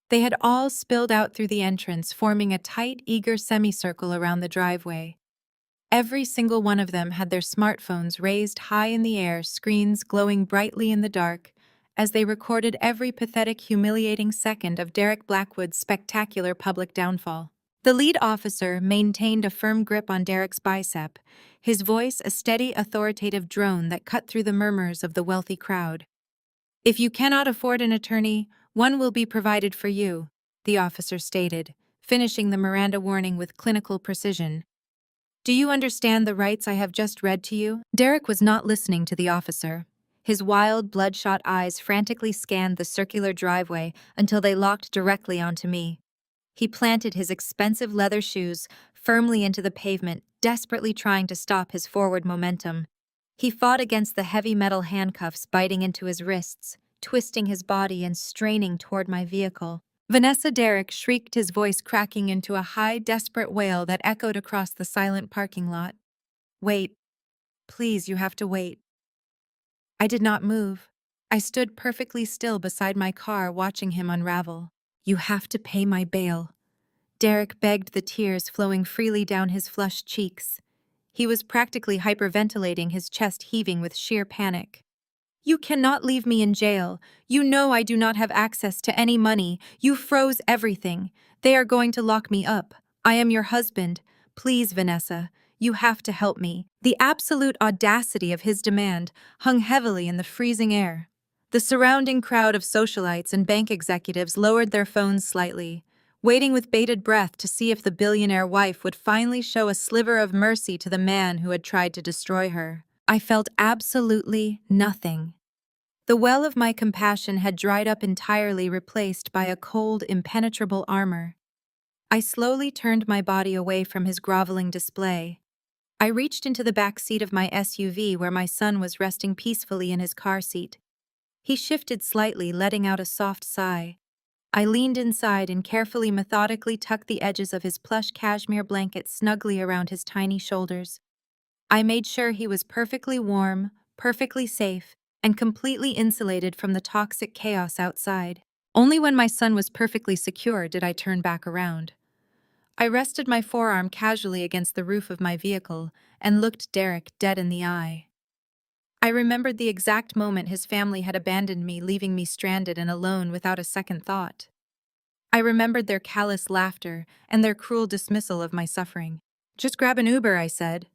They had all spilled out through the entrance, forming a tight, eager semicircle around the driveway. Every single one of them had their smartphones raised high in the air, screens glowing brightly in the dark, as they recorded every pathetic, humiliating second of Derek Blackwood's spectacular public downfall. The lead officer maintained a firm grip on Derek's bicep, his voice a steady, authoritative drone that cut through the murmurs of the wealthy crowd. "If you cannot afford an attorney, one will be provided for you," the officer stated, finishing the Miranda warning with clinical precision. "Do you understand the rights I have just read to you?" Derek was not listening to the officer. His wild, bloodshot eyes frantically scanned the circular driveway until they locked directly onto me. He planted his expensive leather shoes firmly into the pavement, desperately trying to stop his forward momentum. He fought against the heavy metal handcuffs biting into his wrists, twisting his body and straining toward my vehicle. Vanessa Derrick shrieked, his voice cracking into a high, desperate wail that echoed across the silent parking lot. "Wait. Please, you have to wait." I did not move. I stood perfectly still beside my car, watching him unravel. "You have to pay my bail," Derek begged, the tears flowing freely down his flushed cheeks. He was practically hyperventilating, his chest heaving with sheer panic. "You cannot leave me in jail. You know I do not have access to any money. You froze everything. They are going to lock me up. I am your husband. Please, Vanessa, you have to help me." The absolute audacity of his demand hung heavily in the freezing air. The surrounding crowd of socialites and bank executives lowered their phones slightly, waiting with bated breath to see if the billionaire wife would finally show a sliver of mercy to the man who had tried to destroy her. I felt absolutely nothing. The well of my compassion had dried up entirely, replaced by a cold, impenetrable armor. I slowly turned my body away from his groveling display. I reached into the back seat of my SUV where my son was resting peacefully in his car seat. He shifted slightly, letting out a soft sigh. I leaned inside and carefully, methodically tucked the edges of his plush cashmere blanket snugly around his tiny shoulders. I made sure he was perfectly warm, perfectly safe, and completely insulated from the toxic chaos outside. Only when my son was perfectly secure did I turn back around. I rested my forearm casually against the roof of my vehicle and looked Derek dead in the eye. I remembered the exact moment his family had abandoned me, leaving me stranded and alone without a second thought. I remembered their callous laughter and their cruel dismissal of my suffering. "Just grab an Uber," I said.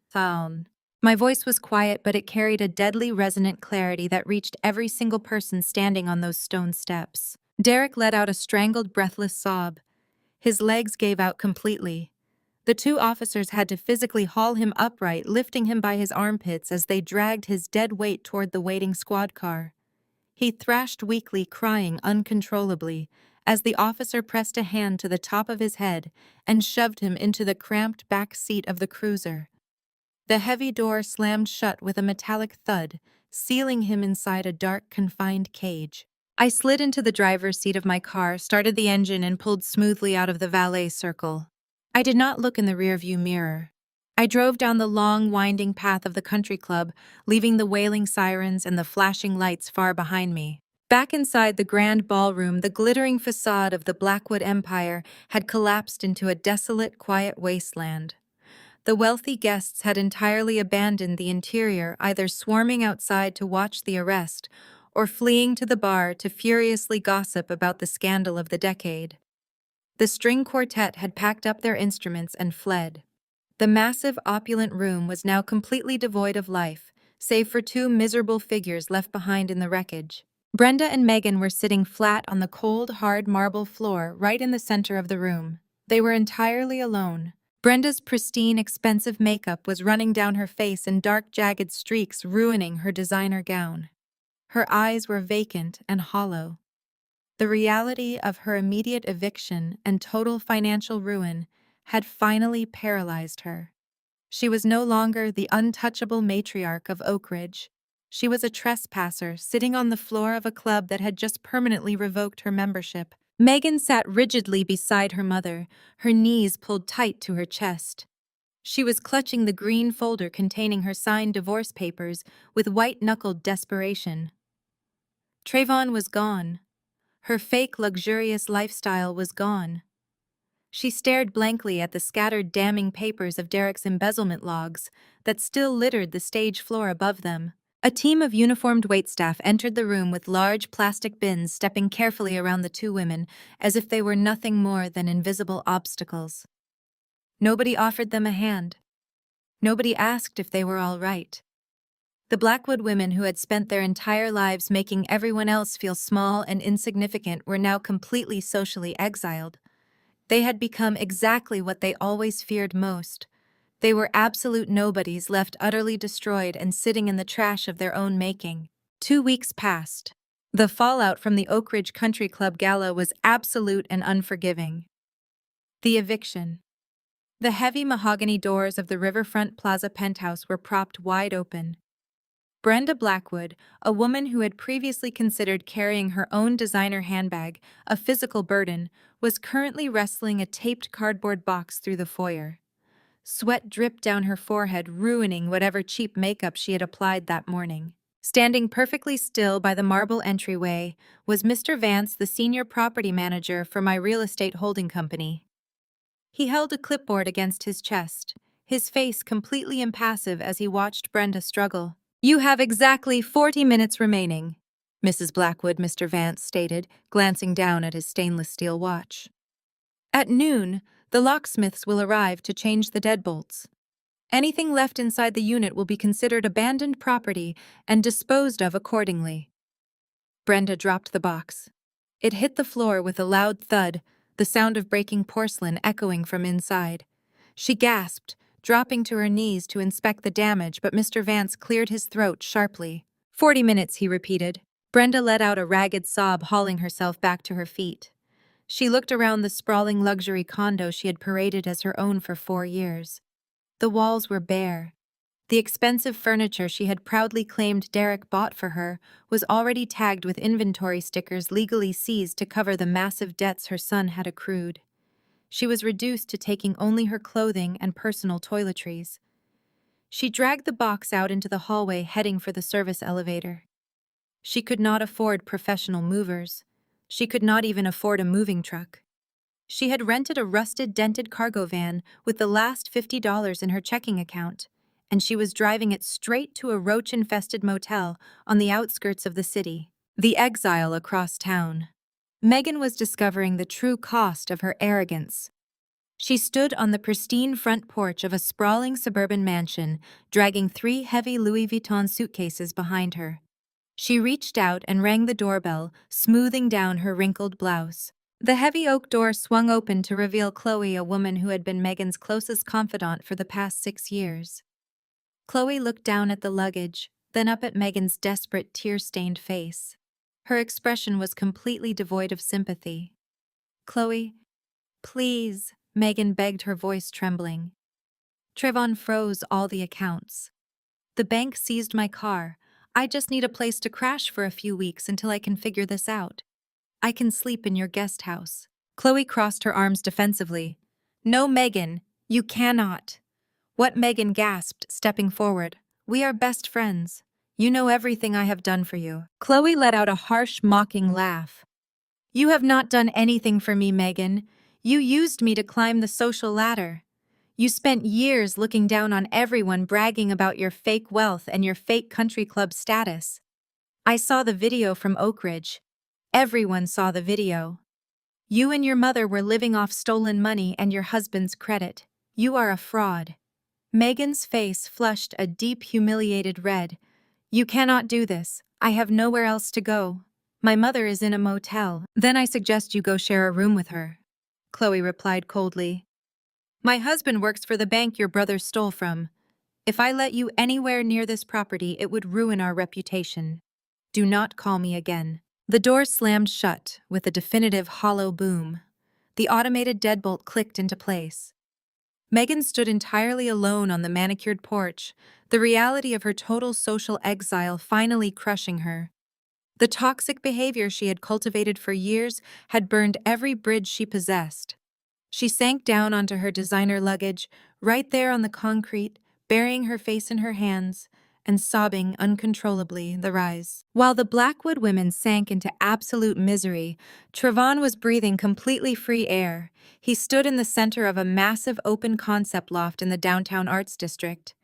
My voice was quiet, but it carried a deadly, resonant clarity that reached every single person standing on those stone steps. Derek let out a strangled, breathless sob. His legs gave out completely. The two officers had to physically haul him upright, lifting him by his armpits as they dragged his dead weight toward the waiting squad car. He thrashed weakly, crying uncontrollably, as the officer pressed a hand to the top of his head and shoved him into the cramped back seat of the cruiser. The heavy door slammed shut with a metallic thud, sealing him inside a dark, confined cage. I slid into the driver's seat of my car, started the engine, and pulled smoothly out of the valet circle. I did not look in the rearview mirror. I drove down the long, winding path of the country club, leaving the wailing sirens and the flashing lights far behind me. Back inside the grand ballroom, the glittering facade of the Blackwood Empire had collapsed into a desolate, quiet wasteland. The wealthy guests had entirely abandoned the interior, either swarming outside to watch the arrest or fleeing to the bar to furiously gossip about the scandal of the decade. The string quartet had packed up their instruments and fled. The massive, opulent room was now completely devoid of life, save for two miserable figures left behind in the wreckage. Brenda and Megan were sitting flat on the cold, hard marble floor right in the center of the room. They were entirely alone. Brenda's pristine, expensive makeup was running down her face in dark, jagged streaks, ruining her designer gown. Her eyes were vacant and hollow. The reality of her immediate eviction and total financial ruin had finally paralyzed her. She was no longer the untouchable matriarch of Oak Ridge. She was a trespasser sitting on the floor of a club that had just permanently revoked her membership. Megan sat rigidly beside her mother, her knees pulled tight to her chest. She was clutching the green folder containing her signed divorce papers with white-knuckled desperation. Trayvon was gone. Her fake, luxurious lifestyle was gone. She stared blankly at the scattered damning papers of Derek's embezzlement logs that still littered the stage floor above them. A team of uniformed waitstaff entered the room with large plastic bins, stepping carefully around the two women as if they were nothing more than invisible obstacles. Nobody offered them a hand. Nobody asked if they were all right. The Blackwood women who had spent their entire lives making everyone else feel small and insignificant were now completely socially exiled. They had become exactly what they always feared most. They were absolute nobodies left utterly destroyed and sitting in the trash of their own making. 2 weeks passed. The fallout from the Oak Ridge Country Club gala was absolute and unforgiving. The eviction. The heavy mahogany doors of the Riverfront Plaza penthouse were propped wide open. Brenda Blackwood, a woman who had previously considered carrying her own designer handbag, a physical burden, was currently wrestling a taped cardboard box through the foyer. Sweat dripped down her forehead, ruining whatever cheap makeup she had applied that morning. Standing perfectly still by the marble entryway was Mr. Vance, the senior property manager for my real estate holding company. He held a clipboard against his chest, his face completely impassive as he watched Brenda struggle. "You have exactly 40 minutes remaining," Mrs. Blackwood, Mr. Vance stated, glancing down at his stainless steel watch. "At noon, the locksmiths will arrive to change the deadbolts. Anything left inside the unit will be considered abandoned property and disposed of accordingly." Brenda dropped the box. It hit the floor with a loud thud, the sound of breaking porcelain echoing from inside. She gasped, dropping to her knees to inspect the damage, but Mr. Vance cleared his throat sharply. 40 minutes, he repeated. Brenda let out a ragged sob, hauling herself back to her feet. She looked around the sprawling luxury condo she had paraded as her own for 4 years. The walls were bare. The expensive furniture she had proudly claimed Derek bought for her was already tagged with inventory stickers legally seized to cover the massive debts her son had accrued. She was reduced to taking only her clothing and personal toiletries. She dragged the box out into the hallway, heading for the service elevator. She could not afford professional movers. She could not even afford a moving truck. She had rented a rusted, dented cargo van with the last $50 in her checking account, and she was driving it straight to a roach-infested motel on the outskirts of the city. The exile across town. Megan was discovering the true cost of her arrogance. She stood on the pristine front porch of a sprawling suburban mansion, dragging 3 heavy Louis Vuitton suitcases behind her. She reached out and rang the doorbell, smoothing down her wrinkled blouse. The heavy oak door swung open to reveal Chloe, a woman who had been Megan's closest confidant for the past 6 years. Chloe looked down at the luggage, then up at Megan's desperate, tear-stained face. Her expression was completely devoid of sympathy. "Chloe, please," Megan begged, her voice trembling. "Trayvon froze all the accounts. The bank seized my car. I just need a place to crash for a few weeks until I can figure this out. I can sleep in your guest house." Chloe crossed her arms defensively. "No, Megan, you cannot." "What?" Megan gasped, stepping forward. "We are best friends. You know everything I have done for you." Chloe let out a harsh, mocking laugh. "You have not done anything for me, Megan. You used me to climb the social ladder. You spent years looking down on everyone, bragging about your fake wealth and your fake country club status. I saw the video from Oak Ridge. Everyone saw the video. You and your mother were living off stolen money and your husband's credit. You are a fraud." Megan's face flushed a deep, humiliated red. "You cannot do this. I have nowhere else to go. My mother is in a motel." "Then I suggest you go share a room with her," Chloe replied coldly. "My husband works for the bank your brother stole from. If I let you anywhere near this property, it would ruin our reputation. Do not call me again." The door slammed shut with a definitive hollow boom. The automated deadbolt clicked into place. Megan stood entirely alone on the manicured porch, the reality of her total social exile finally crushing her. The toxic behavior she had cultivated for years had burned every bridge she possessed. She sank down onto her designer luggage, right there on the concrete, burying her face in her hands and sobbing uncontrollably. The rise. While the Blackwood women sank into absolute misery, Trayvon was breathing completely free air. He stood in the center of a massive open concept loft in the downtown arts district.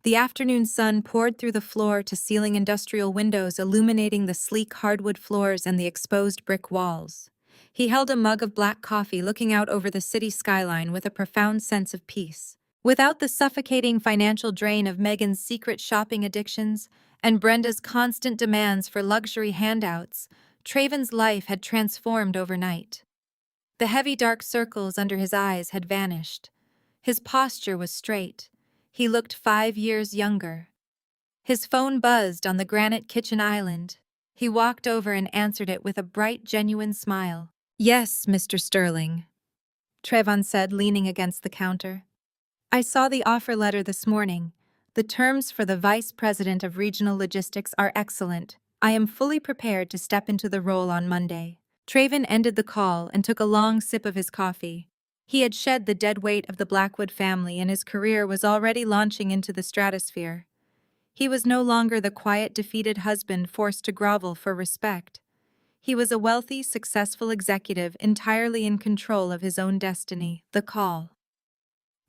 The afternoon sun poured through the floor-to-ceiling industrial windows, illuminating the sleek hardwood floors and the exposed brick walls. He held a mug of black coffee, looking out over the city skyline with a profound sense of peace. Without the suffocating financial drain of Megan's secret shopping addictions and Brenda's constant demands for luxury handouts, Traven's life had transformed overnight. The heavy dark circles under his eyes had vanished. His posture was straight. He looked 5 years younger. His phone buzzed on the granite kitchen island. He walked over and answered it with a bright, genuine smile. "Yes, Mr. Sterling," Trevon said, leaning against the counter. "I saw the offer letter this morning. The terms for the Vice President of Regional Logistics are excellent. I am fully prepared to step into the role on Monday." Traven ended the call and took a long sip of his coffee. He had shed the dead weight of the Blackwood family, and his career was already launching into the stratosphere. He was no longer the quiet, defeated husband forced to grovel for respect. He was a wealthy, successful executive entirely in control of his own destiny. The call.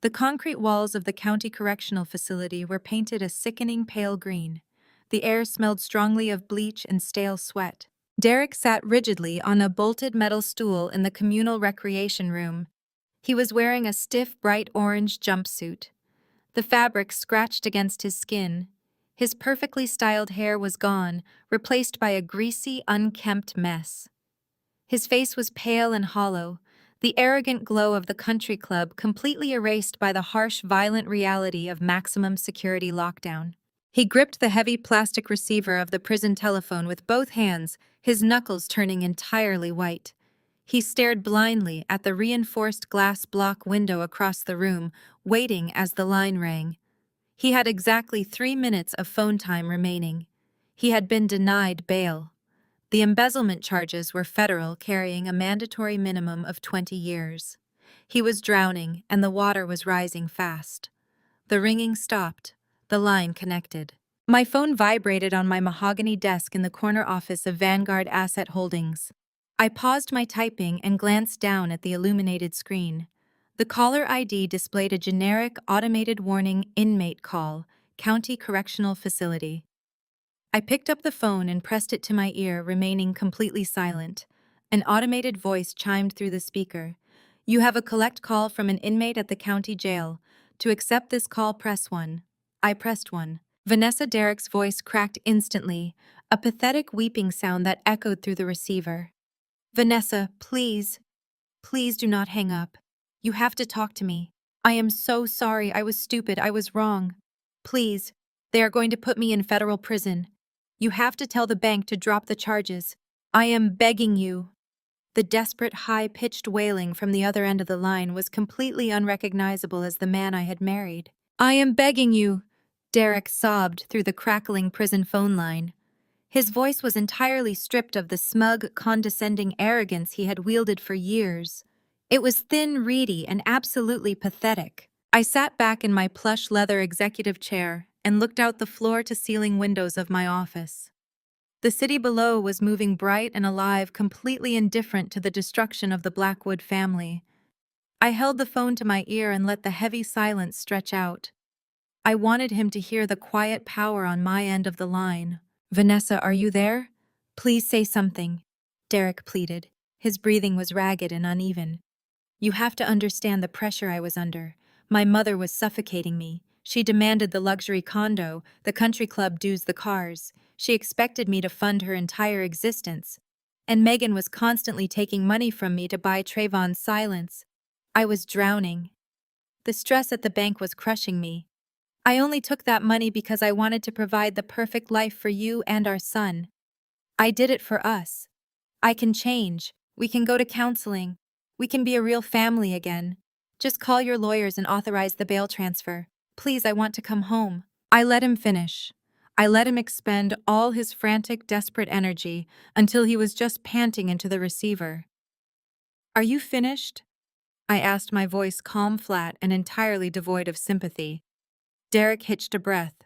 The concrete walls of the county correctional facility were painted a sickening pale green. The air smelled strongly of bleach and stale sweat. Derek sat rigidly on a bolted metal stool in the communal recreation room. He was wearing a stiff, bright orange jumpsuit. The fabric scratched against his skin. His perfectly styled hair was gone, replaced by a greasy, unkempt mess. His face was pale and hollow, the arrogant glow of the country club completely erased by the harsh, violent reality of maximum security lockdown. He gripped the heavy plastic receiver of the prison telephone with both hands, his knuckles turning entirely white. He stared blindly at the reinforced glass block window across the room, waiting as the line rang. He had exactly 3 minutes of phone time remaining. He had been denied bail. The embezzlement charges were federal, carrying a mandatory minimum of 20 years. He was drowning, and the water was rising fast. The ringing stopped. The line connected. My phone vibrated on my mahogany desk in the corner office of Vanguard Asset Holdings. I paused my typing and glanced down at the illuminated screen. The caller ID displayed a generic, automated warning: inmate call, County Correctional Facility. I picked up the phone and pressed it to my ear, remaining completely silent. An automated voice chimed through the speaker. "You have a collect call from an inmate at the county jail. To accept this call, press 1. I pressed 1. Vanessa. Derek's voice cracked instantly, a pathetic weeping sound that echoed through the receiver. "Vanessa, please. Please do not hang up. You have to talk to me. I am so sorry. I was stupid. I was wrong. Please. They are going to put me in federal prison. You have to tell the bank to drop the charges. I am begging you." The desperate, high-pitched wailing from the other end of the line was completely unrecognizable as the man I had married. "I am begging you," Derek sobbed through the crackling prison phone line. His voice was entirely stripped of the smug, condescending arrogance he had wielded for years. It was thin, reedy, and absolutely pathetic. I sat back in my plush leather executive chair and looked out the floor-to-ceiling windows of my office. The city below was moving bright and alive, completely indifferent to the destruction of the Blackwood family. I held the phone to my ear and let the heavy silence stretch out. I wanted him to hear the quiet power on my end of the line. "Vanessa, are you there? Please say something," Derek pleaded. His breathing was ragged and uneven. "You have to understand the pressure I was under. My mother was suffocating me. She demanded the luxury condo, the country club dues, the cars. She expected me to fund her entire existence. And Megan was constantly taking money from me to buy Trayvon's silence. I was drowning. The stress at the bank was crushing me. I only took that money because I wanted to provide the perfect life for you and our son. I did it for us. I can change. We can go to counseling. We can be a real family again. Just call your lawyers and authorize the bail transfer. Please, I want to come home." I let him finish. I let him expend all his frantic, desperate energy until he was just panting into the receiver. "Are you finished?" I asked, my voice calm, flat, and entirely devoid of sympathy. Derek hitched a breath.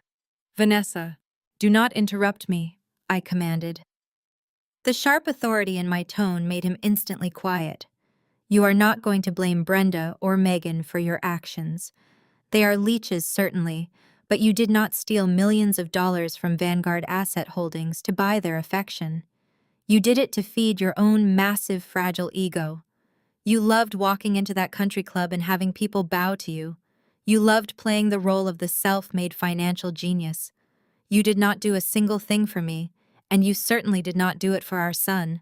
"Vanessa, do not interrupt me," I commanded. The sharp authority in my tone made him instantly quiet. "You are not going to blame Brenda or Megan for your actions. They are leeches, certainly, But you did not steal millions of dollars from Vanguard Asset Holdings to buy their affection. You did it to feed your own massive, fragile ego. You loved walking into that country club and having people bow to you. You loved playing the role of the self-made financial genius. You did not do a single thing for me, and you certainly did not do it for our son.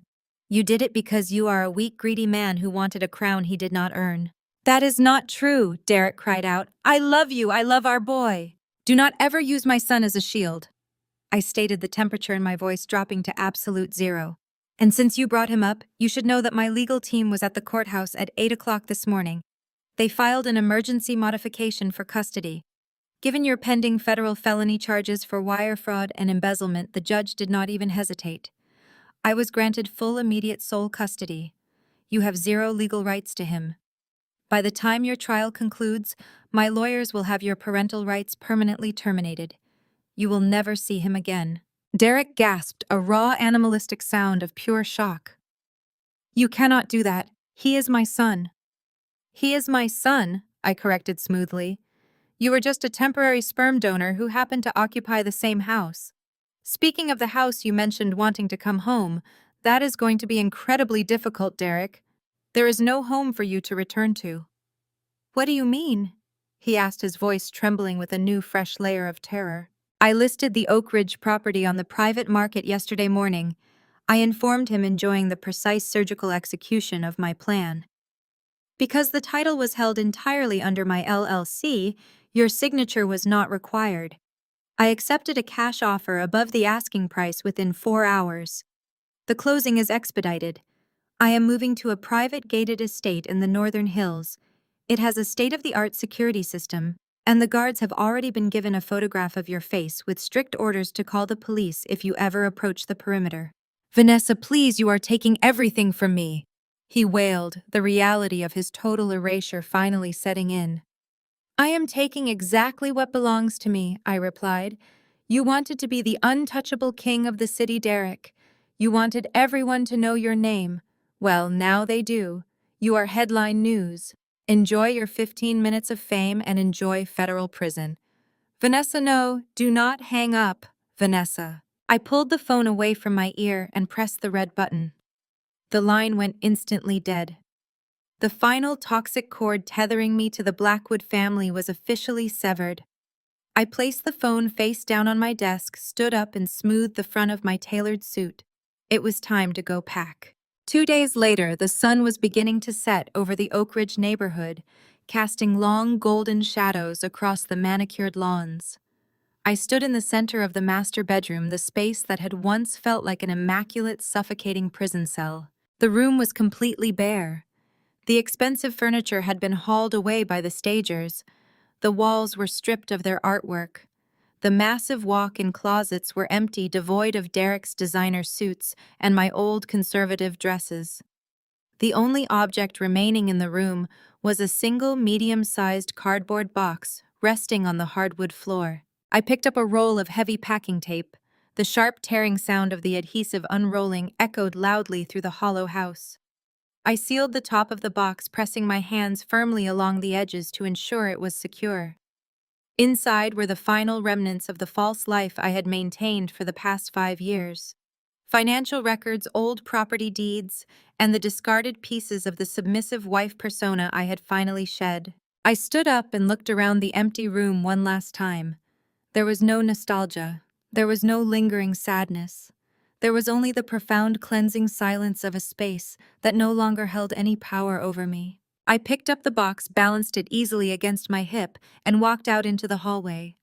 You did it because you are a weak, greedy man who wanted a crown he did not earn. That is not true, Derek cried out. I love you, I love our boy. Do not ever use my son as a shield. I stated, the temperature in my voice dropping to absolute zero. And since you brought him up, you should know that my legal team was at the courthouse at 8 o'clock this morning. They filed an emergency modification for custody. Given your pending federal felony charges for wire fraud and embezzlement, the judge did not even hesitate. I was granted full immediate sole custody. You have zero legal rights to him. By the time your trial concludes, my lawyers will have your parental rights permanently terminated. You will never see him again. Derek gasped, a raw animalistic sound of pure shock. You cannot do that. He is my son. He is my son, I corrected smoothly. You were just a temporary sperm donor who happened to occupy the same house. Speaking of the house you mentioned wanting to come home, that is going to be incredibly difficult, Derek. There is no home for you to return to. What do you mean? He asked, his voice trembling with a new, fresh layer of terror. I listed the Oak Ridge property on the private market yesterday morning. I informed him, enjoying the precise surgical execution of my plan. Because the title was held entirely under my LLC, your signature was not required. I accepted a cash offer above the asking price within 4 hours. The closing is expedited. I am moving to a private gated estate in the Northern Hills. It has a state-of-the-art security system, and the guards have already been given a photograph of your face with strict orders to call the police if you ever approach the perimeter. Vanessa, please, you are taking everything from me, he wailed, the reality of his total erasure finally setting in. I am taking exactly what belongs to me, I replied. You wanted to be the untouchable king of the city, Derek. You wanted everyone to know your name. Well, now they do. You are headline news. Enjoy your 15 minutes of fame and enjoy federal prison. Vanessa, no, do not hang up, Vanessa. I pulled the phone away from my ear and pressed the red button. The line went instantly dead. The final toxic cord tethering me to the Blackwood family was officially severed. I placed the phone face down on my desk, stood up, and smoothed the front of my tailored suit. It was time to go pack. 2 days later, the sun was beginning to set over the Oak Ridge neighborhood, casting long golden shadows across the manicured lawns. I stood in the center of the master bedroom, the space that had once felt like an immaculate, suffocating prison cell. The room was completely bare. The expensive furniture had been hauled away by the stagers. The walls were stripped of their artwork. The massive walk-in closets were empty, devoid of Derek's designer suits and my old conservative dresses. The only object remaining in the room was a single medium-sized cardboard box resting on the hardwood floor. I picked up a roll of heavy packing tape. The sharp tearing sound of the adhesive unrolling echoed loudly through the hollow house. I sealed the top of the box, pressing my hands firmly along the edges to ensure it was secure. Inside were the final remnants of the false life I had maintained for the past 5 years. Financial records, old property deeds, and the discarded pieces of the submissive wife persona I had finally shed. I stood up and looked around the empty room one last time. There was no nostalgia. There was no lingering sadness. There was only the profound cleansing silence of a space that no longer held any power over me. I picked up the box, balanced it easily against my hip, and walked out into the hallway.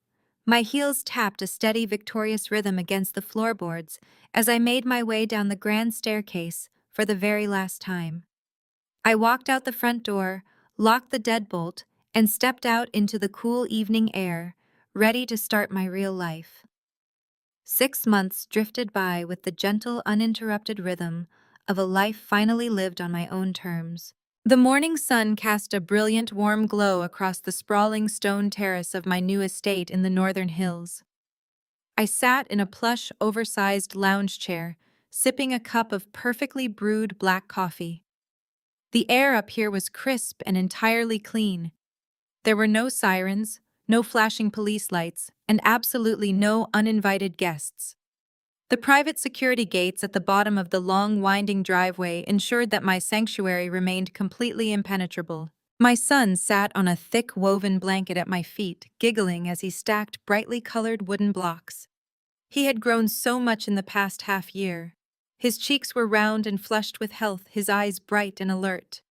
My heels tapped a steady, victorious rhythm against the floorboards as I made my way down the grand staircase for the very last time. I walked out the front door, locked the deadbolt, and stepped out into the cool evening air, ready to start my real life. 6 months drifted by with the gentle, uninterrupted rhythm of a life finally lived on my own terms. The morning sun cast a brilliant, warm glow across the sprawling stone terrace of my new estate in the Northern Hills. I sat in a plush, oversized lounge chair, sipping a cup of perfectly brewed black coffee. The air up here was crisp and entirely clean. There were no sirens, no flashing police lights, and absolutely no uninvited guests. The private security gates at the bottom of the long, winding driveway ensured that my sanctuary remained completely impenetrable. My son sat on a thick woven blanket at my feet, giggling as he stacked brightly colored wooden blocks. He had grown so much in the past half year. His cheeks were round and flushed with health, his eyes bright and alert.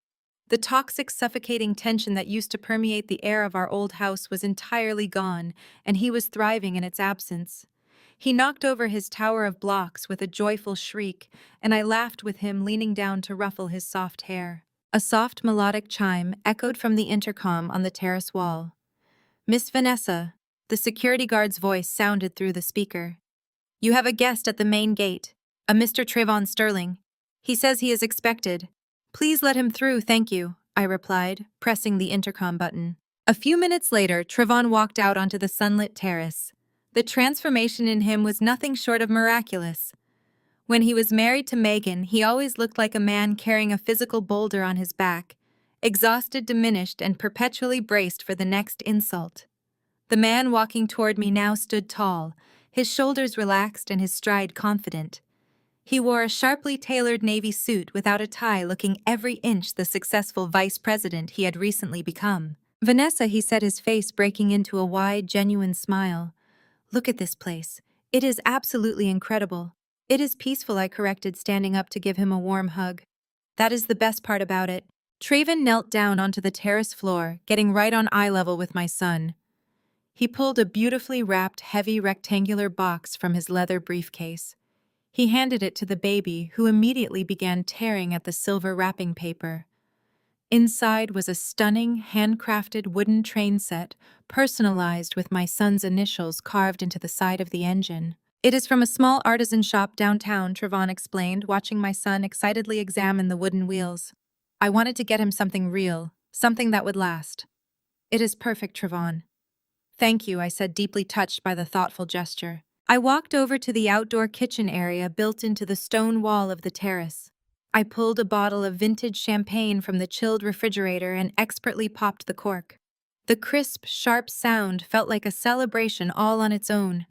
The toxic, suffocating tension that used to permeate the air of our old house was entirely gone, and he was thriving in its absence. He knocked over his tower of blocks with a joyful shriek, and I laughed with him, leaning down to ruffle his soft hair. A soft melodic chime echoed from the intercom on the terrace wall. "Miss Vanessa," the security guard's voice sounded through the speaker. "You have a guest at the main gate, a Mr. Trayvon Sterling. He says he is expected. Please let him through, thank you," I replied, pressing the intercom button. A few minutes later, Trayvon walked out onto the sunlit terrace. The transformation in him was nothing short of miraculous. When he was married to Megan, he always looked like a man carrying a physical boulder on his back, exhausted, diminished, and perpetually braced for the next insult. The man walking toward me now stood tall, his shoulders relaxed and his stride confident. He wore a sharply tailored navy suit without a tie, looking every inch the successful vice president he had recently become. "Vanessa," he said, his face breaking into a wide, genuine smile. "Look at this place. It is absolutely incredible." "It is peaceful," I corrected, standing up to give him a warm hug. "That is the best part about it." Trayvon knelt down onto the terrace floor, getting right on eye level with my son. He pulled a beautifully wrapped, heavy rectangular box from his leather briefcase. He handed it to the baby, who immediately began tearing at the silver wrapping paper. Inside was a stunning, handcrafted wooden train set, personalized with my son's initials carved into the side of the engine. "It is from a small artisan shop downtown," Trayvon explained, watching my son excitedly examine the wooden wheels. "I wanted to get him something real, something that would last." "It is perfect, Trayvon." "Thank you," I said, deeply touched by the thoughtful gesture. I walked over to the outdoor kitchen area built into the stone wall of the terrace. I pulled a bottle of vintage champagne from the chilled refrigerator and expertly popped the cork. The crisp, sharp sound felt like a celebration all on its own.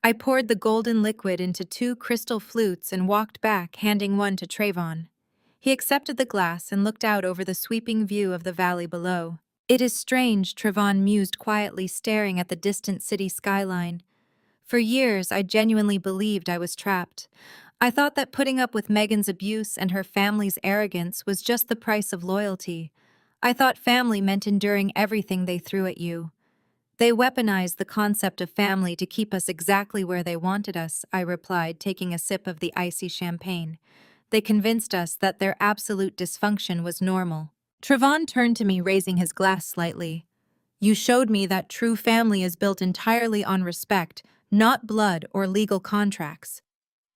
I poured the golden liquid into 2 crystal flutes and walked back, handing one to Trayvon. He accepted the glass and looked out over the sweeping view of the valley below. "It is strange," Trayvon mused quietly, staring at the distant city skyline. "For years, I genuinely believed I was trapped. I thought that putting up with Megan's abuse and her family's arrogance was just the price of loyalty. I thought family meant enduring everything they threw at you. They weaponized the concept of family to keep us exactly where they wanted us," I replied, taking a sip of the icy champagne. "They convinced us that their absolute dysfunction was normal." Trayvon turned to me, raising his glass slightly. "You showed me that true family is built entirely on respect, not blood or legal contracts.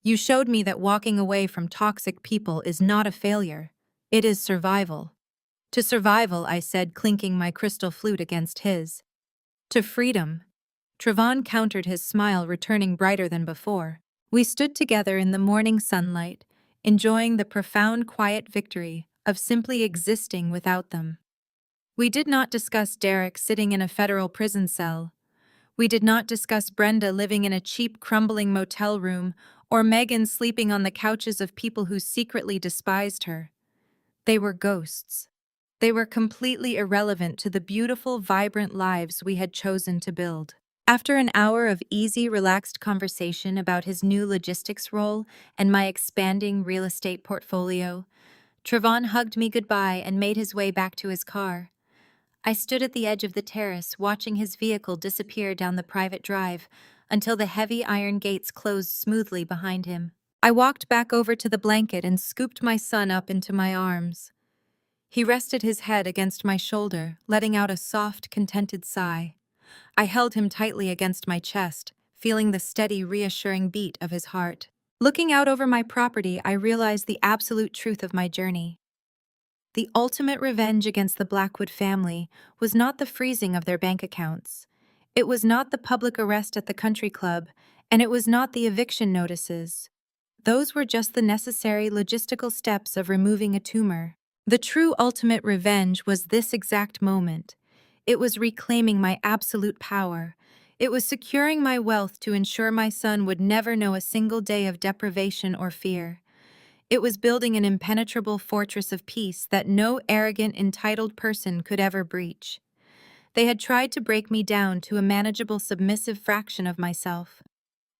You showed me that walking away from toxic people is not a failure. It is survival." "To survival," I said, clinking my crystal flute against his. "To freedom." Trayvon countered, his smile returning brighter than before. We stood together in the morning sunlight, enjoying the profound quiet victory of simply existing without them. We did not discuss Derek sitting in a federal prison cell. We did not discuss Brenda living in a cheap, crumbling motel room, or Megan sleeping on the couches of people who secretly despised her. They were ghosts. They were completely irrelevant to the beautiful, vibrant lives we had chosen to build. After an hour of easy, relaxed conversation about his new logistics role and my expanding real estate portfolio, Trayvon hugged me goodbye and made his way back to his car. I stood at the edge of the terrace, watching his vehicle disappear down the private drive until the heavy iron gates closed smoothly behind him. I walked back over to the blanket and scooped my son up into my arms. He rested his head against my shoulder, letting out a soft, contented sigh. I held him tightly against my chest, feeling the steady, reassuring beat of his heart. Looking out over my property, I realized the absolute truth of my journey. The ultimate revenge against the Blackwood family was not the freezing of their bank accounts. It was not the public arrest at the country club, and it was not the eviction notices. Those were just the necessary logistical steps of removing a tumor. The true ultimate revenge was this exact moment. It was reclaiming my absolute power. It was securing my wealth to ensure my son would never know a single day of deprivation or fear. It was building an impenetrable fortress of peace that no arrogant, entitled person could ever breach. They had tried to break me down to a manageable, submissive fraction of myself.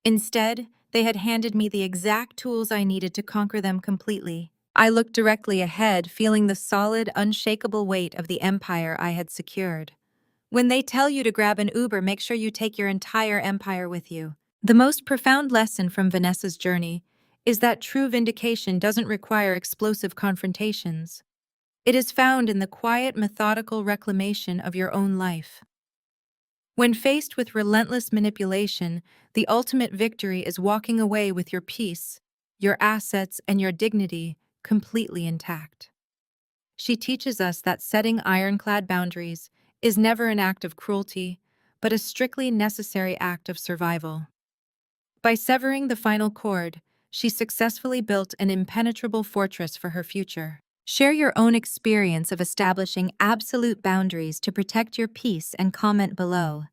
Instead, they had handed me the exact tools I needed to conquer them completely. I looked directly ahead, feeling the solid, unshakable weight of the empire I had secured. When they tell you to grab an Uber, make sure you take your entire empire with you. The most profound lesson from Vanessa's journey is that true vindication doesn't require explosive confrontations. It is found in the quiet, methodical reclamation of your own life. When faced with relentless manipulation, the ultimate victory is walking away with your peace, your assets, and your dignity completely intact. She teaches us that setting ironclad boundaries is never an act of cruelty, but a strictly necessary act of survival. By severing the final cord, she successfully built an impenetrable fortress for her future. Share your own experience of establishing absolute boundaries to protect your peace and comment below.